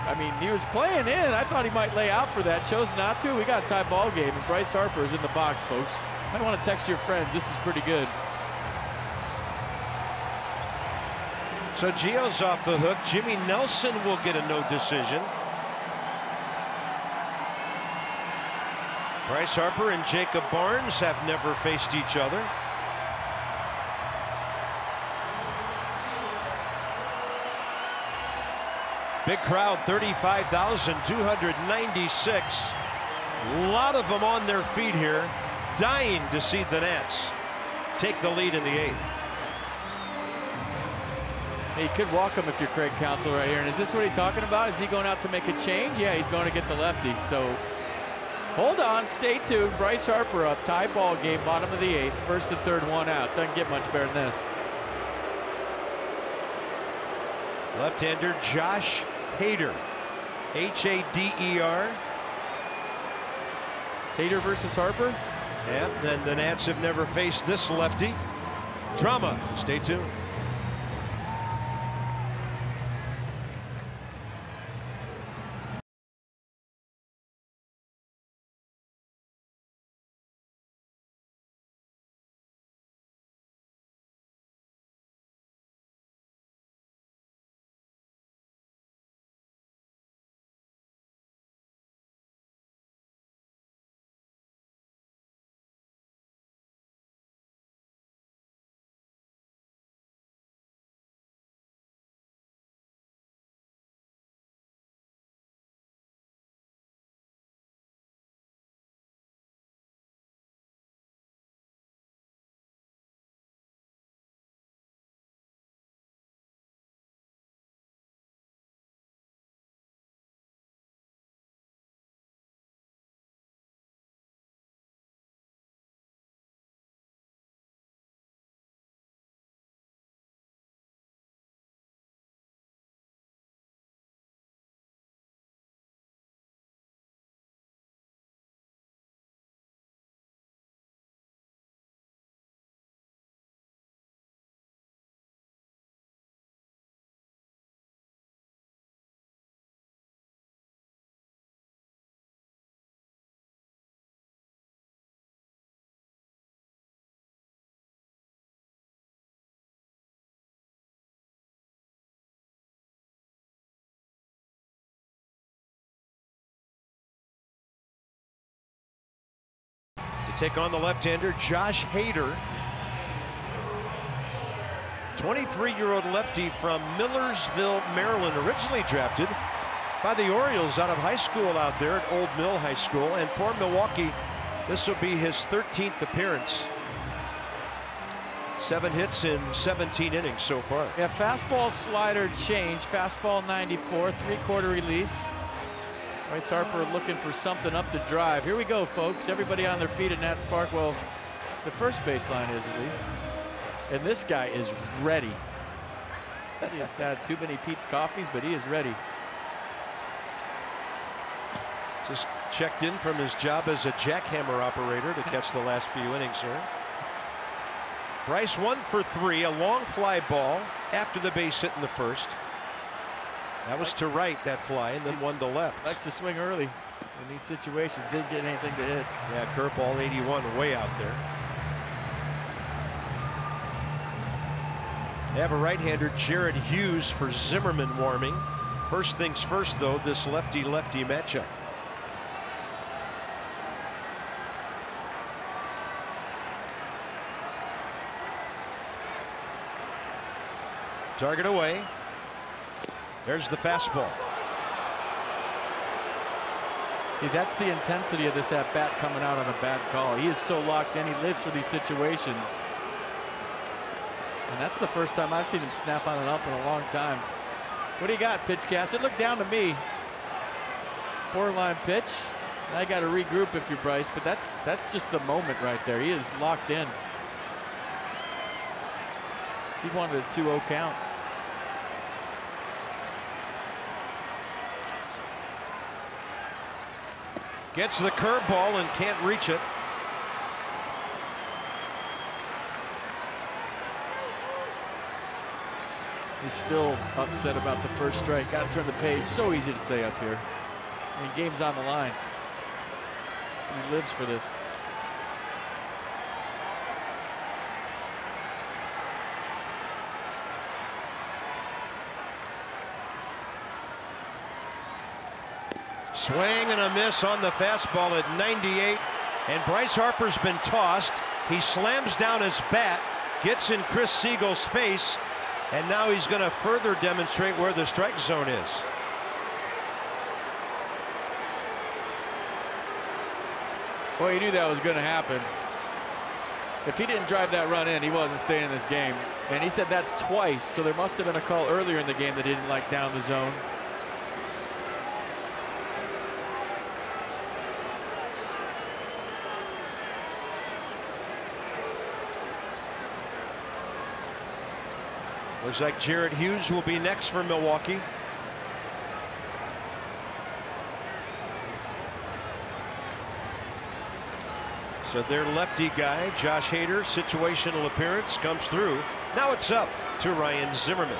I mean, he was playing in. I thought he might lay out for that. Chose not to. We got a tie ball game, and Bryce Harper is in the box, folks. Might want to text your friends. This is pretty good. So Gio's off the hook. Jimmy Nelson will get a no decision. Bryce Harper and Jacob Barnes have never faced each other. Big crowd, 35,296. A lot of them on their feet here, dying to see the Nats take the lead in the 8th. Hey, you could walk him if you're Craig Counsell right here. And is this what he's talking about? Is he going out to make a change? Yeah, he's going to get the lefty. So hold on, stay tuned. Bryce Harper up, tie ball game, bottom of the 8th. First and third, one out. Doesn't get much better than this. Left-hander Josh Hader, H-A-D-E-R. Hader versus Harper? Yeah, then the Nats have never faced this lefty. Drama, stay tuned. Take on the left-hander Josh Hader, 23-year-old lefty from Millersville, Maryland, originally drafted by the Orioles out of high school out there at Old Mill High School. And for Milwaukee, this will be his 13th appearance. 7 hits in 17 innings so far. Yeah, fastball slider change. Fastball 94, 3/4 release. Bryce Harper looking for something up the drive. Here we go, folks. Everybody on their feet at Nats Park. Well, the first baseline is at least. And this guy is ready. He has had too many Pete's coffees, but he is ready. Just checked in from his job as a jackhammer operator to catch the last few innings here. Bryce 1 for 3, a long fly ball after the base hit in the first. That was to right, that fly, and then one to left. Likes to swing early in these situations. Didn't get anything to hit. Yeah, curveball 81 way out there. They have a right-hander, Jared Hughes, for Zimmerman warming. First things first, though, this lefty-lefty matchup. Target away. There's the fastball. See, that's the intensity of this at-bat coming out on a bad call. He is so locked in. He lives for these situations. And that's the first time I've seen him snap on an up in a long time. What do you got, pitch cast? It looked down to me. Borderline pitch. I got to regroup if you're Bryce, but that's just the moment right there. He is locked in. He wanted a 2-0 count. Gets the curveball and can't reach it. He's still upset about the first strike. Got to turn the page. So easy to stay up here. I mean, game's on the line. He lives for this. Swing and a miss on the fastball at 98. And Bryce Harper's been tossed. He slams down his bat, gets in Chris Siegel's face, and now he's going to further demonstrate where the strike zone is. Well, you knew that was going to happen. If he didn't drive that run in, he wasn't staying in this game. And he said that's twice, so there must have been a call earlier in the game that he didn't like down the zone. Looks like Jared Hughes will be next for Milwaukee. So their lefty guy, Josh Hader, situational appearance comes through. Now it's up to Ryan Zimmerman.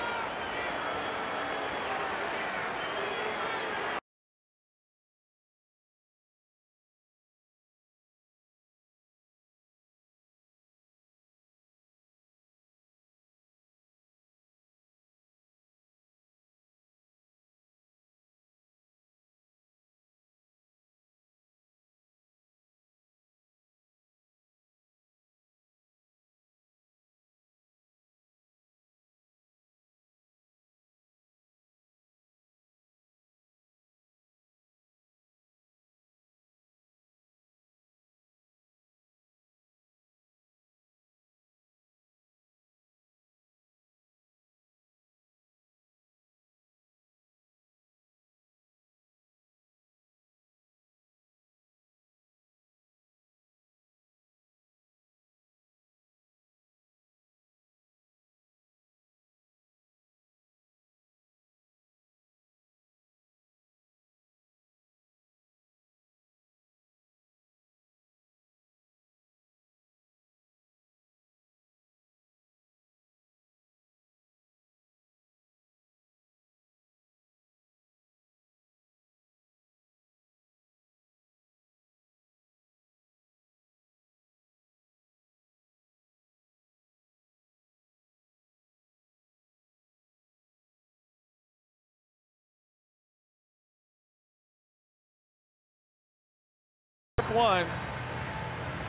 One,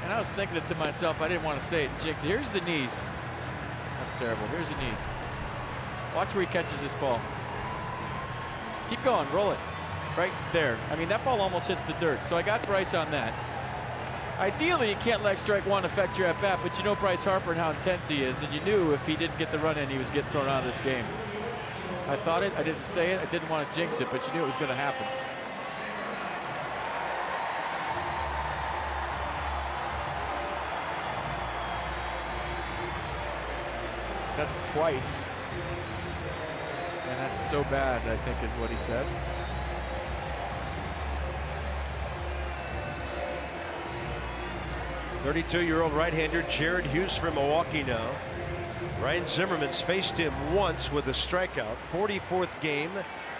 and I was thinking it to myself, I didn't want to say it. Jinx, here's the knees. That's terrible. Here's the knees. Watch where he catches this ball. Keep going, roll it. Right there. I mean, that ball almost hits the dirt, so I got Bryce on that. Ideally, you can't let strike one affect your at-bat, but you know Bryce Harper and how intense he is, and you knew if he didn't get the run in, he was getting thrown out of this game. I thought it, I didn't say it, I didn't want to jinx it, but you knew it was going to happen. That's twice. And that's so bad, I think is what he said. .32-year-old right-hander Jared Hughes from Milwaukee now. Ryan Zimmerman's faced him once with a strikeout. 44th game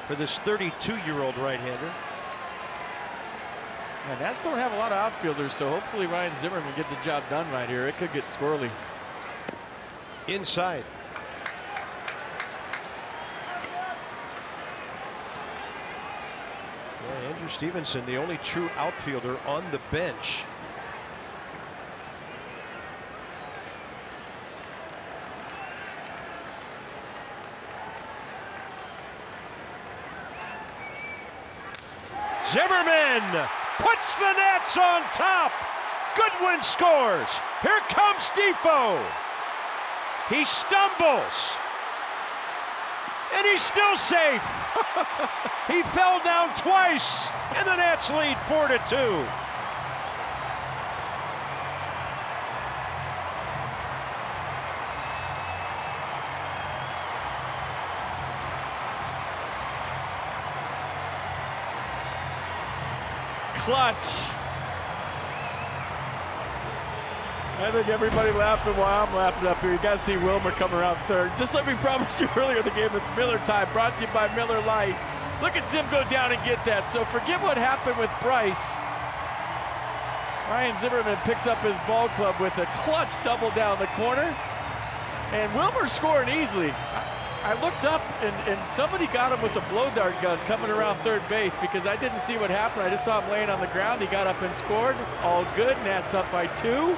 for this 32-year-old right-hander. And Nats don't have a lot of outfielders, so hopefully Ryan Zimmerman will get the job done right here. It could get squirrely. Inside. Yeah, Andrew Stevenson, the only true outfielder on the bench. Zimmerman puts the Nats on top. Goodwin scores. Here comes Defoe. He stumbles. And he's still safe. He fell down twice, and the Nats lead 4-2. Clutch. I think everybody laughing while I'm laughing up here. You got to see Wilmer come around third. Just like we promised you earlier in the game, it's Miller time, brought to you by Miller Lite. Look at Zim go down and get that. So forget what happened with Bryce. Ryan Zimmerman picks up his ball club with a clutch double down the corner. And Wilmer's scoring easily. I looked up and somebody got him with a blow dart gun coming around third base because I didn't see what happened. I just saw him laying on the ground. He got up and scored. All good. Nats up by 2.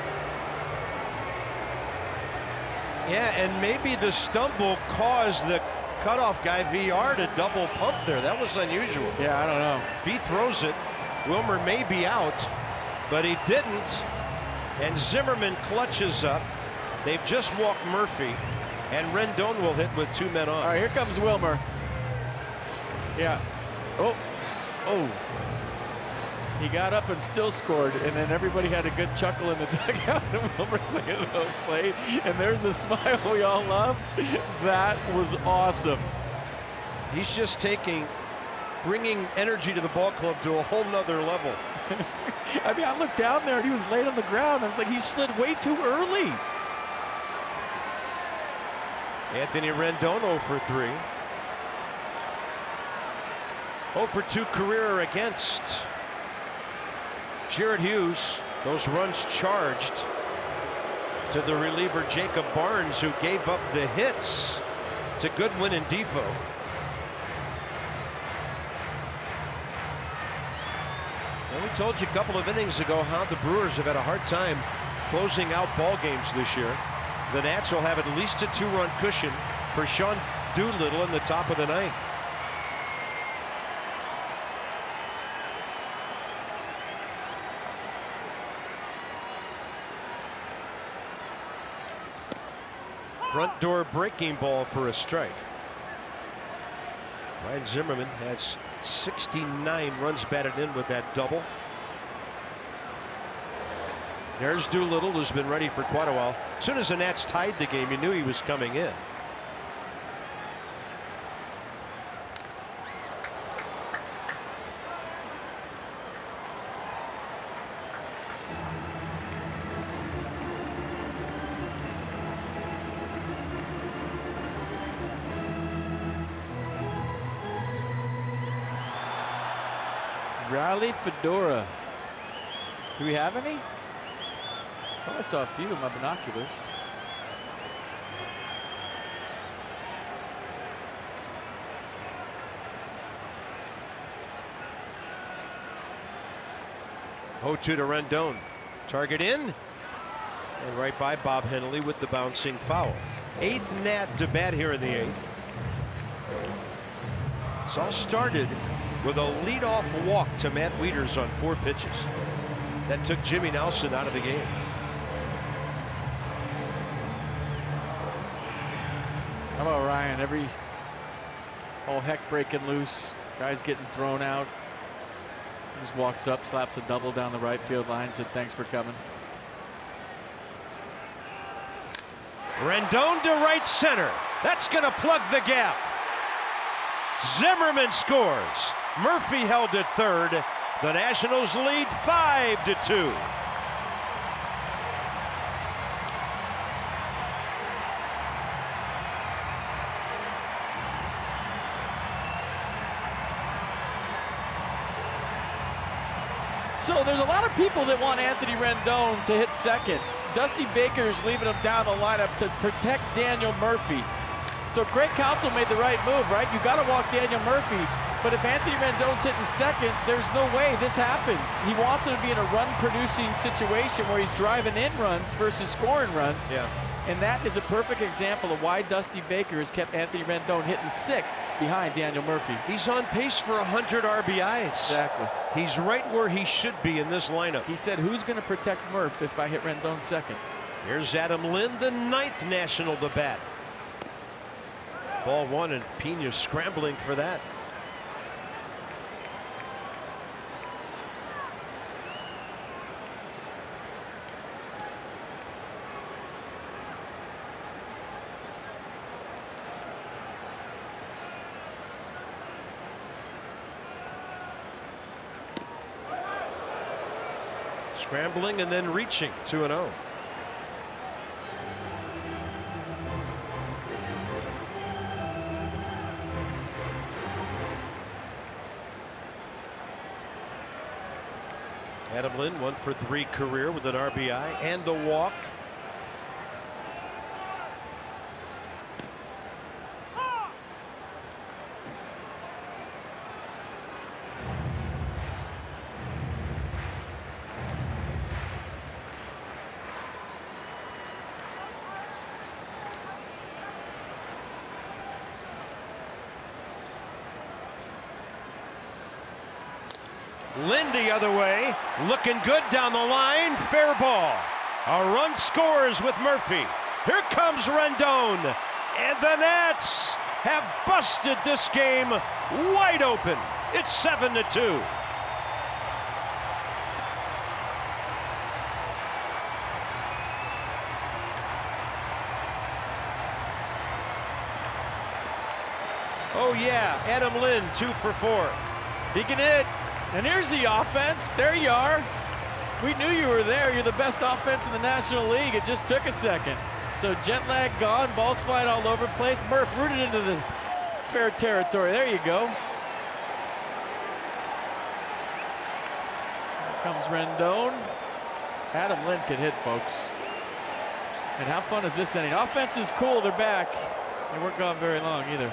Yeah, and maybe the stumble caused the cutoff guy VR to double pump there. That was unusual. Yeah, I don't know. If he throws it, Wilmer may be out, but he didn't. And Zimmerman clutches up. They've just walked Murphy, and Rendon will hit with 2 men on. All right, here comes Wilmer. Yeah. Oh. He got up and still scored, and then everybody had a good chuckle in the dugout, and Wilmer's looking at the plate, and there's the smile we all love. That was awesome. He's just bringing energy to the ball club to a whole nother level. I mean, I looked down there, and he was laid on the ground. I was like, he slid way too early. Anthony Rendon 0 for 3. 0 for 2 career against Jared Hughes. Those runs charged to the reliever Jacob Barnes, who gave up the hits to Goodwin and Defoe. And we told you a couple of innings ago how the Brewers have had a hard time closing out ball games this year. The Nats will have at least a 2-run cushion for Sean Doolittle in the top of the 9th. Front door breaking ball for a strike. Ryan Zimmerman has 69 runs batted in with that double. There's Doolittle, who's been ready for quite a while. As soon as the Nats tied the game, you knew he was coming in. Riley Fedora. Do we have any? Oh, I saw a few in my binoculars.0-2 to Rendon. Target in. And right by Bob Henley with the bouncing foul. 8th Nat to bat here in the 8th. It's all started with a leadoff walk to Matt Wieters on 4 pitches. That took Jimmy Nelson out of the game. How about Ryan? All heck breaking loose. Guys getting thrown out. He just walks up, slaps a double down the right field line, said thanks for coming. Rendon to right center. That's going to plug the gap. Zimmerman scores. Murphy held at third. The Nationals lead 5-2. So there's a lot of people that want Anthony Rendon to hit second. Dusty Baker's leaving him down the lineup to protect Daniel Murphy. So Craig Counsell made the right move, right? You got to walk Daniel Murphy. But if Anthony Rendon's hitting second, there's no way this happens. He wants him to be in a run-producing situation where he's driving in runs versus scoring runs. Yeah. And that is a perfect example of why Dusty Baker has kept Anthony Rendon hitting 6 behind Daniel Murphy. He's on pace for 100 RBIs. Exactly. He's right where he should be in this lineup. He said, who's going to protect Murph if I hit Rendon second? Here's Adam Lind, the 9th National to bat. Ball 1, and Pena scrambling for that. Scrambling and then reaching, 2-0. Adam Lind 1 for 3 career with an RBI and a walk. Lind the other way, looking good down the line, fair ball. A run scores with Murphy. Here comes Rendon, and the Nats have busted this game wide open. It's 7-2. Oh yeah, Adam Lind 2 for 4. He can hit. And here's the offense. There you are. We knew you were there. You're the best offense in the National League. It just took a second. So jet lag gone, balls flying all over the place. Murph rooted into the fair territory. There you go. Here comes Rendon. Adam Lind can hit, folks. And how fun is this inning? Offense is cool. They're back. They weren't gone very long either.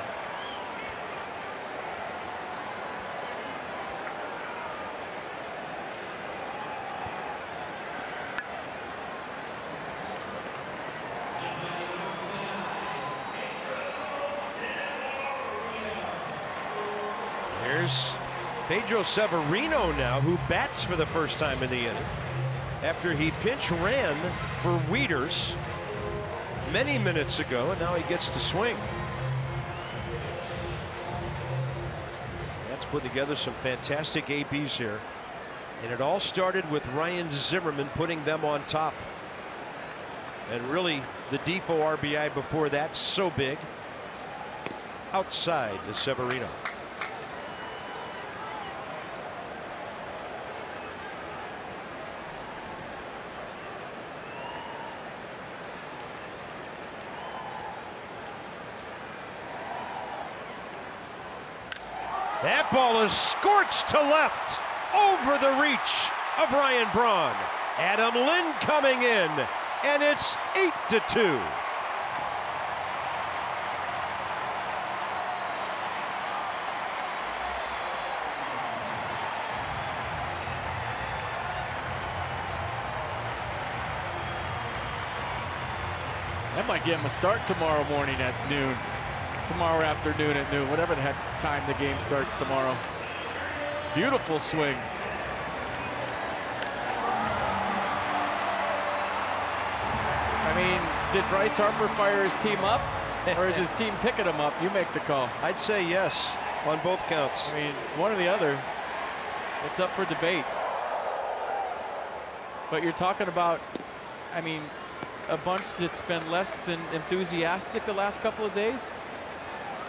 Here's Pedro Severino now, who bats for the first time in the inning after he pinch ran for Wieters many minutes ago, and now he gets to swing. That's put together some fantastic ABs here, and it all started with Ryan Zimmerman putting them on top, and really the Defoe RBI before that, so big. Outside to Severino. That ball is scorched to left, over the reach of Ryan Braun. Adam Lind coming in, and it's 8-2. That might get him a start tomorrow morning at noon. Tomorrow afternoon at noon, whatever the heck time the game starts tomorrow. Beautiful swing. I mean, did Bryce Harper fire his team up, or is his team picking him up? You make the call. I'd say yes on both counts. I mean, one or the other. It's up for debate. But you're talking about, I mean, a bunch that's been less than enthusiastic the last couple of days.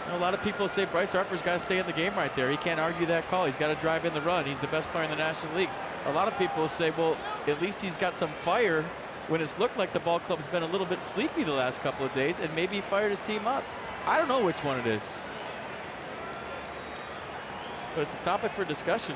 You know, a lot of people say Bryce Harper's got to stay in the game right there. He can't argue that call. He's got to drive in the run. He's the best player in the National League. A lot of people say, well, at least he's got some fire when it's looked like the ball club's been a little bit sleepy the last couple of days, and maybe he fired his team up. I don't know which one it is. But it's a topic for discussion.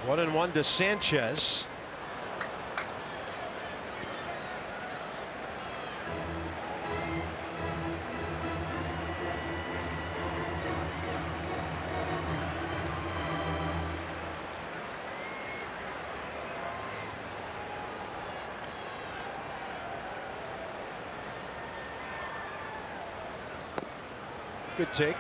One and one to Sanchez. Good take.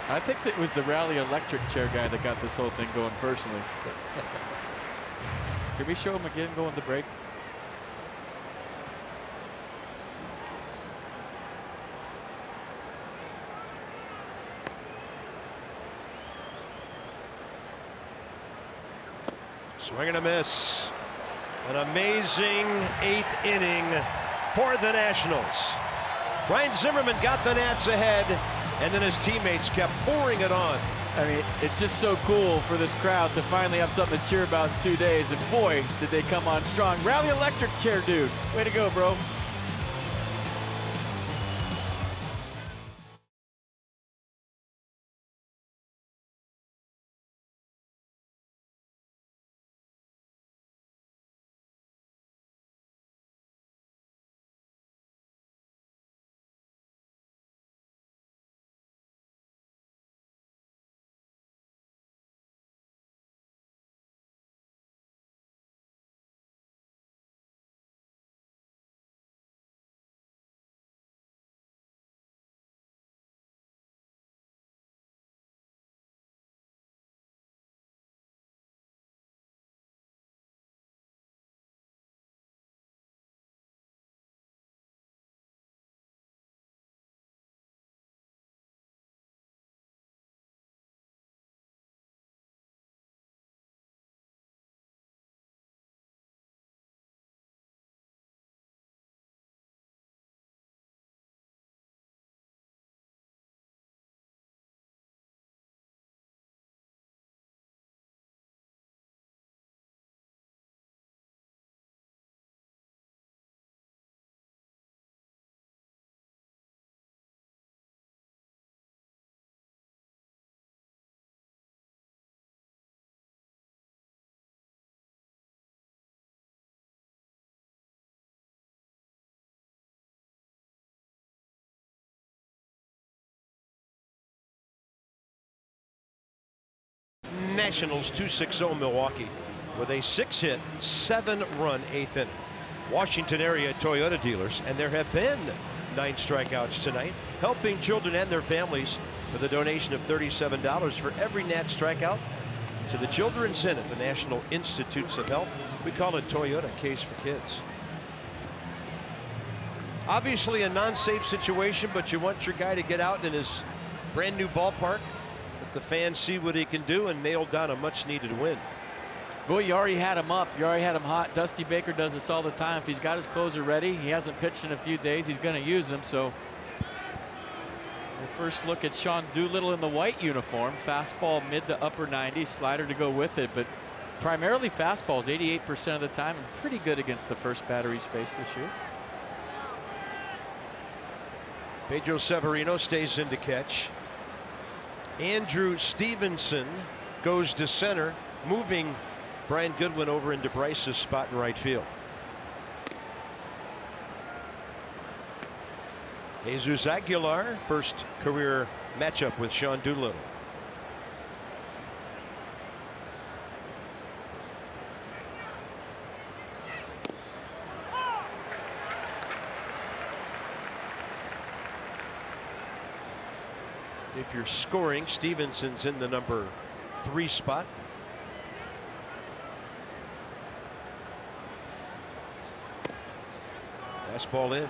I think it was the Rally electric chair guy that got this whole thing going personally. Can we show him again going the break? Swing and a miss. An amazing 8th inning for the Nationals. Ryan Zimmerman got the Nats ahead, and then his teammates kept pouring it on. I mean, it's just so cool for this crowd to finally have something to cheer about in 2 days, and boy, did they come on strong. Rally electric chair dude. Way to go, bro. Nationals 2-6-0 Milwaukee with a 6-hit, 7-run 8th inning. Washington area Toyota dealers, and there have been 9 strikeouts tonight, helping children and their families with a donation of $37 for every Nat strikeout to the Children's Inn at the National Institutes of Health. We call it Toyota Case for Kids. Obviously a non-safe situation, but you want your guy to get out in his brand new ballpark, let the fans see what he can do and nail down a much needed win. Boy, you already had him up. You already had him hot. Dusty Baker does this all the time. If he's got his closer ready, he hasn't pitched in a few days, he's going to use him. So the first look at Sean Doolittle in the white uniform. Fastball mid to upper 90s, slider to go with it, but primarily fastballs 88% of the time, and pretty good against the first batter he's faced this year. Pedro Severino stays in to catch. Andrew Stevenson goes to center, moving Brian Goodwin over into Bryce's spot in right field. Jesus Aguilar, first career matchup with Sean Doolittle. If you're scoring, Stevenson's in the number 3 spot. Fastball in.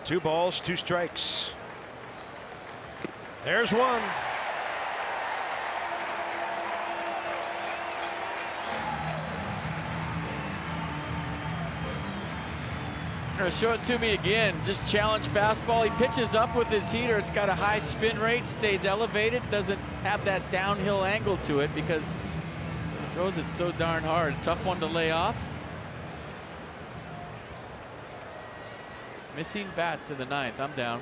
Two balls, 2 strikes. There's one. Show it to me again. Just challenge fastball. He pitches up with his heater. It's got a high spin rate, stays elevated, doesn't have that downhill angle to it because he throws it so darn hard. Tough one to lay off. Missing bats in the 9th. I'm down.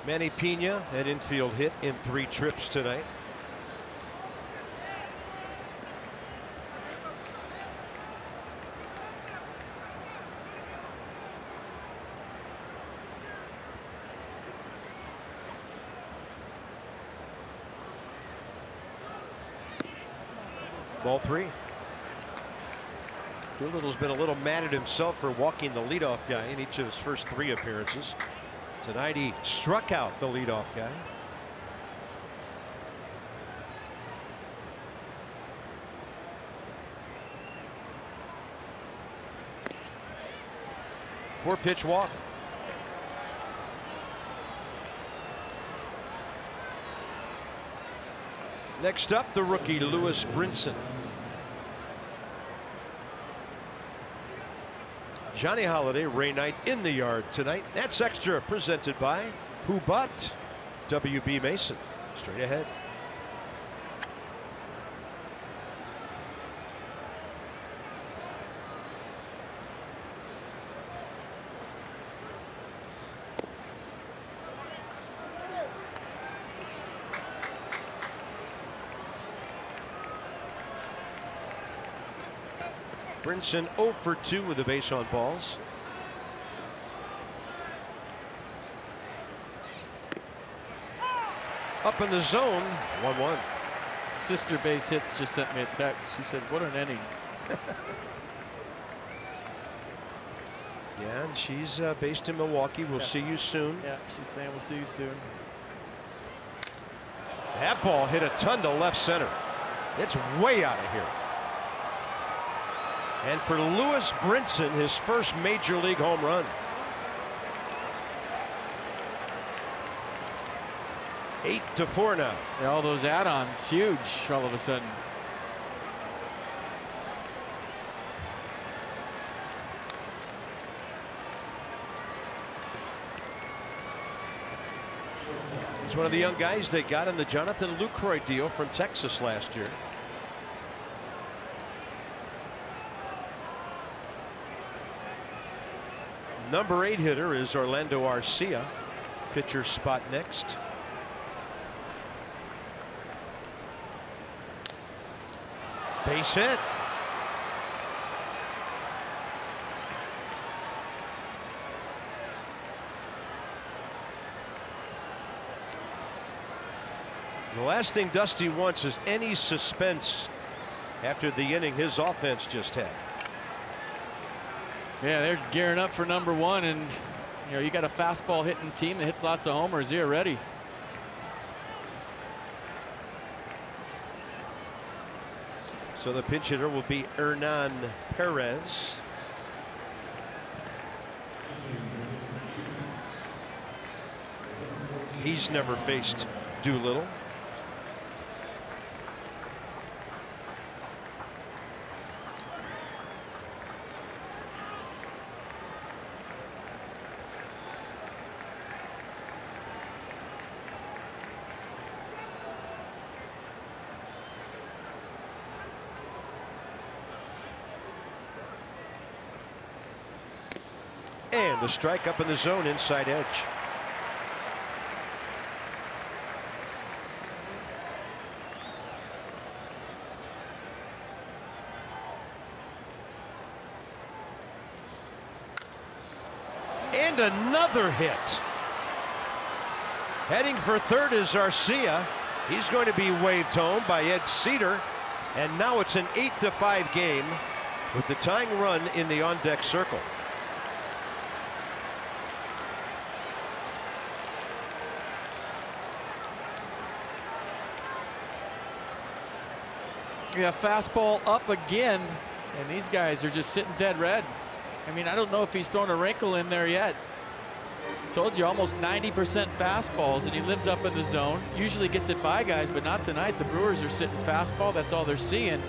Manny Pena, an infield hit in 3 trips tonight. Ball 3. Doolittle's been a little mad at himself for walking the leadoff guy in each of his first 3 appearances. Tonight he struck out the leadoff guy. Four-pitch walk. Next up, the rookie Lewis Brinson. Johnny Holiday, Ray Knight in the yard tonight. That's Extra, presented by Who But? WB Mason. Straight ahead. Brinson 0 for 2 with a base on balls. Up in the zone, 1-1. Sister Base Hits just sent me a text. She said, what an inning. Yeah, and she's based in Milwaukee. We'll see you soon. Yeah, she's saying we'll see you soon. That ball hit a ton to left center. It's way out of here. And for Lewis Brinson, his first major league home run. 8-4 now. Yeah, all those add-ons, huge all of a sudden. He's one of the young guys they got in the Jonathan Lucroy deal from Texas last year. Number 8 hitter is Orlando Arcia. Pitcher spot next. Base hit. The last thing Dusty wants is any suspense after the inning his offense just had. Yeah, they're gearing up for number 1, and you know, you got a fastball hitting team that hits lots of homers here ready. So the pinch hitter will be Hernan Perez. He's never faced Doolittle. And the strike up in the zone, inside edge. And another hit. Heading for third is Arcia. He's going to be waved home by Ed Cedar. And now it's an 8-5 game with the tying run in the on-deck circle. Yeah, fastball up again, and these guys are just sitting dead red. I mean, I don't know if he's thrown a wrinkle in there yet. Told you, almost 90% fastballs, and he lives up in the zone. Usually gets it by guys, but not tonight. The Brewers are sitting fastball. That's all they're seeing.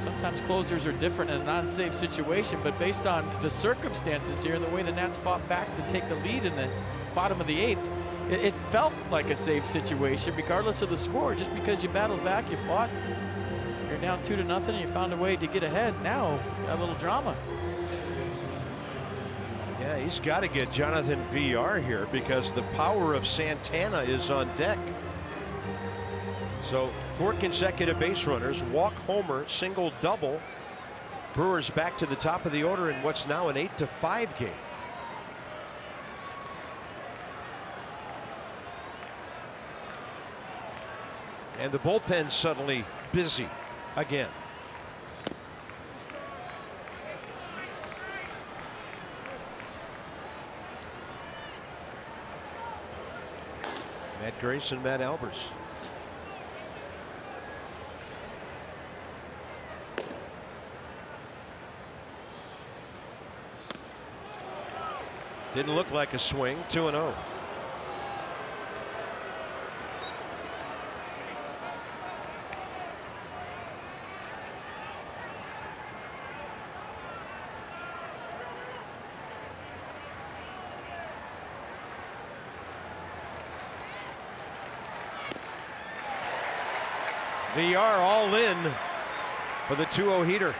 sometimes closers are different in a non-save situation, but based on the circumstances here and the way the Nats fought back to take the lead in the bottom of the 8th, it felt like a save situation regardless of the score. Just because you battled back, you fought, you're down 2-0 and you found a way to get ahead. Now a little drama. Yeah, he's got to get Jonathan Villar here because the power of Santana is on deck. So 4 consecutive base runners, walk, homer, single, double. Brewers back to the top of the order in what's now an 8-5 game. And the bullpen suddenly busy again. Matt Grayson, Matt Albers. Didn't look like a swing. 2-0. Villar all in for the 2-0 heater.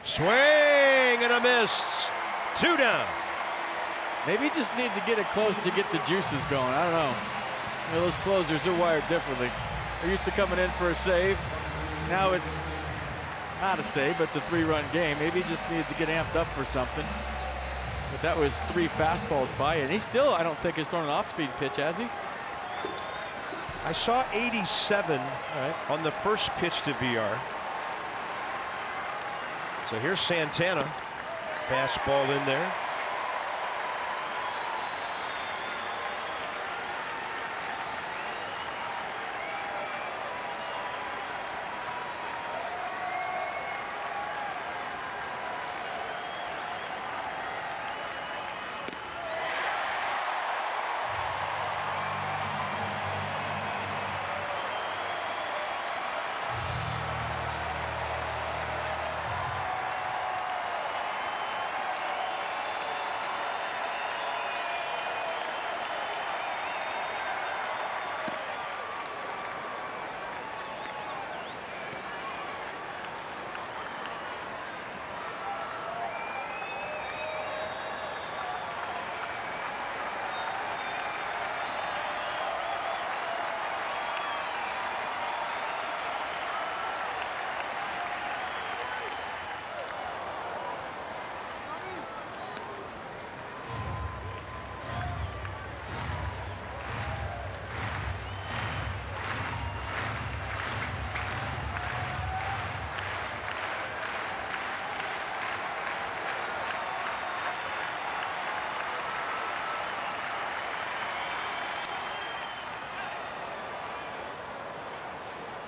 Swing and a miss. 2 down. Maybe you just need to get it close to get the juices going. I don't know. You know, those closers are wired differently. They're used to coming in for a save. Now it's not a save, but it's a 3-run game. Maybe he just needed to get amped up for something. But that was 3 fastballs by it. And he still, I don't think, has thrown an off-speed pitch, has he? I saw 87 on the first pitch to Villar. So here's Santana. Fastball in there.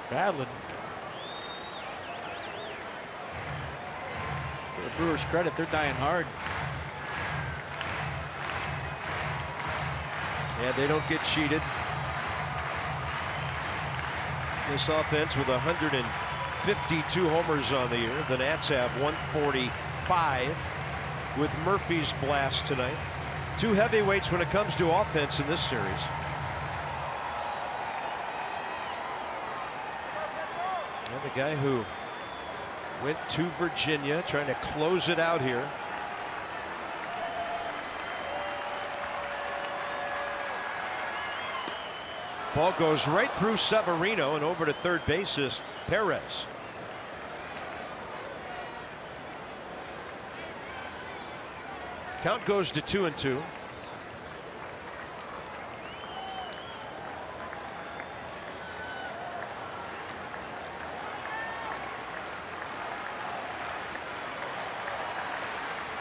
Battling. For the Brewers' credit, they're dying hard. Yeah, they don't get cheated. This offense with 152 homers on the year. The Nats have 145 with Murphy's blast tonight. 2 heavyweights when it comes to offense in this series. And the guy who went to Virginia trying to close it out here. Ball goes right through Severino and over to third base is Perez. Count goes to 2-2.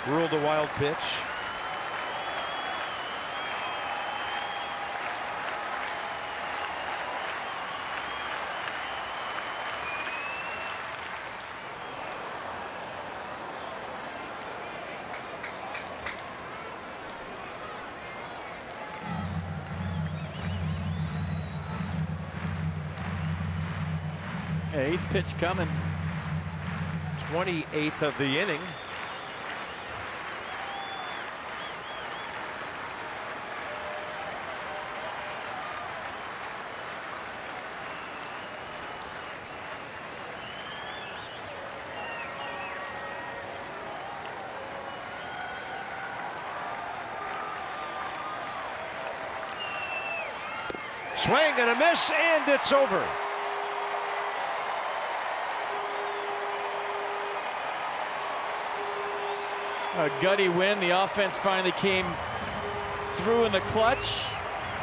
Ruled a wild pitch. Eighth pitch coming. 28th of the inning. Swing and a miss, and it's over. A gutty win. The offense finally came through in the clutch.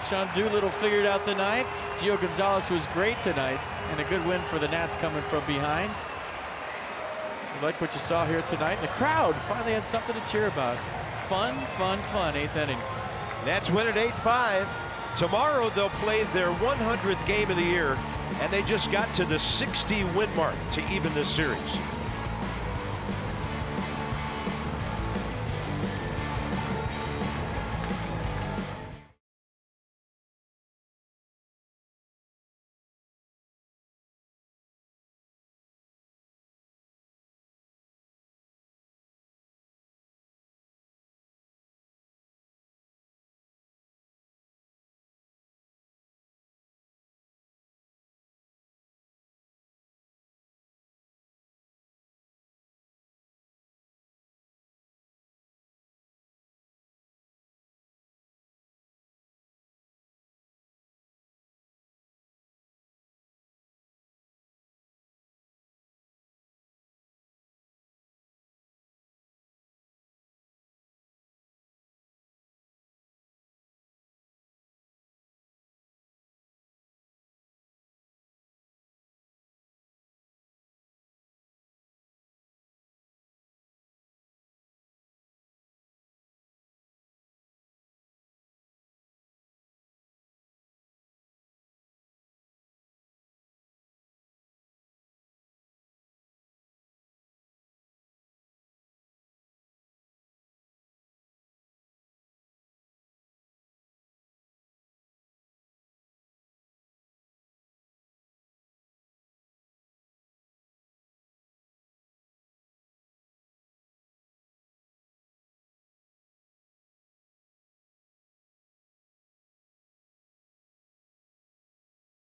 Sean Doolittle figured out the ninth. Gio Gonzalez was great tonight, and a good win for the Nats coming from behind. You like what you saw here tonight. The crowd finally had something to cheer about. Fun, fun, fun. Eighth inning. Nats win at 8-5. Tomorrow they'll play their 100th game of the year, and they just got to the 60 win mark to even this series.